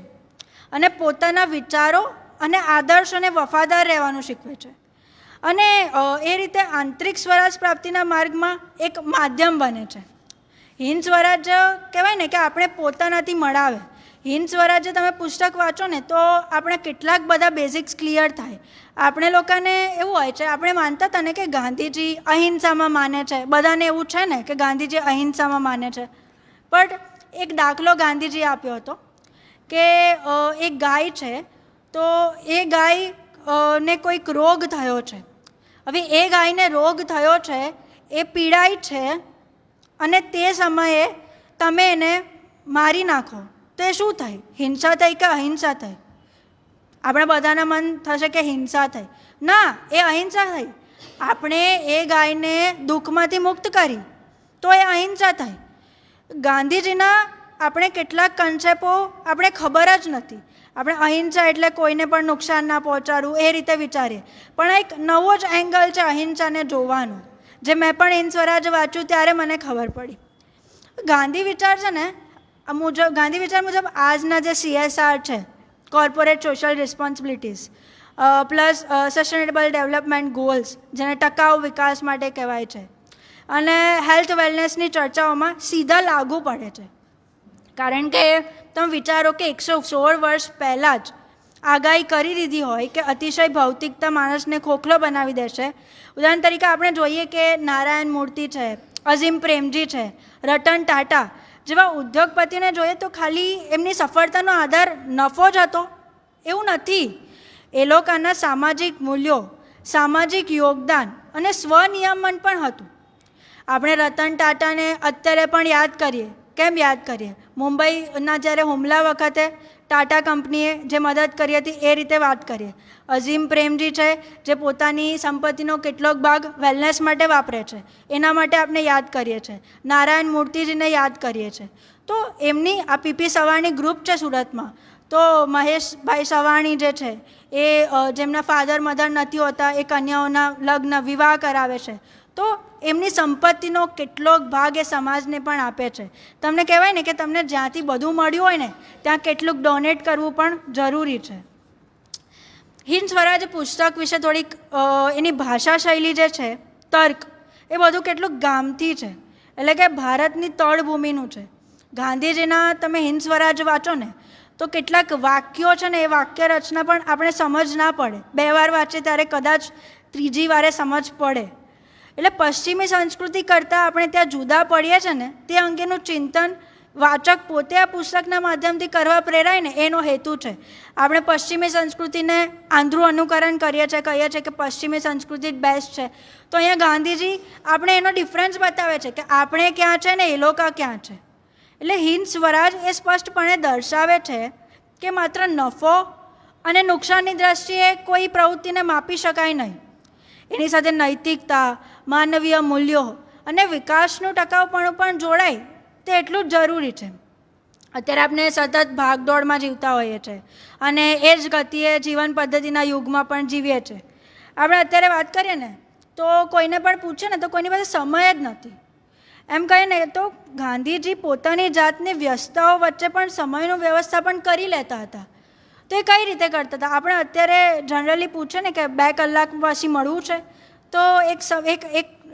અને પોતાના વિચારો અને આદર્શોને વફાદાર રહેવાનું શીખવે છે. અને એ રીતે આંતરિક સ્વરાજ પ્રાપ્તિના માર્ગમાં એક માધ્યમ બને છે. હિન્દ સ્વરાજ્ય કહેવાય ને કે આપણે પોતાનાથી મળાવે. હિન્દ સ્વરાજ્ય તમે પુસ્તક વાંચો ને તો આપણે કેટલાક બધા બેઝિક્સ ક્લિયર થાય. આપણે લોકોને એવું હોય છે, આપણે માનતા હતા ને કે ગાંધીજી અહિંસામાં માને છે, બધાને એવું છે ને કે ગાંધીજી અહિંસામાં માને છે. પણ એક દાખલો ગાંધીજીએ આપ્યો હતો કે એક ગાય છે, તો એ ગાય ને કોઈક રોગ થયો છે. હવે એ ગાયને રોગ થયો છે, એ પીડાય છે, અને તે સમયે તમે એને મારી નાખો તો એ શું થાય? હિંસા થઈ કે અહિંસા થઈ? આપણે બધાના મન થશે કે હિંસા થઈ. ના, એ અહિંસા થઈ. આપણે એ ગાયને દુઃખમાંથી મુક્ત કરી તો એ અહિંસા થઈ. ગાંધીજીના આપણે કેટલાક કન્સેપ્ટો આપણે ખબર જ નથી. આપણે અહિંસા એટલે કોઈને પણ નુકસાન ના પહોંચાડવું એ રીતે વિચારીએ, પણ એક નવો જ એંગલ છે અહિંસાને જોવાનો, જે મેં પણ હિન્દ સ્વરાજ વાંચ્યું ત્યારે મને ખબર પડી. ગાંધી વિચાર છે ને મુજબ ગાંધી વિચાર મુજબ આજના જે CSR છે, corporate social responsibilities plus sustainable development goals, જેને ટકાઉ વિકાસ માટે કહેવાય છે, અને હેલ્થ વેલનેસની ચર્ચાઓમાં સીધા લાગુ પડે છે. કારણ કે તમે વિચારો કે 116 વર્ષ પહેલાં જ આગાહી કરી દીધી હોય કે અતિશય ભૌતિકતા માણસને ખોખલો બનાવી દેશે. ઉદાહરણ તરીકે આપણે જોઈએ કે નારાયણ મૂર્તિ છે, અઝીમ પ્રેમજી છે, રતન ટાટા જેવા ઉદ્યોગપતિને જોઈએ તો ખાલી એમની સફળતાનો આધાર નફો જ હતો એવું નથી. એ લોકોના સામાજિક મૂલ્યો, સામાજિક યોગદાન અને સ્વનિયમન પણ હતું. આપણે રતન ટાટાને અત્યારે પણ યાદ કરીએ. કેમ યાદ કરીએ? મુંબઈના જ્યારે હુમલા વખતે ટાટા કંપનીએ જે મદદ કરી હતી એ રીતે વાત કરીએ. અઝીમ પ્રેમજી છે જે પોતાની સંપત્તિનો કેટલોક ભાગ વેલનેસ માટે વાપરે છે, એના માટે આપણે યાદ કરીએ છીએ. નારાયણ મૂર્તિજીને યાદ કરીએ છીએ. તો એમની આ PP સવાણી ગ્રુપ છે સુરતમાં, તો મહેશભાઈ સવાણી જે છે એ જેમના ફાધર મધર નથી હોતા એ કન્યાઓના લગ્ન વિવાહ કરાવે છે. તો એમની સંપત્તિનો કેટલોક ભાગ એ સમાજને પણ આપે છે. તમને કહેવાય ને કે તમને જ્યાંથી બધું મળ્યું હોય ને ત્યાં કેટલુંક ડોનેટ કરવું પણ જરૂરી છે. હિન્દ સ્વરાજ પુસ્તક વિશે થોડીક એની ભાષા શૈલી જે છે, તર્ક, એ બધું કેટલુંક ગામથી છે, એટલે કે ભારતની તળભૂમિનું છે. ગાંધીજીના તમે હિન્દ સ્વરાજ વાંચો ને તો કેટલાક વાક્યો છે ને એ વાક્ય રચના પણ આપણે સમજ ના પડે. 2 વાર વાંચે ત્યારે કદાચ ત્રીજી વારે સમજ પડે. એટલે પશ્ચિમી સંસ્કૃતિ કરતાં આપણે ત્યાં જુદા પડીએ છીએ ને તે અંગેનું ચિંતન વાચક પોતે આ પુસ્તકના માધ્યમથી કરવા પ્રેરાય ને એનો હેતુ છે. આપણે પશ્ચિમી સંસ્કૃતિને આંધ્રું અનુકરણ કરીએ છીએ, કહીએ છીએ કે પશ્ચિમી સંસ્કૃતિ જ બેસ્ટ છે. તો અહીંયા ગાંધીજી આપણે એનો ડિફરન્સ બતાવે છે કે આપણે ક્યાં છે ને એ લોકો ક્યાં છે. એટલે હિન્દ સ્વરાજ એ સ્પષ્ટપણે દર્શાવે છે કે માત્ર નફો અને નુકસાનની દ્રષ્ટિએ કોઈ પ્રવૃત્તિને માપી શકાય નહીં. એની સાથે નૈતિકતા, માનવીય મૂલ્યો અને વિકાસનું ટકાઉપણું પણ જોડાય તે એટલું જ જરૂરી છે. અત્યારે આપણે સતત ભાગદોડમાં જીવતા હોઈએ છીએ અને એ જ ગતિએ જીવન પદ્ધતિના યુગમાં પણ જીવીએ છીએ. આપણે અત્યારે વાત કરીએ ને તો કોઈને પણ પૂછે ને તો કોઈની પાસે સમય જ નથી. એમ કહીએ ને તો ગાંધીજી પોતાની જાતની વ્યસ્તતાઓ વચ્ચે પણ સમયનું વ્યવસ્થાપન કરી લેતા હતા. તો એ કઈ રીતે કરતા હતા? આપણે અત્યારે જનરલી પૂછે ને કે 2 કલાક પછી મળવું છે તો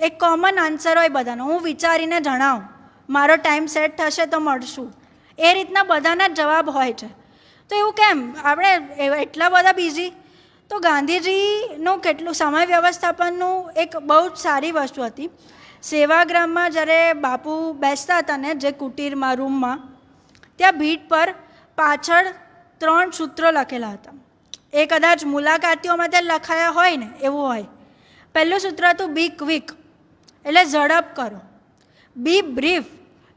એક કોમન આન્સર હોય બધાનો, હું વિચારીને જણાવું, મારો ટાઈમ સેટ થશે તો મળશું. એ રીતના બધાના જ જવાબ હોય છે. તો એવું કેમ? આપણે એટલા બધા બિઝી. તો ગાંધીજીનું કેટલું સમય વ્યવસ્થાપનનું એક બહુ જ સારી વસ્તુ હતી. સેવાગ્રામમાં જ્યારે બાપુ બેસતા હતા ને જે કુટીરમાં રૂમમાં, ત્યાં ભીંત પર પાછળ 3 સૂત્રો લખેલા હતા. એ કદાચ મુલાકાતીઓ માટે લખાયા હોય ને એવું હોય. પહેલું સૂત્ર હતું બી ક્વિક, એટલે ઝડપ કરો. બી બ્રીફ,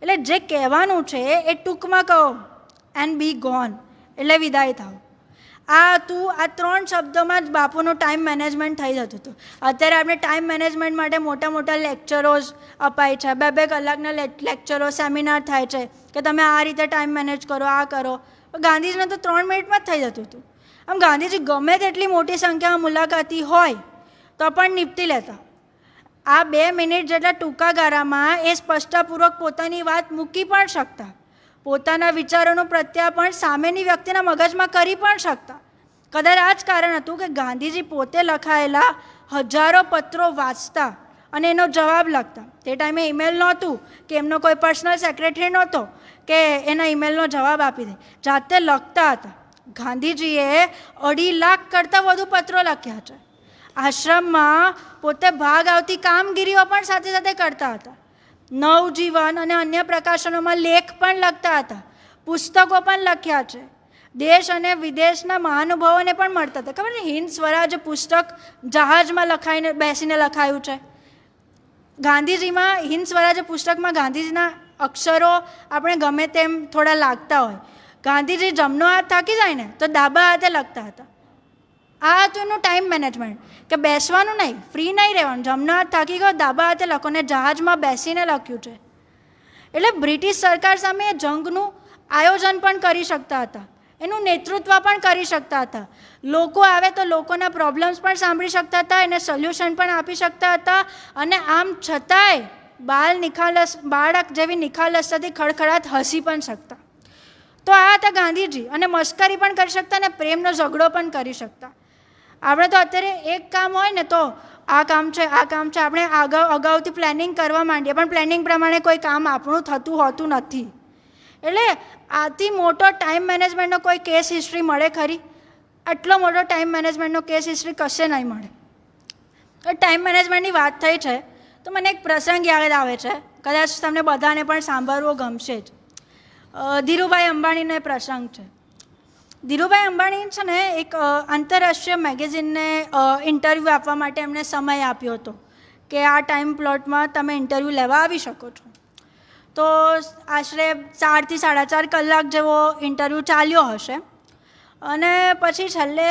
એટલે જે કહેવાનું છે એ ટૂંકમાં કહો. એન્ડ બી ગોન, એટલે વિદાય થાવ. આ હતું. આ 3 શબ્દોમાં જ બાપુનું ટાઈમ મેનેજમેન્ટ થઈ જતું હતું. અત્યારે આપણે ટાઈમ મેનેજમેન્ટ માટે મોટા મોટા લેક્ચરોઝ અપાય છે, 2-2 કલાકના લેક્ચરો, સેમિનાર થાય છે કે તમે આ રીતે ટાઈમ મેનેજ કરો, આ કરો. ગાંધીજીને તો 3 મિનિટમાં જ થઈ જતું હતું. આમ ગાંધીજી ગમે તેટલી મોટી સંખ્યામાં મુલાકાતી હોય તો પણ નિપટી લેતા. આ 2 મિનિટ જેટલા ટૂંકા ગાળામાં એ સ્પષ્ટતાપૂર્વક પોતાની વાત મૂકી પણ શકતા. પોતાના વિચારોનું પ્રત્યાપન સામેની વ્યક્તિના મગજમાં કરી પણ શકતા. કદાચ આ જ કારણ હતું કે ગાંધીજી પોતે લખાયેલા હજારો પત્રો વાંચતા અને એનો જવાબ લખતા. તે ટાઈમે ઈમેલ નહોતું કે એમનો કોઈ પર્સનલ સેક્રેટરી નહોતો કે એના ઈમેલનો જવાબ આપી દે. જાતે લખતા હતા. ગાંધીજીએ 2.5 લાખ કરતાં વધુ પત્રો લખ્યા છે. આશ્રમમાં પોતે ભાગ આવતી કામગીરીઓ પણ સાથે સાથે કરતા હતા. નવજીવન અને અન્ય પ્રકાશનોમાં લેખ પણ લખતા હતા. પુસ્તકો પણ લખ્યા છે. દેશ અને વિદેશના મહાનુભાવોને પણ મળતા હતા. ખબર ને, હિન્દ સ્વરાજ પુસ્તક જહાજમાં લખાઈને બેસીને લખાયું છે. ગાંધીજીમાં હિન્દ સ્વરાજ પુસ્તકમાં ગાંધીજીના અક્ષરો આપણે ગમે તેમ થોડા લાગતા હોય. ગાંધીજી જમણો હાથ થાકી જાય ને તો ડાબા હાથે લખતા હતા. આ હતું એનું ટાઈમ મેનેજમેન્ટ કે બેસવાનું નહીં, ફ્રી નહીં રહેવાનું. જમણો હાથ થાકી ગયો, ડાબા હાથે લખો. ને જહાજમાં બેસીને લખ્યું છે. એટલે બ્રિટિશ સરકાર સામે જંગનું આયોજન પણ કરી શકતા હતા, એનું નેતૃત્વ પણ કરી શકતા હતા. લોકો આવે તો લોકોના પ્રોબ્લેમ્સ પણ સાંભળી શકતા હતા, એને સોલ્યુશન પણ આપી શકતા હતા. અને આમ છતાંય બાળક જેવી નિખાલસતાથી ખડખડાટ હસી પણ શકતા. તો આ હતા ગાંધીજી, અને મશ્કરી પણ કરી શકતા અને પ્રેમનો ઝઘડો પણ કરી શકતા. આપણે તો અત્યારે એક કામ હોય ને તો આ કામ છે આપણે અગાઉથી પ્લાનિંગ કરવા માંડીએ, પણ પ્લાનિંગ પ્રમાણે કોઈ કામ આપણું થતું હોતું નથી. એટલે આથી મોટો ટાઈમ મેનેજમેન્ટનો કોઈ કેસ હિસ્ટ્રી મળે ખરી? આટલો મોટો ટાઈમ મેનેજમેન્ટનો કેસ હિસ્ટ્રી કશે નહીં મળે. તો ટાઈમ મેનેજમેન્ટની વાત થઈ છે તો મને એક પ્રસંગ યાદ આવે છે, કદાચ તમને બધાને પણ સાંભળવો ગમશે જ. ધીરુભાઈ અંબાણીનો એ પ્રસંગ છે. ધીરુભાઈ અંબાણી છે ને એક આંતરરાષ્ટ્રીય મેગેઝિનને ઇન્ટરવ્યૂ આપવા માટે એમણે સમય આપ્યો હતો કે આ ટાઈમ પ્લોટમાં તમે ઇન્ટરવ્યૂ લેવા આવી શકો છો. તો આશરે 4 થી 4.5 કલાક જેવો ઇન્ટરવ્યૂ ચાલ્યો હશે, અને પછી છેલ્લે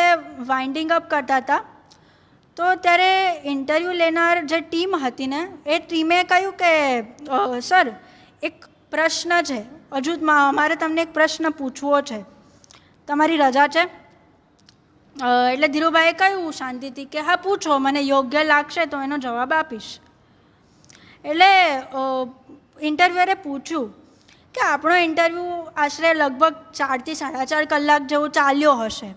વાઇન્ડિંગ અપ કરતા હતા તો ત્યારે ઇન્ટરવ્યૂ લેનાર જે ટીમ હતી ને એ ટીમે કહ્યું કે સર એક પ્રશ્ન છે, હજુ મારે તમને એક પ્રશ્ન પૂછવો છે, તમારી રજા છે? એટલે ધીરુભાઈએ કહ્યું શાંતિથી કે હા પૂછો, મને યોગ્ય લાગશે તો એનો જવાબ આપીશ. એટલે ઇન્ટરવ્યુઅરે પૂછ્યું કે આપણો ઇન્ટરવ્યૂ આશરે લગભગ 4 થી 4.5 કલાક જેવું ચાલ્યો હશે.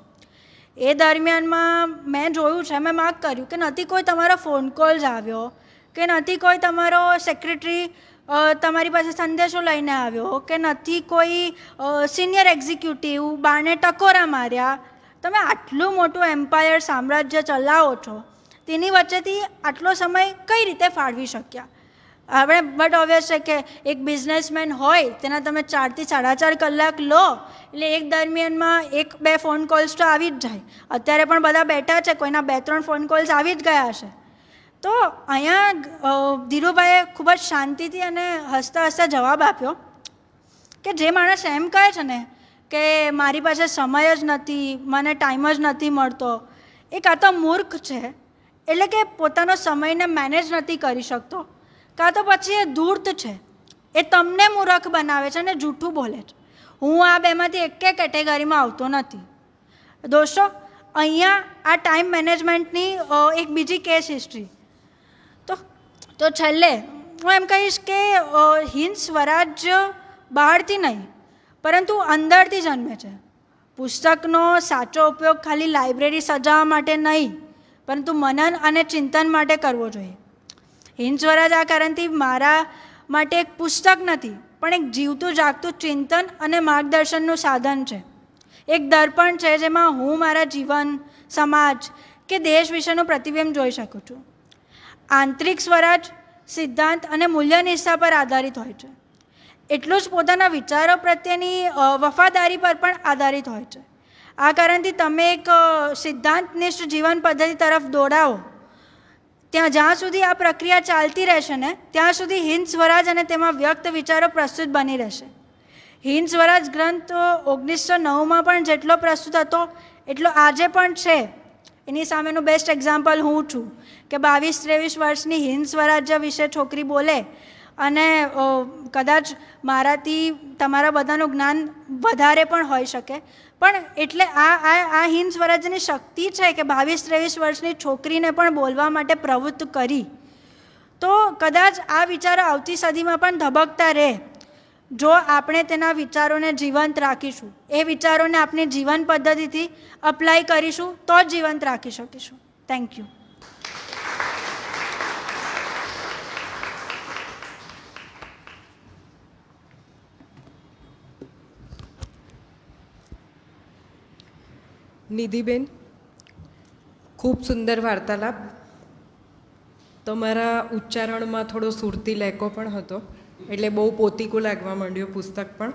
એ દરમિયાનમાં મેં જોયું છે, મેં માર્ક કર્યું કે નથી કોઈ તમારો ફોન કોલ્સ આવ્યો, કે નથી કોઈ તમારો સેક્રેટરી તમારી પાસે સંદેશો લઈને આવ્યો, કે નથી કોઈ સિનિયર એક્ઝિક્યુટિવ બારને ટકોરા માર્યા. તમે આટલું મોટું એમ્પાયર સામ્રાજ્ય ચલાવો છો, તેની વચ્ચેથી આટલો સમય કઈ રીતે ફાળવી શક્યા? આપણે બટ ઓબ્વિયસ છે કે એક બિઝનેસમેન હોય તેના તમે 4 થી 4.5 કલાક લો એટલે એક દરમિયાનમાં 1-2 ફોન કોલ્સ તો આવી જ જાય. અત્યારે પણ બધા બેઠા છે, કોઈના 2-3 ફોન કોલ્સ આવી જ ગયા હશે. તો અહીંયા ધીરુભાઈએ ખૂબ જ શાંતિથી અને હસતા હસતા જવાબ આપ્યો કે જે માણસ એમ કહે છે ને કે મારી પાસે સમય જ નથી, મને ટાઈમ જ નથી મળતો, એ કાં તો મૂર્ખ છે, એટલે કે પોતાનો સમયને મેનેજ નથી કરી શકતો, કાં તો પછી એ ધૂર્ત છે, એ તમને મૂર્ખ બનાવે છે અને જૂઠું બોલે છે. હું આ બેમાંથી એકે કેટેગરીમાં આવતો નથી. દોસ્તો, અહીંયા આ ટાઈમ મેનેજમેન્ટની એક બીજી કેસ હિસ્ટ્રી. તો છેલ્લે હું એમ કહીશ કે હિન્દ સ્વરાજ્ય બહારથી નહીં પરંતુ અંદરથી જન્મે છે. પુસ્તકનો સાચો ઉપયોગ ખાલી લાઇબ્રેરી સજાવવા માટે નહીં પરંતુ મનન અને ચિંતન માટે કરવો જોઈએ. હિન્દ સ્વરાજ આ કારણથી મારા માટે એક પુસ્તક નથી પણ એક જીવતું જાગતું ચિંતન અને માર્ગદર્શનનું સાધન છે. એક દર્પણ છે જેમાં હું મારા જીવન, સમાજ કે દેશ વિશેનું પ્રતિબિંબ જોઈ શકું છું. આંતરિક સ્વરાજ સિદ્ધાંત અને મૂલ્યનિષ્ઠા પર આધારિત હોય છે, એટલું જ પોતાના વિચારો પ્રત્યેની વફાદારી પર પણ આધારિત હોય છે. આ કારણથી તમે એક સિદ્ધાંતનિષ્ઠ જીવન પદ્ધતિ તરફ દોડાવો, ત્યાં જ્યાં સુધી આ પ્રક્રિયા ચાલતી રહેશે ને ત્યાં સુધી હિન્દ સ્વરાજ અને તેમાં વ્યક્ત વિચારો પ્રસ્તુત બની રહેશે. હિન્દ સ્વરાજ ગ્રંથ 1909માં પણ જેટલો પ્રસ્તુત હતો એટલો આજે પણ છે. એની સામેનું બેસ્ટ એક્ઝામ્પલ હું છું કે 22-23 વર્ષની હિન્દ સ્વરાજ્ય વિશે છોકરી બોલે અને કદાચ મારાથી તમારા બધાનું જ્ઞાન વધારે પણ હોઈ શકે, પણ એટલે આ હિન્દ સ્વરાજ્યની શક્તિ છે કે 22-23 વર્ષની છોકરીને પણ બોલવા માટે પ્રવૃત્ત કરી. તો કદાચ આ વિચારો આવતી સદીમાં પણ ધબકતા રહે જો આપણે તેના વિચારોને જીવંત રાખીશું, એ વિચારોને આપણી જીવન પદ્ધતિથી અપ્લાય કરીશું તો જ જીવંત રાખી શકીશું. Thank you. નિધિબેન, ખૂબ સુંદર વાર્તાલાપ. તમારા ઉચ્ચારણમાં થોડો સુરતી લેકો પણ હતો એટલે બહુ પોતીકું લાગવા માંડ્યું પુસ્તક પણ.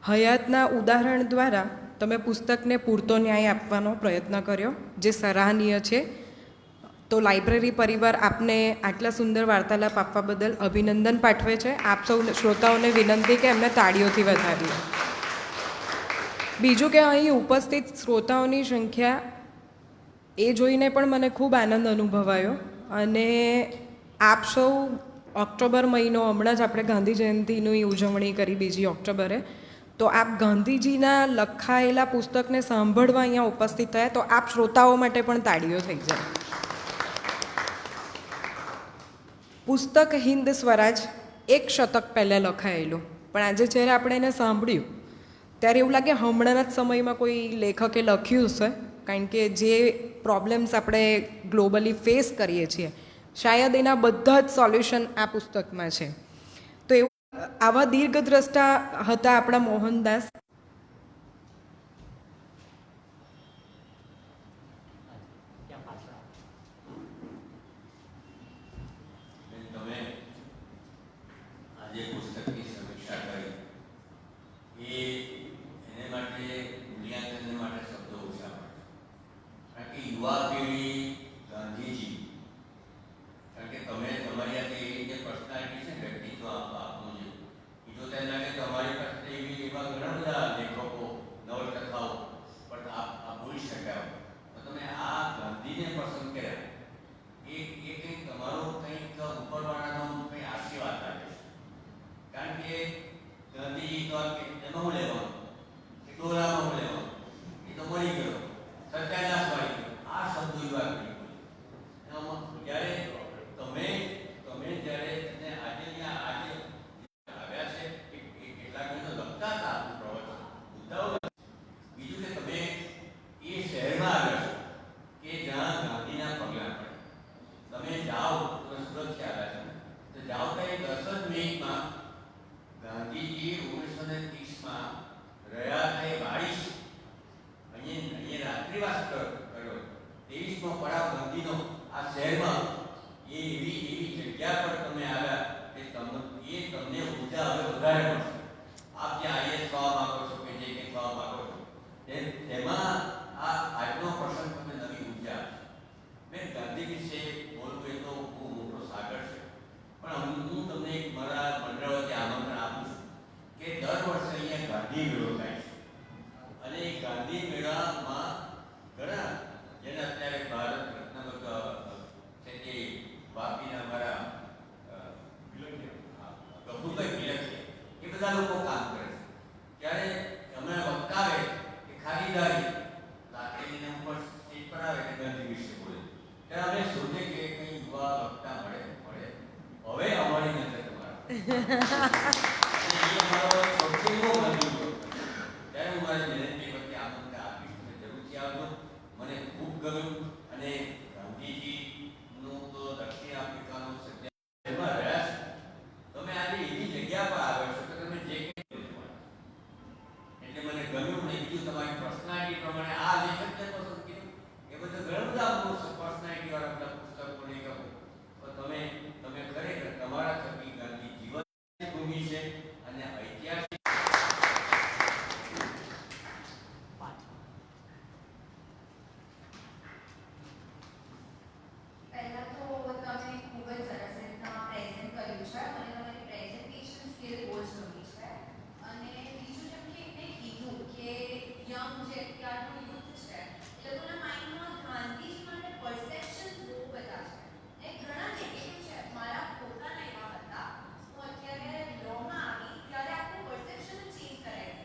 હયાતના ઉદાહરણ દ્વારા તમે પુસ્તકને પૂરતો ન્યાય આપવાનો પ્રયત્ન કર્યો જે સરાહનીય છે. તો લાઇબ્રેરી પરિવાર આપને આટલા સુંદર વાર્તાલાપ આપવા બદલ અભિનંદન પાઠવે છે. આપ સૌ શ્રોતાઓને વિનંતી કે એમને તાળીઓથી વધાવીએ. બીજું કે અહીં ઉપસ્થિત શ્રોતાઓની સંખ્યા એ જોઈને પણ મને ખૂબ આનંદ અનુભવાયો. અને આપ સૌ ઓક્ટોબર મહિનો હમણાં જ આપણે ગાંધી જયંતિની ઉજવણી કરી 2 ઓક્ટોબરે, તો આપ ગાંધીજીના લખાયેલા પુસ્તકને સાંભળવા અહીંયા ઉપસ્થિત થયા, તો આપ શ્રોતાઓ માટે પણ તાળીઓ થઈ જાય. પુસ્તક હિન્દ સ્વરાજ 1 શતક પહેલાં લખાયેલું, પણ આજે જ્યારે આપણે એને સાંભળ્યું ત્યારે એવું લાગે હમણાંના જ સમયમાં કોઈ લેખકે લખ્યું છે, કારણ કે જે પ્રોબ્લેમ્સ આપણે ગ્લોબલી ફેસ કરીએ છીએ શાયદ એના બધા જ સોલ્યુશન આ પુસ્તકમાં છે. તો એવું આવા દીર્ઘદ્રષ્ટા હતા આપણા મોહનદાસ. તમે આજે પુસ્તકની સમીક્ષા કરી એને માટે મૂલ્યાંકન માટે શબ્દો ઓછા પડે, કારણ કે યુવા પેઢી ગાંધીજી, કારણ કે તમે તમારી આ જે પર્સનાલિટી છે ને વ્યક્તિત્વ આપનું છે એ જો તેમ લાગે તમારી પાસે એવા ઘણા બધા લેખકો નવલકથાઓ પણ આ ભૂલી શક્યા તો તમે આ ગાંધીને પસંદ કર્યા એ કંઈક તમારો કંઈક ઉપરવાળાનો કંઈ આશીર્વાદ લાગે છે. કારણ કે ગાંધીજી તો એમાં હું લેવાનું એ ડોરામાં હું લેવાનું એ તો મળી ગયો સત્યાનાશવાળી આ શબ્દો યુવા પેઢી જ્યારે તમે જ્યારે આજે આવ્યા છે એ કેટલાક લખતા હતા પ્રવચન. બીજું કે તમે એ શહેરમાં આવ્યા છો કે જ્યાં ગાંધીના પગલાં પડે. તમે જાઓ તો સુરતથી આવ્યા છો તો જાઓ તો એ 10 જ મિનિટમાં ગાંધીજી 1930માં રહ્યા હતા એ વાડી છે, અહીંયા રાત્રિવાસ કર્યો 23મો પડાવ ગાંધીનો આ શહેરમાં. એ એવી જગ્યા પર તમે આવ્યા કે તમને ઉર્જા હવે વધારે મળશે. આપ જે આઈએસ થવા માંગો છો કે જે કંઈ થવા માંગો છો તેમાં આજનો પ્રસંગ તમને નવી ઉર્જા આપશે. મેં ગાંધી વિશે બોલવું એ તો બહુ મોટો સાગર છે, પણ હું તમને એક મારા મંડળ વચ્ચે આમંત્રણ આપું છું કે દર વર્ષે અહીંયા ગાંધી મેળો થાય છે અને એ ગાંધી મેળામાં ઘણા જેને અત્યારે ભારત રત્ન છે તે વાપીના અમારા ગફુરભાઈ તિલક છે, એ બધા લોકો કામ કરે છે. ત્યારે અમે વક્તા આવે કે ખારીદારી લાકડીને ઉપર સ્ટેજ પર આવે કે ગાંધી વિશે બોલે ત્યારે અમે શોધીએ કે કંઈ યુવા વક્તા મળે. હવે અમારી નજર તમારા એ અમારો સૌથી મોટો ગાંધી હતો. ત્યારે હું મારી વિનંતી વચ્ચે આમંત્રણ આપીશ, તમે જરૂરથી આવજો. મને ખૂબ ગમ્યું અને ગાંધીજીનું તો દક્ષિણ આફ્રિકાનો સત્યાગ્રહમાં રહ્યા છે. તમે આજે એવી જગ્યા પર આવ્યો છો કે તમે જે એટલે મને ગમ્યું ને બીજું તમારી પર્સનાલિટી પ્રમાણે આ લેખકને પસંદ કર્યું એ બધું ઘણા બધા પર્સનાલિટી વાળા બધા પુસ્તકો લેખકો તો તમે ખરેખર તમારા થકી ગાંધી જીવન ભૂમિ છે અને ઐતિહાસિક પહેલા તો તમે ખૂબ જ સરસ રીતના પ્રેઝન્ટ કર્યું છે અને તમારી પ્રેઝન્ટેશન સ્કિલ બહુ જ ગમી છે. અને બીજું જેમ કે મેં કીધું કે યંગ જે અત્યારનું યુથ છે એ લોકોના માઇન્ડમાં ગાંધીજી માટે પરસેપ્શન્સ બહુ બધા છે ને ઘણા નેગેટિવ છે. મારા પોતાના એવા હતા. હું અત્યારે લોમાં આવી ત્યારે આખું પરસેપ્શન જ ચેન્જ કરાવી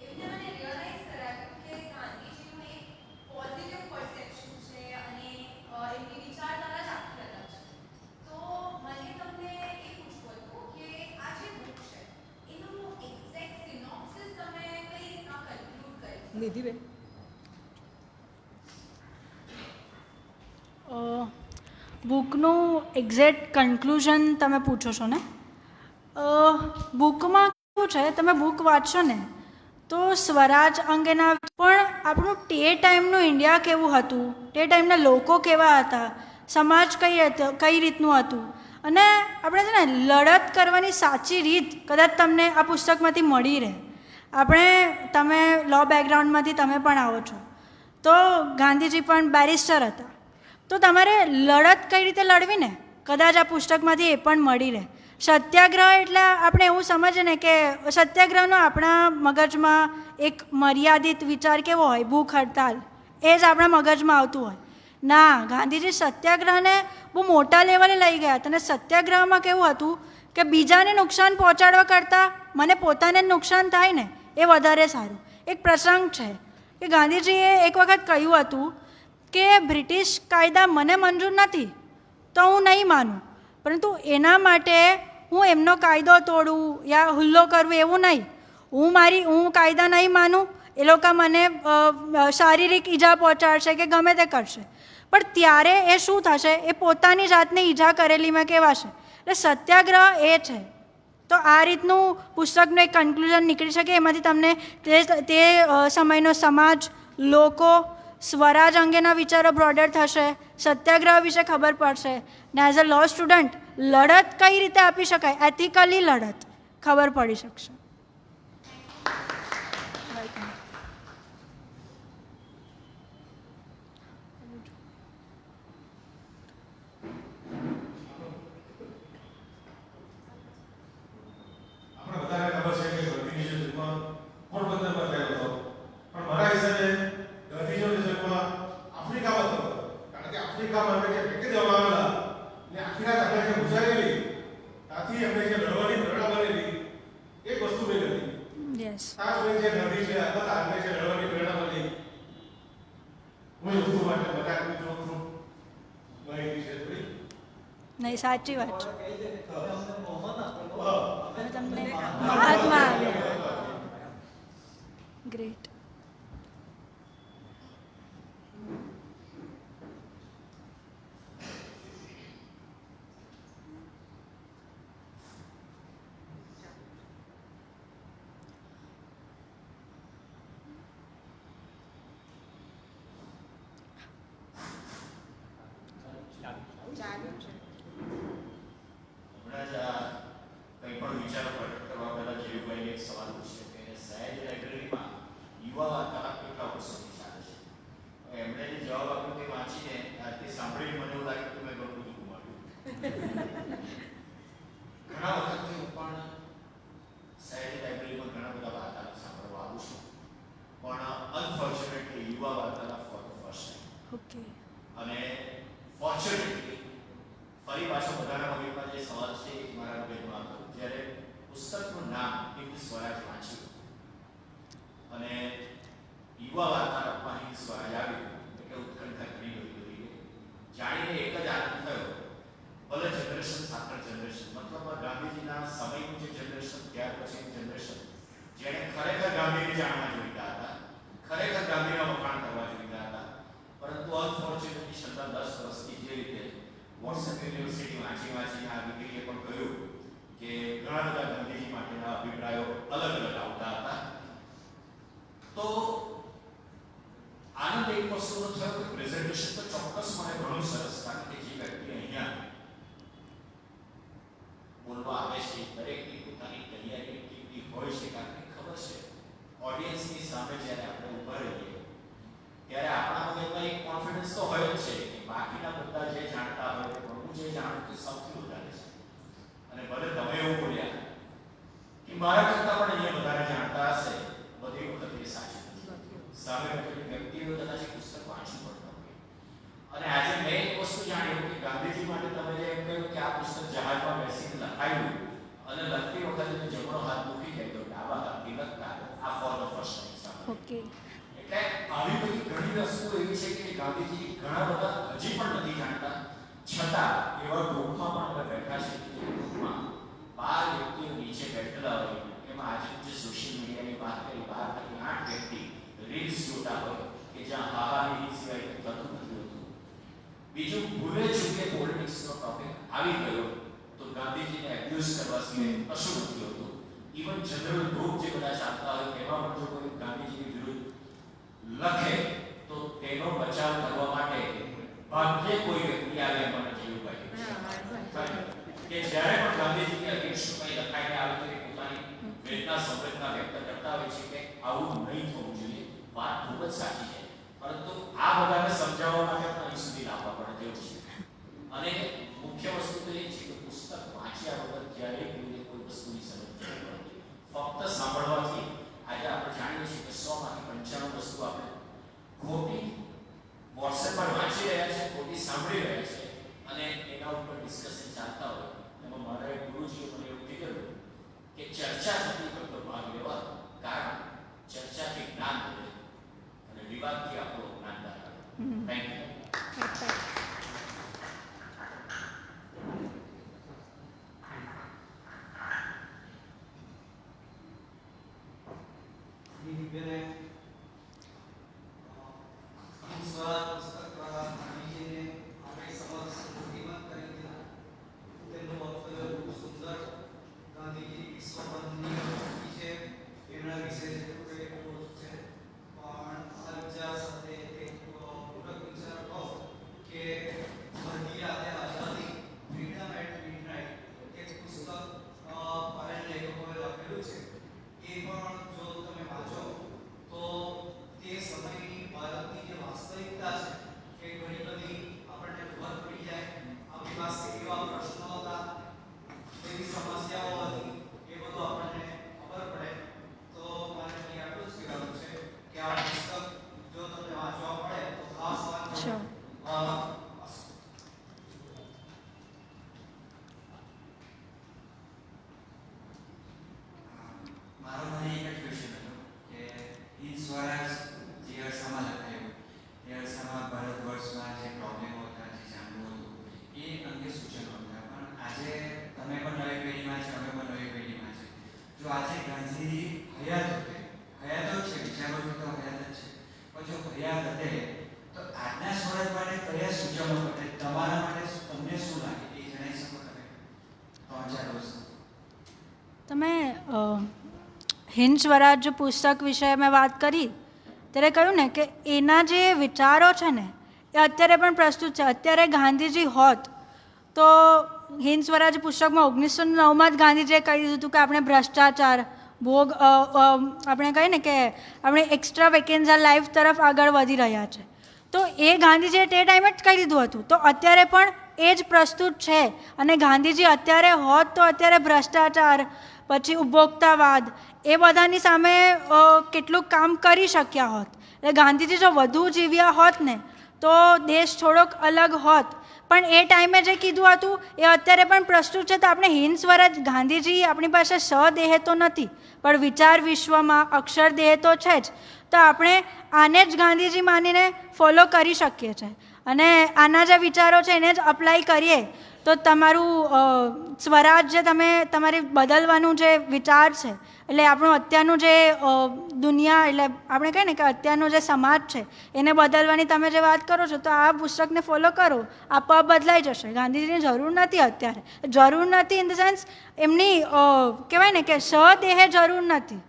એમને મને રિયલાઇઝ કરાવ્યું કે ગાંધીજીનું એક પોઝિટિવ પરસેપ્શન છે અને એમની વિચારધારા જ આખી અલગ છે. તો મને તમને એ પૂછવું હતું કે આ જે બુક છે એનું એક્ઝેક્ટ સિનોપ્સિસ તમે કઈ રીતના કન્ક્લુડ કરી? નિધિબેન, બુકનું એક્ઝેક્ટ કન્ક્લુઝન તમે પૂછો છો ને? બુકમાં શું છે, તમે બુક વાંચશો ને તો સ્વરાજ અંગેના પણ આપણું તે ટાઈમનું ઇન્ડિયા કેવું હતું, તે ટાઈમના લોકો કેવા હતા, સમાજ કઈ રીતનું હતું અને આપણે છે ને લડત કરવાની સાચી રીત કદાચ તમને આ પુસ્તકમાંથી મળી રહે. તમે લો બેકગ્રાઉન્ડમાંથી તમે પણ આવો છો તો ગાંધીજી પણ બેરિસ્ટર હતા તો તમારે લડત કઈ રીતે લડવી ને કદાચ આ પુસ્તકમાંથી એ પણ મળી રહે. સત્યાગ્રહ એટલે આપણે એવું સમજીએ ને કે સત્યાગ્રહનો આપણા મગજમાં એક મર્યાદિત વિચાર કેવો હોય, ભૂખ હડતાલ, એ જ આપણા મગજમાં આવતું હોય. ના, ગાંધીજી સત્યાગ્રહને બહુ મોટા લેવલે લઈ ગયા હતા અને સત્યાગ્રહમાં કેવું હતું કે બીજાને નુકસાન પહોંચાડવા કરતાં મને પોતાને નુકસાન થાય ને એ વધારે સારું. એક પ્રસંગ છે કે ગાંધીજીએ એક વખત કહ્યું હતું કે બ્રિટિશ કાયદા મને મંજૂર નથી તો હું નહીં માનું, પરંતુ એના માટે હું એમનો કાયદો તોડું યા હુલ્લો કરવું એવું નહીં. હું કાયદા નહીં માનું, એ લોકો મને શારીરિક ઈજા પહોંચાડશે કે ગમે તે કરશે, પણ ત્યારે એ શું થશે, એ પોતાની જાતને ઈજા કરેલીમાં કહેવાશે. એટલે સત્યાગ્રહ એ છે. તો આ રીતનું પુસ્તકનું એક કન્ક્લુઝન નીકળી શકે. એમાંથી તમને તે સમયનો સમાજ, લોકો, સ્વરાજ અંગેના વિચારો બ્રોડર થશે, સત્યાગ્રહ વિશે ખબર પડશે, ને એઝ અ લો સ્ટુડન્ટ લડત કઈ રીતે આપી શકાય, એથિકલી લડત ખબર પડી શકશે. આપણે બધાને ખબર છે કે ગાંધીજીનો જન્મ પોરબંદરમાં થયો હતો, પણ મારા હિસાબે ગાંધીજીનો જન્મ આફ્રિકામાં થયો હતો. કારણ કે આફ્રિકામાં આપણે જે પેકેજ આવેલા ને આખી રાત આપણે જે ગુજારેલી, ત્યાંથી આપણે જે લડવાની પ્રેરણા બનેલી એ વસ્તુ બની હતી. યસ, આ જોઈને જે ગાંધીજી હતા, આપણે જે લડવાની પ્રેરણા બની, હું એ વસ્તુ માટે બધા મિત્રો છું માહિતી છે થોડી. નહીં, સાચી વાત છે. તમને મહાત્મા આવ્યા. ગ્રેટ. હમણાં જ કંઈ પણ વિચારો પ્રગટ કરવા પહેલાં જીવુભાઈને એક સવાલ પૂછ્યો કે સયાજી લાઇબ્રેરીમાં યુવા વાર્તાલાપ કેટલા વર્ષોથી ચાલે છે. એમણે જે જવાબ આપ્યો તે વાંચીને તે સાંભળીને મને એવું લાગ્યું કે મેં ઘણું બધું ગુમાવ્યું. ઘણા વખતથી હું પણ સયાજી લાઇબ્રેરીમાં ઘણા બધા વાર્તાલાપ સાંભળવા આવું છું, પણ અનફોર્ચ્યુનેટલી યુવા વાર્તાલાપ for the first time. Okay. અને ફોર્ચ્યુનેટલી ફરી પાછો બધાના મગજમાં જે સવાલ છે એ મારા મગજમાં હતો જ્યારે પુસ્તકનું નામ હિન્દ સ્વરાજ વાંચ્યું અને યુવા વાર્તાલાપમાં હિન્દ સ્વરાજ આવ્યું એટલે ઉત્કંઠા ઘણી બધી વધી ગઈ. જાણીને એક જ આનંદ થયો, ભલે જનરેશન સાથે જનરેશન, મતલબ ગાંધીજીના સમયનું જે જનરેશન, ત્યાર પછીની જનરેશન જેણે ખરેખર ગાંધીજી જાણવા જોઈતા હતા, ખરેખર ગાંધીના વખાણ કરવા જોઈતા હતા, પરંતુ અનફોર્ચ્યુનેટલી છેલ્લા 10 વર્ષથી જે રીતે વોટ્સએપ યુનિવર્સિટી વાંચીને આ દીકરીએ પણ કહ્યું કે ઘણા બધા ગાંધીજી માટેના અભિપ્રાયો અલગ અલગ આવતા હતા. તો આનંદ એક વસ્તુનો થયો કે પ્રેઝન્ટેશન તો ચોક્કસ મને ઘણું સરસ, કારણ કે જે વ્યક્તિ અહીંયા બોલવા આવે છે દરેકની પોતાની તૈયારી કેવી હોય છે, કારણ કે ખબર છે ઓડિયન્સની સામે જ્યારે આપણે ઊભા રહીએ ત્યારે આપણા મગજમાં એક કોન્ફિડન્સ તો હોય જ છે કે બાકીના બધા જે જાણતા હોય તે હું જે જાણું તે સૌથી વધારે છે. અને ભલે તમે એવું બોલ્યા કે મારા કરતાં પણ અહીંયા વધારે જાણતા હશે, બધી વખત એ સાચું નથી. સામે બેઠેલી વ્યક્તિઓ કદાચ પુસ્તક વાંચી પડતા હોય. અને આજે મેં એક વસ્તુ જાણ્યું કે ગાંધીજી માટે તમે જે એમ કહ્યું કે આ પુસ્તક જહાજમાં બેસીને લખાયું અને લખતી વખતે જમણો હાથ મૂકી જાય તો ડાબા હાથથી લખતા, આ for the first time. Okay. એટલે આવી બધી ઘણી વસ્તુઓ એવી છે કે ગાંધીજી ઘણા બધા હજી પણ નથી જાણતા, છતાં એવા ગ્રુપમાં પણ આપણે બેઠા છે કે જે ગ્રુપમાં 12 વ્યક્તિઓ નીચે બેઠેલા હોય, એમાં આજે જે સોશિયલ મીડિયાની વાત કરી 12 માંથી 8 વ્યક્તિ રીલ્સ જોતા હોય કે જ્યાં હાહાની રીલ સિવાય કંઈ થતું નથી હોતું. બીજું ભૂલે ચૂકે પોલિટિક્સનો ટોપિક આવી ગયો તો ગાંધીજીને એબ્યુઝ કરવા સિવાય કશું નથી હોતું. ઇવન જનરલ ગ્રુપ જે બધા ચાલતા હોય તેમાં પણ જો કોઈ ગાંધીજીની વિરુદ્ધ લખે તો તેનો બચાવ કરવા માટે ભાગ્યે કોઈ વ્યક્તિ આવે મને જેવું કહે કે જ્યારે પણ ગાંધીજીની અગેન્સ્ટ કંઈ લખાઈને આવે તો પોતાની વેદના સંવેદના વ્યક્ત કરતા હોય છે કે આવું નહીં થવું જોઈએ. વાત ખૂબ જ સાચી છે, પરંતુ આ બધાને સમજાવવા માટે પણ અહીં સુધી લાવવા પડે તેવું છે. અને મુખ્ય વસ્તુ તો એ છે કે પુસ્તક વાંચ્યા વગર ક્યારેય કોઈને કોઈ વસ્તુની સમજ નથી પડતી. ફક્ત સાંભળવાથી આજે આપણે જાણીએ છીએ કે 100 માંથી 95 વસ્તુ આપણે ખોટી વોટ્સએપ પર વાંચી રહ્યા છે, ખોટી સાંભળી રહ્યા છે અને એના ઉપર ડિસ્કશન ચાલતા હોય. એમાં મારા એક ગુરુજીએ મને એવું કીધું કે ચર્ચા થતી હોય તો ભાગ લેવા, કારણ ચર્ચાથી જ્ઞાન વધે અને વિવાદથી આપણું જ્ઞાન દાખલ. Thank you. ભારતની જે વાસ્તવિકતા છે કે ઘણી બધી આપણને ખબર પડી જાય આપણી પાસે કેવા પ્રશ્નો હતા, કેવી સમસ્યાઓ હતી, એ બધું આપણને ખબર પડે. તો મારે અહીં આટલું જ કહેવાનું છે કે આ પુસ્તક જો તમને વાંચવા પડે તો ખાસ વાંચો. મારો મને એક જ ક્વેશ્ચન હતો કે હિન્દ સ્વરાજ જે અરસામાં લખાયું એ અરસામાં ભારત વર્ષમાં જે પ્રોબ્લેમો હતા, જે જાણવું હતું એ અંગે સૂચનો હતા. પણ આજે તમે પણ નવી પેઢીમાં છે, અમે પણ નવી પેઢીમાં છે. જો આજે ગાંધીજી હયાત હતે, હયાત જ છે, વિચારો છો તો હયાત જ છે, પણ જો હયાત હતે તો આજના સ્વરાજ માટે કયા સૂચનો હતે? તમારા માટે તમને શું લાગે એ જણાવી શકો તમે? 3-4 વસ્તુ. તમે હિન્દ સ્વરાજ પુસ્તક વિશે મેં વાત કરી ત્યારે કહ્યું ને કે એના જે વિચારો છે ને એ અત્યારે પણ પ્રસ્તુત છે. અત્યારે ગાંધીજી હોત તો હિન્દ સ્વરાજ પુસ્તકમાં 1909માં જ ગાંધીજીએ કહી દીધું હતું કે આપણે ભ્રષ્ટાચાર ભોગ આપણે કહીએ ને કે આપણે એક્સ્ટ્રા વેકેન્સી લાઈફ તરફ આગળ વધી રહ્યા છે. તો એ ગાંધીજીએ તે ટાઈમે જ કહી દીધું હતું. તો અત્યારે પણ એ જ પ્રસ્તુત છે. અને ગાંધીજી અત્યારે હોત તો અત્યારે ભ્રષ્ટાચાર પછી ઉપભોક્તાવાદ એ બધાની સામે કેટલું કામ કરી શક્યા હોત. એટલે ગાંધીજી જો વધુ જીવ્યા હોત ને તો દેશ થોડોક અલગ હોત. પણ એ ટાઈમે જે કીધું હતું એ અત્યારે પણ પ્રસ્તુત છે. તો આપણે હિન્દ સ્વરાજ ગાંધીજી આપણી પાસે સદેહ તો નથી પણ વિચાર વિશ્વમાં અક્ષર દેહ તો છે જ. તો આપણે આને જ ગાંધીજી માનીને ફોલો કરી શકીએ છીએ અને આના જે વિચારો છે એને જ અપ્લાય કરીએ તો તમારું સ્વરાજ જે તમારી બદલવાનું જે વિચાર છે એટલે આપણું અત્યારનું જે દુનિયા એટલે આપણે કહીએ ને કે અત્યારનો જે સમાજ છે એને બદલવાની તમે જે વાત કરો છો તો આ પુસ્તકને ફોલો કરો, આપોઆપ બદલાઈ જશે. ગાંધીજીની જરૂર નથી અત્યારે, જરૂર નથી ઇન ધ સેન્સ એમની કહેવાય ને કે સદેહે જરૂર નથી.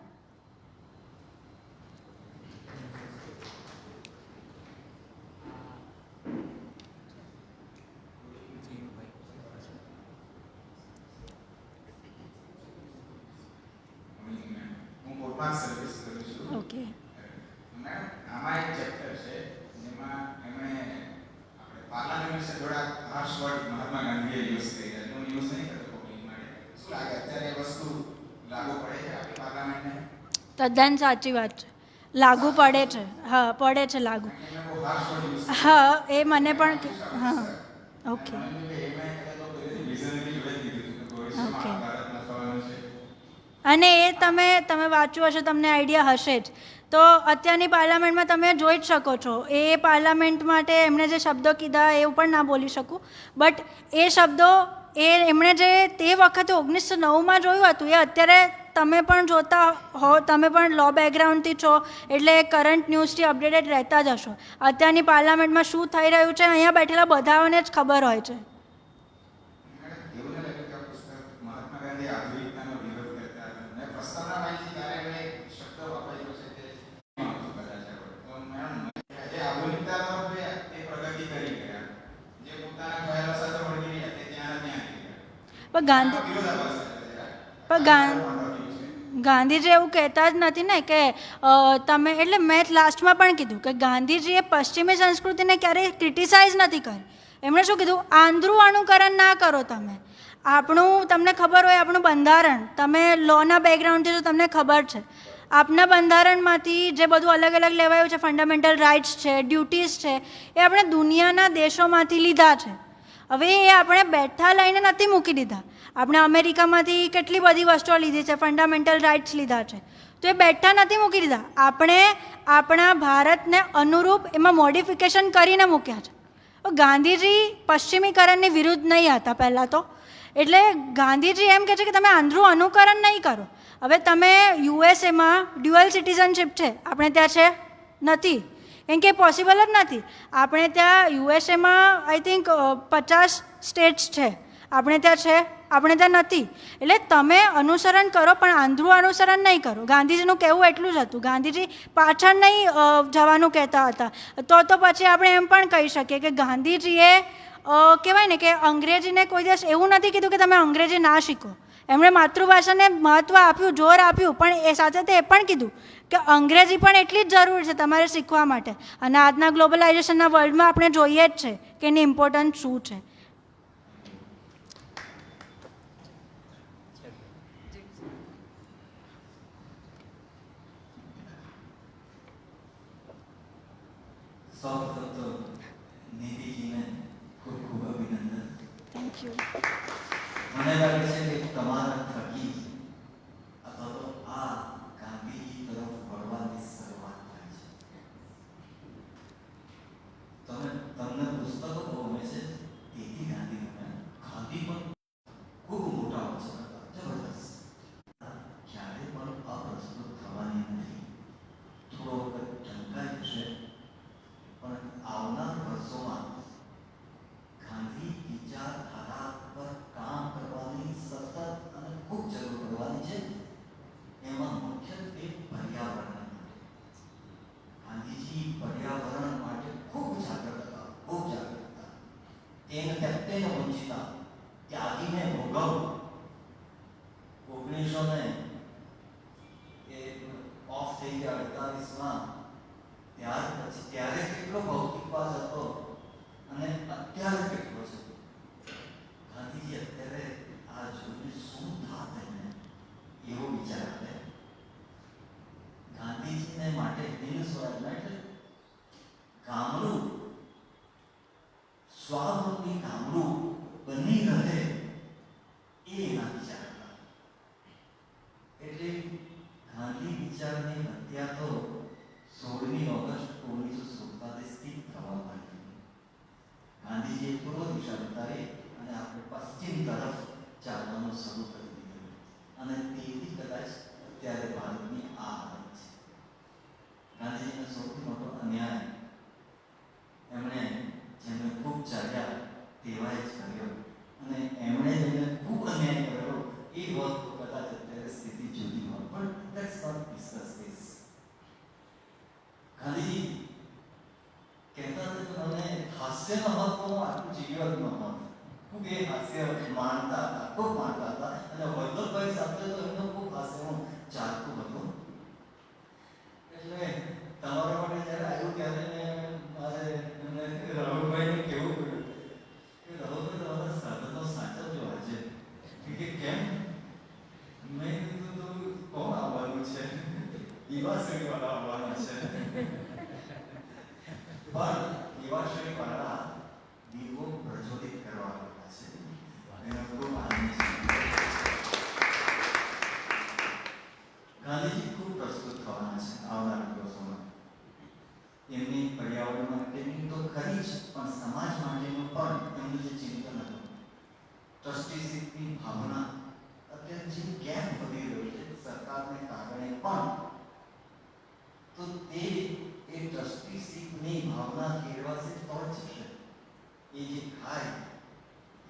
સર્વિસ કરું છું. ઓકે મેડમ આમાં એક ચેપ્ટર છે જેમાં એમણે આપણે પાર્લામેન્ટ વિશે થોડા હાર્શ વર્ડ મહાત્મા ગાંધીએ યુઝ કર્યા. હું યુઝ નહીં કરતો પબ્લિક માટે. શું લાગે અત્યારે એ વસ્તુ લાગુ પડે છે આપણી પાર્લામેન્ટને? તદ્દન સાચી વાત છે, લાગુ પડે છે. હા પડે છે લાગુ. એમણે બહુ હાર્શ વર્ડ યુઝ હા એ મને પણ હા ઓકે ઓકે. અને એ તમે વાંચ્યું હશે, તમને આઈડિયા હશે જ. તો અત્યારની પાર્લામેન્ટમાં તમે જોઈ જ શકો છો એ પાર્લામેન્ટ માટે એમણે જે શબ્દો કીધા એવું પણ ના બોલી શકું, બટ એ શબ્દો એમણે જે તે વખતે 1909માં જોયું હતું એ અત્યારે તમે પણ જોતા હો, તમે પણ લો બેકગ્રાઉન્ડથી છો એટલે કરંટ ન્યૂઝથી અપડેટેડ રહેતા જ હશો. અત્યારની પાર્લામેન્ટમાં શું થઈ રહ્યું છે અહીંયા બેઠેલા બધાઓને જ ખબર હોય છે. ગાંધીજી એવું કહેતા જ નથી ને કે તમે એટલે મેં લાસ્ટમાં પણ કીધું કે ગાંધીજીએ પશ્ચિમી સંસ્કૃતિને ક્યારેય ક્રિટિસાઇઝ નથી કરી. એમણે શું કીધું, આંધ્રું અનુકરણ ના કરો. તમે આપણું તમને ખબર હોય આપણું બંધારણ, તમે લોના બેકગ્રાઉન્ડથી તો તમને ખબર છે આપના બંધારણમાંથી જે બધું અલગ અલગ લેવાયું છે, ફંડામેન્ટલ રાઇટ્સ છે, ડ્યુટીઝ છે, એ આપણે દુનિયાના દેશોમાંથી લીધા છે. હવે એ આપણે બેઠા લઈને નથી મૂકી દીધા. આપણે અમેરિકામાંથી કેટલી બધી વસ્તુઓ લીધી છે, ફંડામેન્ટલ રાઇટ્સ લીધા છે, તો એ બેઠા નથી મૂકી દીધા. આપણે આપણા ભારતને અનુરૂપ એમાં મોડિફિકેશન કરીને મૂક્યા છે. ગાંધીજી પશ્ચિમીકરણની વિરુદ્ધ નહીં હતા પહેલાં તો. એટલે ગાંધીજી એમ કહે છે કે તમે આંધ્રું અનુકરણ નહીં કરો. હવે તમે યુએસએમાં ડ્યુઅલ સિટીઝનશીપ છે, આપણે ત્યાં છે નથી, કેમ કે પોસિબલ જ નથી. આપણે ત્યાં યુએસએમાં આઈ થિંક 50 સ્ટેટ્સ છે, આપણે ત્યાં છે, આપણે ત્યાં નથી. એટલે તમે અનુસરણ કરો પણ આંધ્રું અનુસરણ નહીં કરો. ગાંધીજીનું કહેવું એટલું જ હતું. ગાંધીજી પાછળ નહીં જવાનું કહેતા હતા. તો પછી આપણે એમ પણ કહી શકીએ કે ગાંધીજીએ કહેવાય ને કે અંગ્રેજીને કોઈ દિવસ એવું નથી કીધું કે તમે અંગ્રેજી ના શીખો. એમણે માતૃભાષાને મહત્ત્વ આપ્યું, જોર આપ્યું, પણ એ સાથે એ પણ કીધું કે અંગ્રેજી પણ એટલી જ જરૂર છે તમારે શીખવા માટે. અને આજના ગ્લોબલાઇઝેશનના વર્લ્ડમાં આપણે જોઈએ જ છે કે એની ઇમ્પોર્ટન્સ શું છે. સૌપ્રથમ તો નિધિજીને ખૂબ ખૂબ અભિનંદન. Thank you. મને લાગે છે કે તમારા થકી અથવા તો આ ગાંધીજી તરફ વળવાની શરૂઆત થાય છે. તમને પુસ્તકો બહુ ગમે છે, તેથી ગાંધી ગમે. ગાંધી પણ ખૂબ મોટા વચન હતા, જબરદસ્ત. ક્યારે પણ અપ્રસ્તુત થવાની નથી. થોડો વખત ઢંકાઈ જશે, પણ આવનાર વર્ષોમાં ગાંધી વિચારધારા પર કામ કરવાની સતત અને ખૂબ જરૂર પડવાની છે. એમાં મુખ્યત્વે પર્યાવરણ માટે. ગાંધીજી પર્યાવરણ માટે ખૂબ જાગૃત હતા, ખૂબ જાગૃત હતા. તેને ત્યક્તેન વંચિતા, ત્યાગીને ભોગવ. 1900 ઓફ થઈ ગયા 48માં, ત્યારે કેટલો ભૌતિકવાદ હતો અને અત્યારે કેટલો છે. ગાંધીજી અત્યારે આ જોઈને શું થાત એને એવો વિચાર આવે. ગાંધીજીને માટે દિન સ્વરાજના એટલે ગામડું સ્વાવલંબી ગામડું બની રહે એ એના વિચાર હતા. એટલે ગાંધી વિચારની હત્યા તો 16મી ઓગસ્ટ 1947 થવા માંડી. ગાંધીજીએ પૂર્વ દિશા બતાવી અને આપણે પશ્ચિમ તરફ ચાલવાનું શરૂ કરી દીધું. અને તેથી કદાચ અત્યારે ભારતની આ હાલત છે. ગાંધીજીનો સૌથી મોટો અન્યાય એમણે જેમને ખૂબ ચાલ્યા તેવાય જ કર્યો, અને એમણે જેમને ખૂબ અન્યાય કર્યો એ હોત તો કદાચ અત્યારે સ્થિતિ જુદી હોત. પણ let's not discuss this. Gandhiji કહેતા હતા કે મને હાસ્ય ન હોત તો હું આટલું જીવ્યો જ ન હોત. ખૂબ એ હાસ્ય માણતા હતા, ખૂબ માણતા હતા. અને વલ્લભભાઈ સાથે તો એમનો ખૂબ હાસ્યનું ચાલતું હતું. એટલે તમારા માટે જ્યારે આવ્યું ત્યારે મારે એમને રાહુલભાઈને કહેવું પડ્યું કે રાહુલભાઈ તમારા સાધનો સાચવજો આજે. કે કેમ? મેં કીધું તો કોણ આવવાનું છે? દીવાસળીવાળા આવવાના છે. પણ દીવાસળીવાળા દીવો પ્રજ્વલિત કરવા આવ્યા છે. એનો ખૂબ આનંદ છે. ગાંધીજી ખૂબ પ્રસ્તુત થવાના છે આવનારા દિવસોમાં. એમની પર્યાવરણ માટેની તો ખરી જ, પણ સમાજ માટેનું પણ એમનું જે ચિંતન હતું, ટ્રસ્ટીશીપની ભાવના. અત્યારે જે ગેપ વધી રહ્યો છે સરકારને કારણે પણ, તો તે એ ટ્રસ્ટીશીપની ભાવના કેળવાશે તો જ છે. એ જે ખાય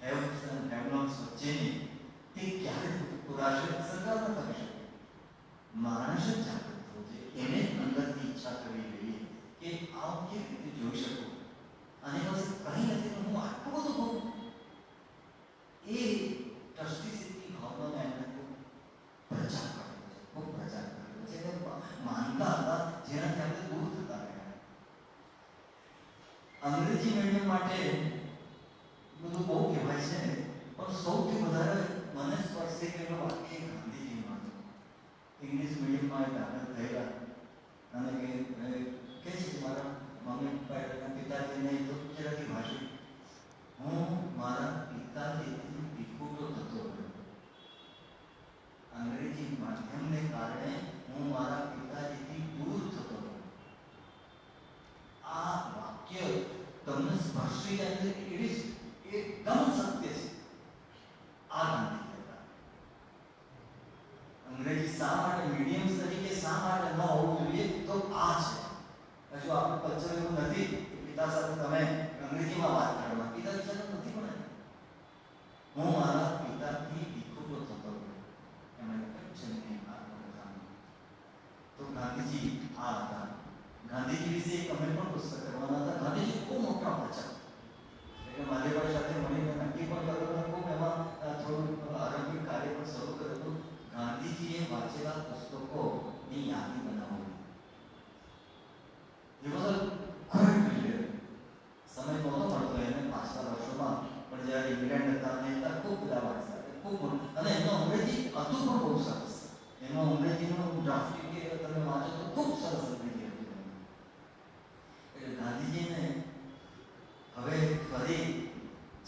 હેવ્સ એન્ડ હેવ-નોટ્સ વચ્ચેની, તે ક્યારે પુરાશે? સરકાર ન કરી શકે. માણસ જ જાગૃત થવું જોઈએ. એને અંદરથી ઈચ્છા કરવી જોઈએ કે આ હું કેવી રીતે જોઈ શકું, આની પાસે કંઈ નથી તો હું આટલું બધું કહું. એ ટ્રસ્ટીશીપની ભાવનાને એમને ખૂબ પ્રચાર કર્યો છે, ખૂબ પ્રચાર કર્યો છે. એને માનતા હતા જેનાથી આપણે દૂર થતા રહ્યા. અંગ્રેજી મીડિયમ માટે બધું બહુ કહેવાય છે, પણ સૌથી વધારે મને સ્પર્શે કરેલું વાક્ય ગાંધીજીનું હતું. ઇંગ્લિશ મીડિયમમાં દાખલ થયેલા અને કહે છે કે મારા મમ્મી પપ્પા પિતાજીને તો ગુજરાતી ભાષી, હું મારા પિતાજીથી વિખૂટો થતો ગયો. અંગ્રેજી માધ્યમને કારણે હું મારા પિતાજીથી દૂર થતો ગયો. આ વાક્ય તમને સ્પર્શી જાય છે. એકદમ સત્ય છે. આ ગાંધીજી હતા. અંગ્રેજી શા માટે મીડિયમ તરીકે શા માટે ન હોવું જોઈએ? તો આ છે. હજુ આપણું કલ્ચર એવું નથી પિતા સાથે તમે અંગ્રેજીમાં વાત કરવા, પિતા સાથે નથી પણ હું મારા પિતાથી વિખૂટો થતો ગયો. એમણે કહ્યું છે ને આત્મકથામાં. તો ગાંધીજી આ હતા. ગાંધીજી વિશે એક અમે પણ પુસ્તક કરવાના હતા. ગાંધીજી ખૂબ મોટા વાચક, એટલે માધ્યમભાઈ સાથે મળીને નક્કી પણ કર્યું, ખૂબ એમાં થોડું આરંભિક કાર્ય પણ શરૂ કર્યું હતું. ગાંધીજીએ વાંચેલા પુસ્તકોની યાદી બનાવવી. ખૂબ અને એનું અંગ્રેજી હતું પણ બહુ સરસ. એમાં અંગ્રેજીનું ડ્રાફ્ટિંગ કે તમે વાંચો તો ખૂબ સરસ અંગ્રેજી હતું. એટલે ગાંધીજીને હવે ફરી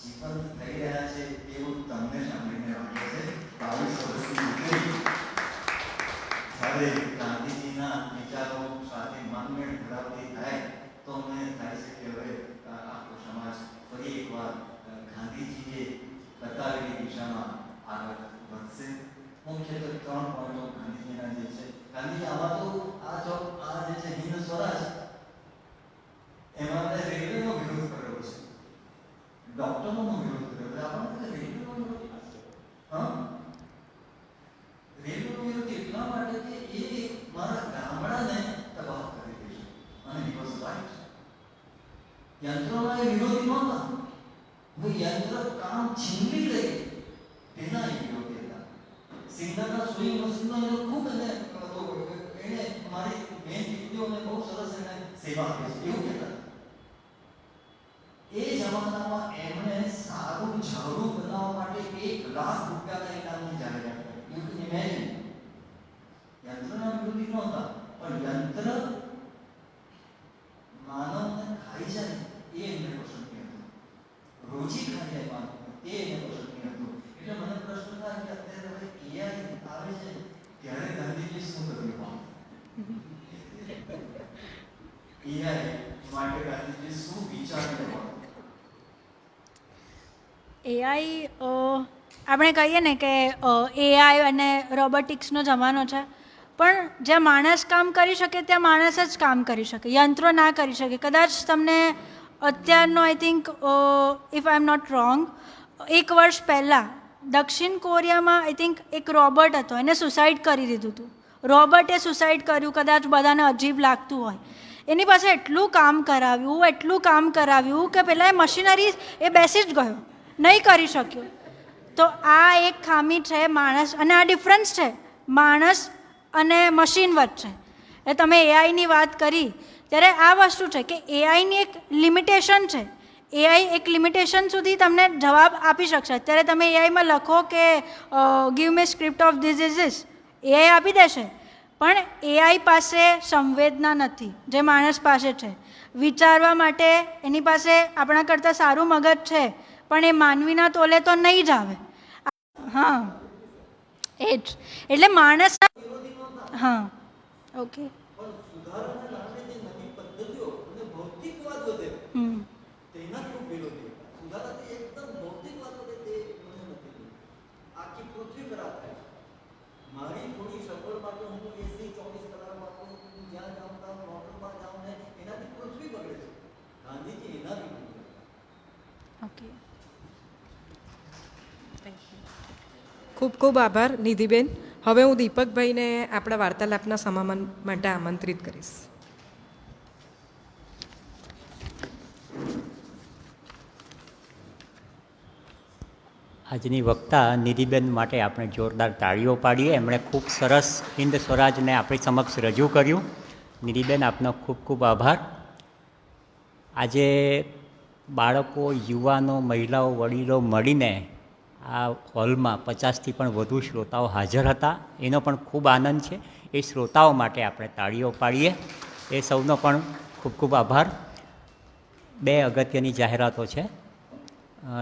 જીવંત થઈ રહ્યા છે એવું તમને સાંભળીને લાગે છે. 22 વર્ષની દીકરી જ્યારે ગાંધીજીના વિચારો સાથે માનમેળ ધરાવતી થાય તો મને થાય છે કે હવે આખો સમાજ ફરી એકવાર ગાંધીજીએ બતાવેલી દિશામાં આગળ વધશે. મુખ્યત્વે 3 પોઈન્ટો ગાંધીજીના જે છે. ગાંધીજી આમાં તો આ જે છે હિન્દ સ્વરાજ એમાં રેલવેનો વિરોધ કર્યો છે, ડોક્ટરોનો વિરોધ કર્યો છે. આપણને રેલવેનો વિરોધ રેલવેનો વિરોધ એટલા માટે કે એ મારા ગામડાને તબાહ કરી દેશે અને હી વોઝ રાઈટ. યંત્રોના એ વિરોધી નહોતા. હવે યંત્ર કામ છીનવી લે તેના એ વિરોધી હતા. સિંગરના સુઈ મશીનનો એનો ખૂબ એને મારી બેન દીકરીઓને બહુ સરસ એને સેવા આપી છે એવું કહેતા. એ જમાનામાં એમણે સારું ઝાડુ બનાવવા માટે 1 લાખ રૂપિયાના ઇનામની જાહેરાત કરી. You can imagine. યંત્રના વિરોધી નહોતા પણ યંત્ર માનવને ખાઈ જાય એ એમને પસંદ નહીં હતું. રોજી ખાઈ જાય માનવને તે એને પસંદ નહીં હતું. એટલે મને પ્રશ્ન થાય કે અત્યારે હવે એઆઈ આવે છે ત્યારે ગાંધીજી શું કર્યું? એઆઈ માટે ગાંધીજી શું વિચાર્યું? એઆઈ આપણે કહીએ ને કે એઆઈ અને રોબોટિક્સનો જમાનો છે, પણ જ્યાં માણસ કામ કરી શકે ત્યાં માણસ જ કામ કરી શકે, યંત્રો ના કરી શકે. કદાચ તમને અત્યારનો I think if I am not wrong 1 વર્ષ પહેલાં દક્ષિણ કોરિયામાં આઈ થિંક એક રોબોટ હતો, એને સુસાઇડ કરી દીધું હતું. રોબોટે સુસાઇડ કર્યું, કદાચ બધાને અજીબ લાગતું હોય. એની પાસે એટલું કામ કરાવ્યું કે પહેલાં એ મશીનરી એ બેસી જ ગયો, નહીં કરી શક્યો. તો આ એક ખામી છે માણસ, અને આ ડિફરન્સ છે માણસ અને મશીન વચ્ચે. એ તમે એઆઈની વાત કરી ત્યારે આ વસ્તુ છે કે એઆઈની એક લિમિટેશન છે. એઆઈ એક લિમિટેશન સુધી તમને જવાબ આપી શકશે. અત્યારે તમે એઆઈમાં લખો કે give me script of this is this, AI આપી દેશે. પણ એઆઈ પાસે સંવેદના નથી જે માણસ પાસે છે. વિચારવા માટે એની પાસે આપણા કરતાં સારું મગજ છે, પણ એ માનવીના તોલે તો નહીં જ આવે. હા એ જ. એટલે માણસ હા ઓકે મારી થોડી સગવડ માટે હું એસી 24 કલાક વાપરું, હું જ્યાં જાઉં ત્યાં મોટરમાં જાઉં ને એનાથી પૃથ્વી બગડે છે. ગાંધીજી એના વિરુદ્ધ. ઓકે ખૂબ ખૂબ આભાર નિધિબેન. હવે હું દીપકભાઈને આપણા વાર્તાલાપના સમાપન માટે આમંત્રિત કરીશ. આજની વક્તા નિધિબેન માટે આપણે જોરદાર તાળીઓ પાડીએ. એમણે ખૂબ સરસ હિન્દ સ્વરાજને આપણી સમક્ષ રજૂ કર્યું. નિધિબેન, આપનો ખૂબ ખૂબ આભાર. આજે બાળકો, યુવાનો, મહિલાઓ, વડીલો મળીને આ હોલમાં 50થી પણ વધુ શ્રોતાઓ હાજર હતા. એનો પણ ખૂબ આનંદ છે. એ શ્રોતાઓ માટે આપણે તાળીઓ પાડીએ. એ સૌનો પણ ખૂબ ખૂબ આભાર. 2 અગત્યની જાહેરાતો છે.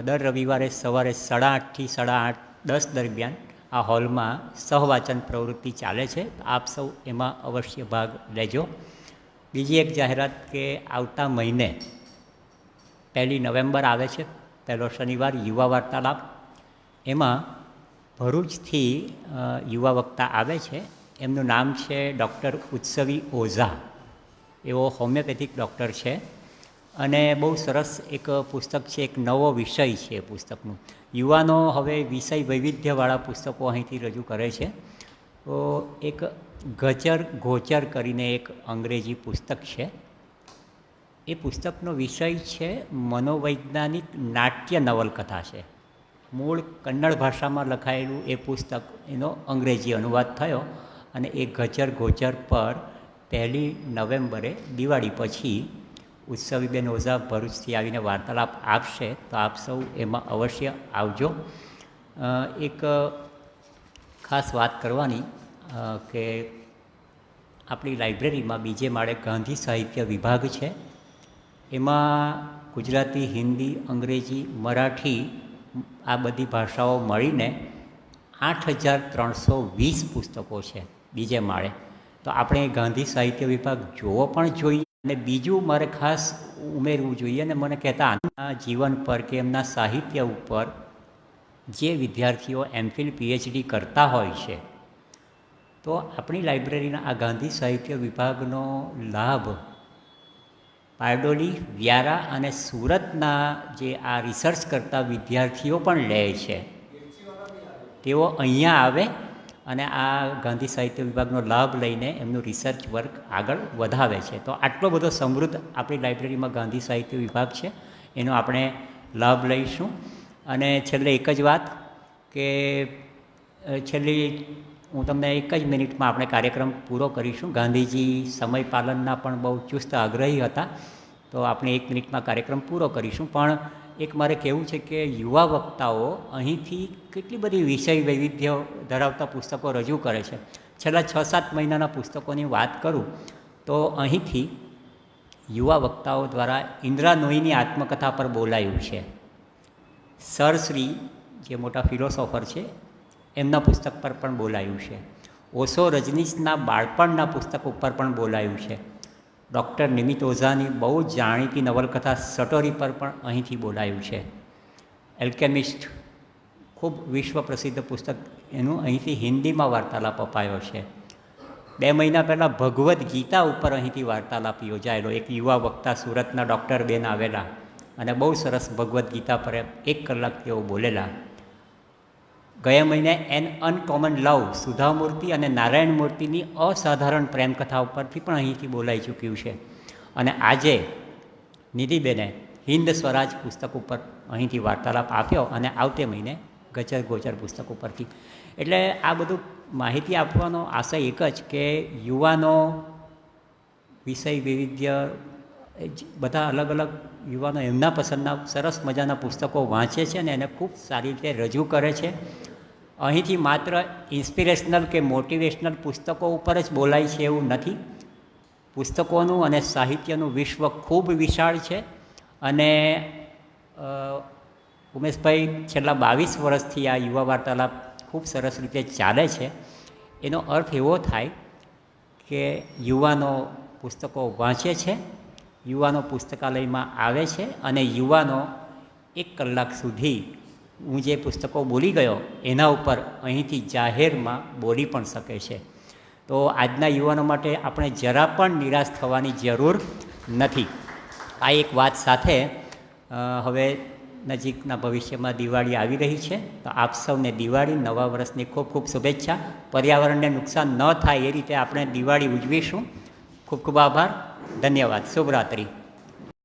દર રવિવારે સવારે 8:30 થી 8:10 દરમિયાન આ હોલમાં સહવાચન પ્રવૃત્તિ ચાલે છે. આપ સૌ એમાં અવશ્ય ભાગ લેજો. બીજી એક જાહેરાત કે આવતા મહિને 1 નવેમ્બર આવે છે, પહેલો શનિવાર, યુવા વાર્તાલાપ. એમાં ભરૂચથી યુવા વક્તા આવે છે. એમનું નામ છે ડૉક્ટર ઉત્સવી ઓઝા. એવો હોમિયોપેથિક ડૉક્ટર છે અને બહુ સરસ એક પુસ્તક છે, એક નવો વિષય છે એ પુસ્તકનું. યુવાનો હવે વિષય વૈવિધ્યવાળા પુસ્તકો અહીંથી રજૂ કરે છે. તો એક ગચર ગોચર કરીને એક અંગ્રેજી પુસ્તક છે. એ પુસ્તકનો વિષય છે મનોવૈજ્ઞાનિક નાટ્ય નવલકથા છે. મૂળ કન્નડ ભાષામાં લખાયેલું એ પુસ્તક, એનો અંગ્રેજી અનુવાદ થયો અને એ ગચર ગોચર પર 1 નવેમ્બરે દિવાળી પછી ઉત્સવીબેન ઓઝા ભરૂચથી આવીને વાર્તાલાપ આપશે. તો આપ સૌ એમાં અવશ્ય આવજો. એક ખાસ વાત કરવાની કે આપણી લાઇબ્રેરીમાં બીજે માળે ગાંધી સાહિત્ય વિભાગ છે. એમાં ગુજરાતી, હિન્દી, અંગ્રેજી, મરાઠી આ બધી ભાષાઓ મળીને 8,320 પુસ્તકો છે બીજે માળે. તો આપણે ગાંધી સાહિત્ય વિભાગ જોવો પણ જોઈએ. અને બીજું મારે ખાસ ઉમેરવું જોઈએ, અને મને કહેતા આના જીવન પર કે એમના સાહિત્ય ઉપર જે વિદ્યાર્થીઓ એમફિલ પીએચડી કરતા હોય છે, તો આપણી લાઇબ્રેરીના આ ગાંધી સાહિત્ય વિભાગનો લાભ પારડોલી, વ્યારા અને સુરતના જે આ રિસર્ચ કરતા વિદ્યાર્થીઓ પણ લે છે. તેઓ અહીંયા આવે અને આ ગાંધી સાહિત્ય વિભાગનો લાભ લઈને એમનું રિસર્ચ વર્ક આગળ વધાવે છે. તો આટલો બધો સમૃદ્ધ આપણી લાઇબ્રેરીમાં ગાંધી સાહિત્ય વિભાગ છે, એનો આપણે લાભ લઈશું. અને છેલ્લે એક જ વાત કે છેલ્લી હું તમને એક જ મિનિટમાં આપણે કાર્યક્રમ પૂરો કરીશું. ગાંધીજી સમય પાલનના પણ બહુ ચુસ્ત આગ્રહી હતા, તો આપણે 1 મિનિટમાં કાર્યક્રમ પૂરો કરીશું. પણ એક મારે કહેવું છે કે યુવા વક્તાઓ અહીંથી કેટલી બધી વિષય વૈવિધ્ય ધરાવતા પુસ્તકો રજૂ કરે છે. છેલ્લા 6-7 મહિનાના પુસ્તકોની વાત કરું તો અહીંથી યુવા વક્તાઓ દ્વારા ઇન્દિરા નોઈની આત્મકથા પર બોલાયું છે. સરશ્રી જે મોટા ફિલોસોફર છે એમના પુસ્તક પર પણ બોલાયું છે. ઓશો રજનીશના બાળપણના પુસ્તક ઉપર પણ બોલાયું છે. ડૉક્ટર નિમિત ઓઝાની બહુ જાણીતી નવલકથા સટોરી પર પણ અહીંથી બોલાયું છે. એલ્કેમિસ્ટ ખૂબ વિશ્વ પ્રસિદ્ધ પુસ્તક, એનું અહીંથી હિન્દીમાં વાર્તાલાપ અપાયો છે. 2 મહિના પહેલાં ભગવદ્ ગીતા ઉપર અહીંથી વાર્તાલાપ યોજાયેલો. એક યુવા વક્તા સુરતના ડૉક્ટર બેન આવેલા અને બહુ સરસ ભગવદ્ ગીતા પર 1 કલાક તેઓ બોલેલા. ગયા મહિને એન અનકોમન લવ સુધામૂર્તિ અને નારાયણ મૂર્તિની અસાધારણ પ્રેમકથા ઉપરથી પણ અહીંથી બોલાઈ ચૂક્યું છે. અને આજે નિધિબેને હિન્દ સ્વરાજ પુસ્તક ઉપર અહીંથી વાર્તાલાપ આપ્યો અને આવતે મહિને ગજર ગોચર પુસ્તક ઉપરથી. એટલે આ બધું માહિતી આપવાનો આશય એક જ કે યુવાનો વિષય વૈવિધ્ય બધા અલગ અલગ યુવાનો એમના પસંદના સરસ મજાના પુસ્તકો વાંચે છે અને એને ખૂબ સારી રીતે રજૂ કરે છે. અહીંથી માત્ર ઇન્સ્પિરેશનલ કે મોટિવેશનલ પુસ્તકો ઉપર જ બોલાય છે એવું નથી. પુસ્તકોનું અને સાહિત્યનું વિશ્વ ખૂબ વિશાળ છે. અને ઉમેશભાઈ છેલ્લા 22 વર્ષથી આ યુવા વાર્તાલાપ ખૂબ સરસ રીતે ચાલે છે. એનો અર્થ એવો થાય કે યુવાનો પુસ્તકો વાંચે છે, યુવાનો પુસ્તકાલયમાં આવે છે અને યુવાનો 1 કલાક સુધી હું જે પુસ્તકો બોલી ગયો એના ઉપર અહીંથી જાહેરમાં બોલી પણ શકે છે. તો આજના યુવાનો માટે આપણે જરા પણ નિરાશ થવાની જરૂર નથી. આ એક વાત સાથે હવે નજીકના ભવિષ્યમાં દિવાળી આવી રહી છે, તો આપ સૌને દિવાળી, નવા વર્ષની ખૂબ ખૂબ શુભેચ્છા. પર્યાવરણને નુકસાન ન થાય એ રીતે આપણે દિવાળી ઉજવીશું. ખૂબ ખૂબ આભાર. ધન્યવાદ. શુભરાત્રિ.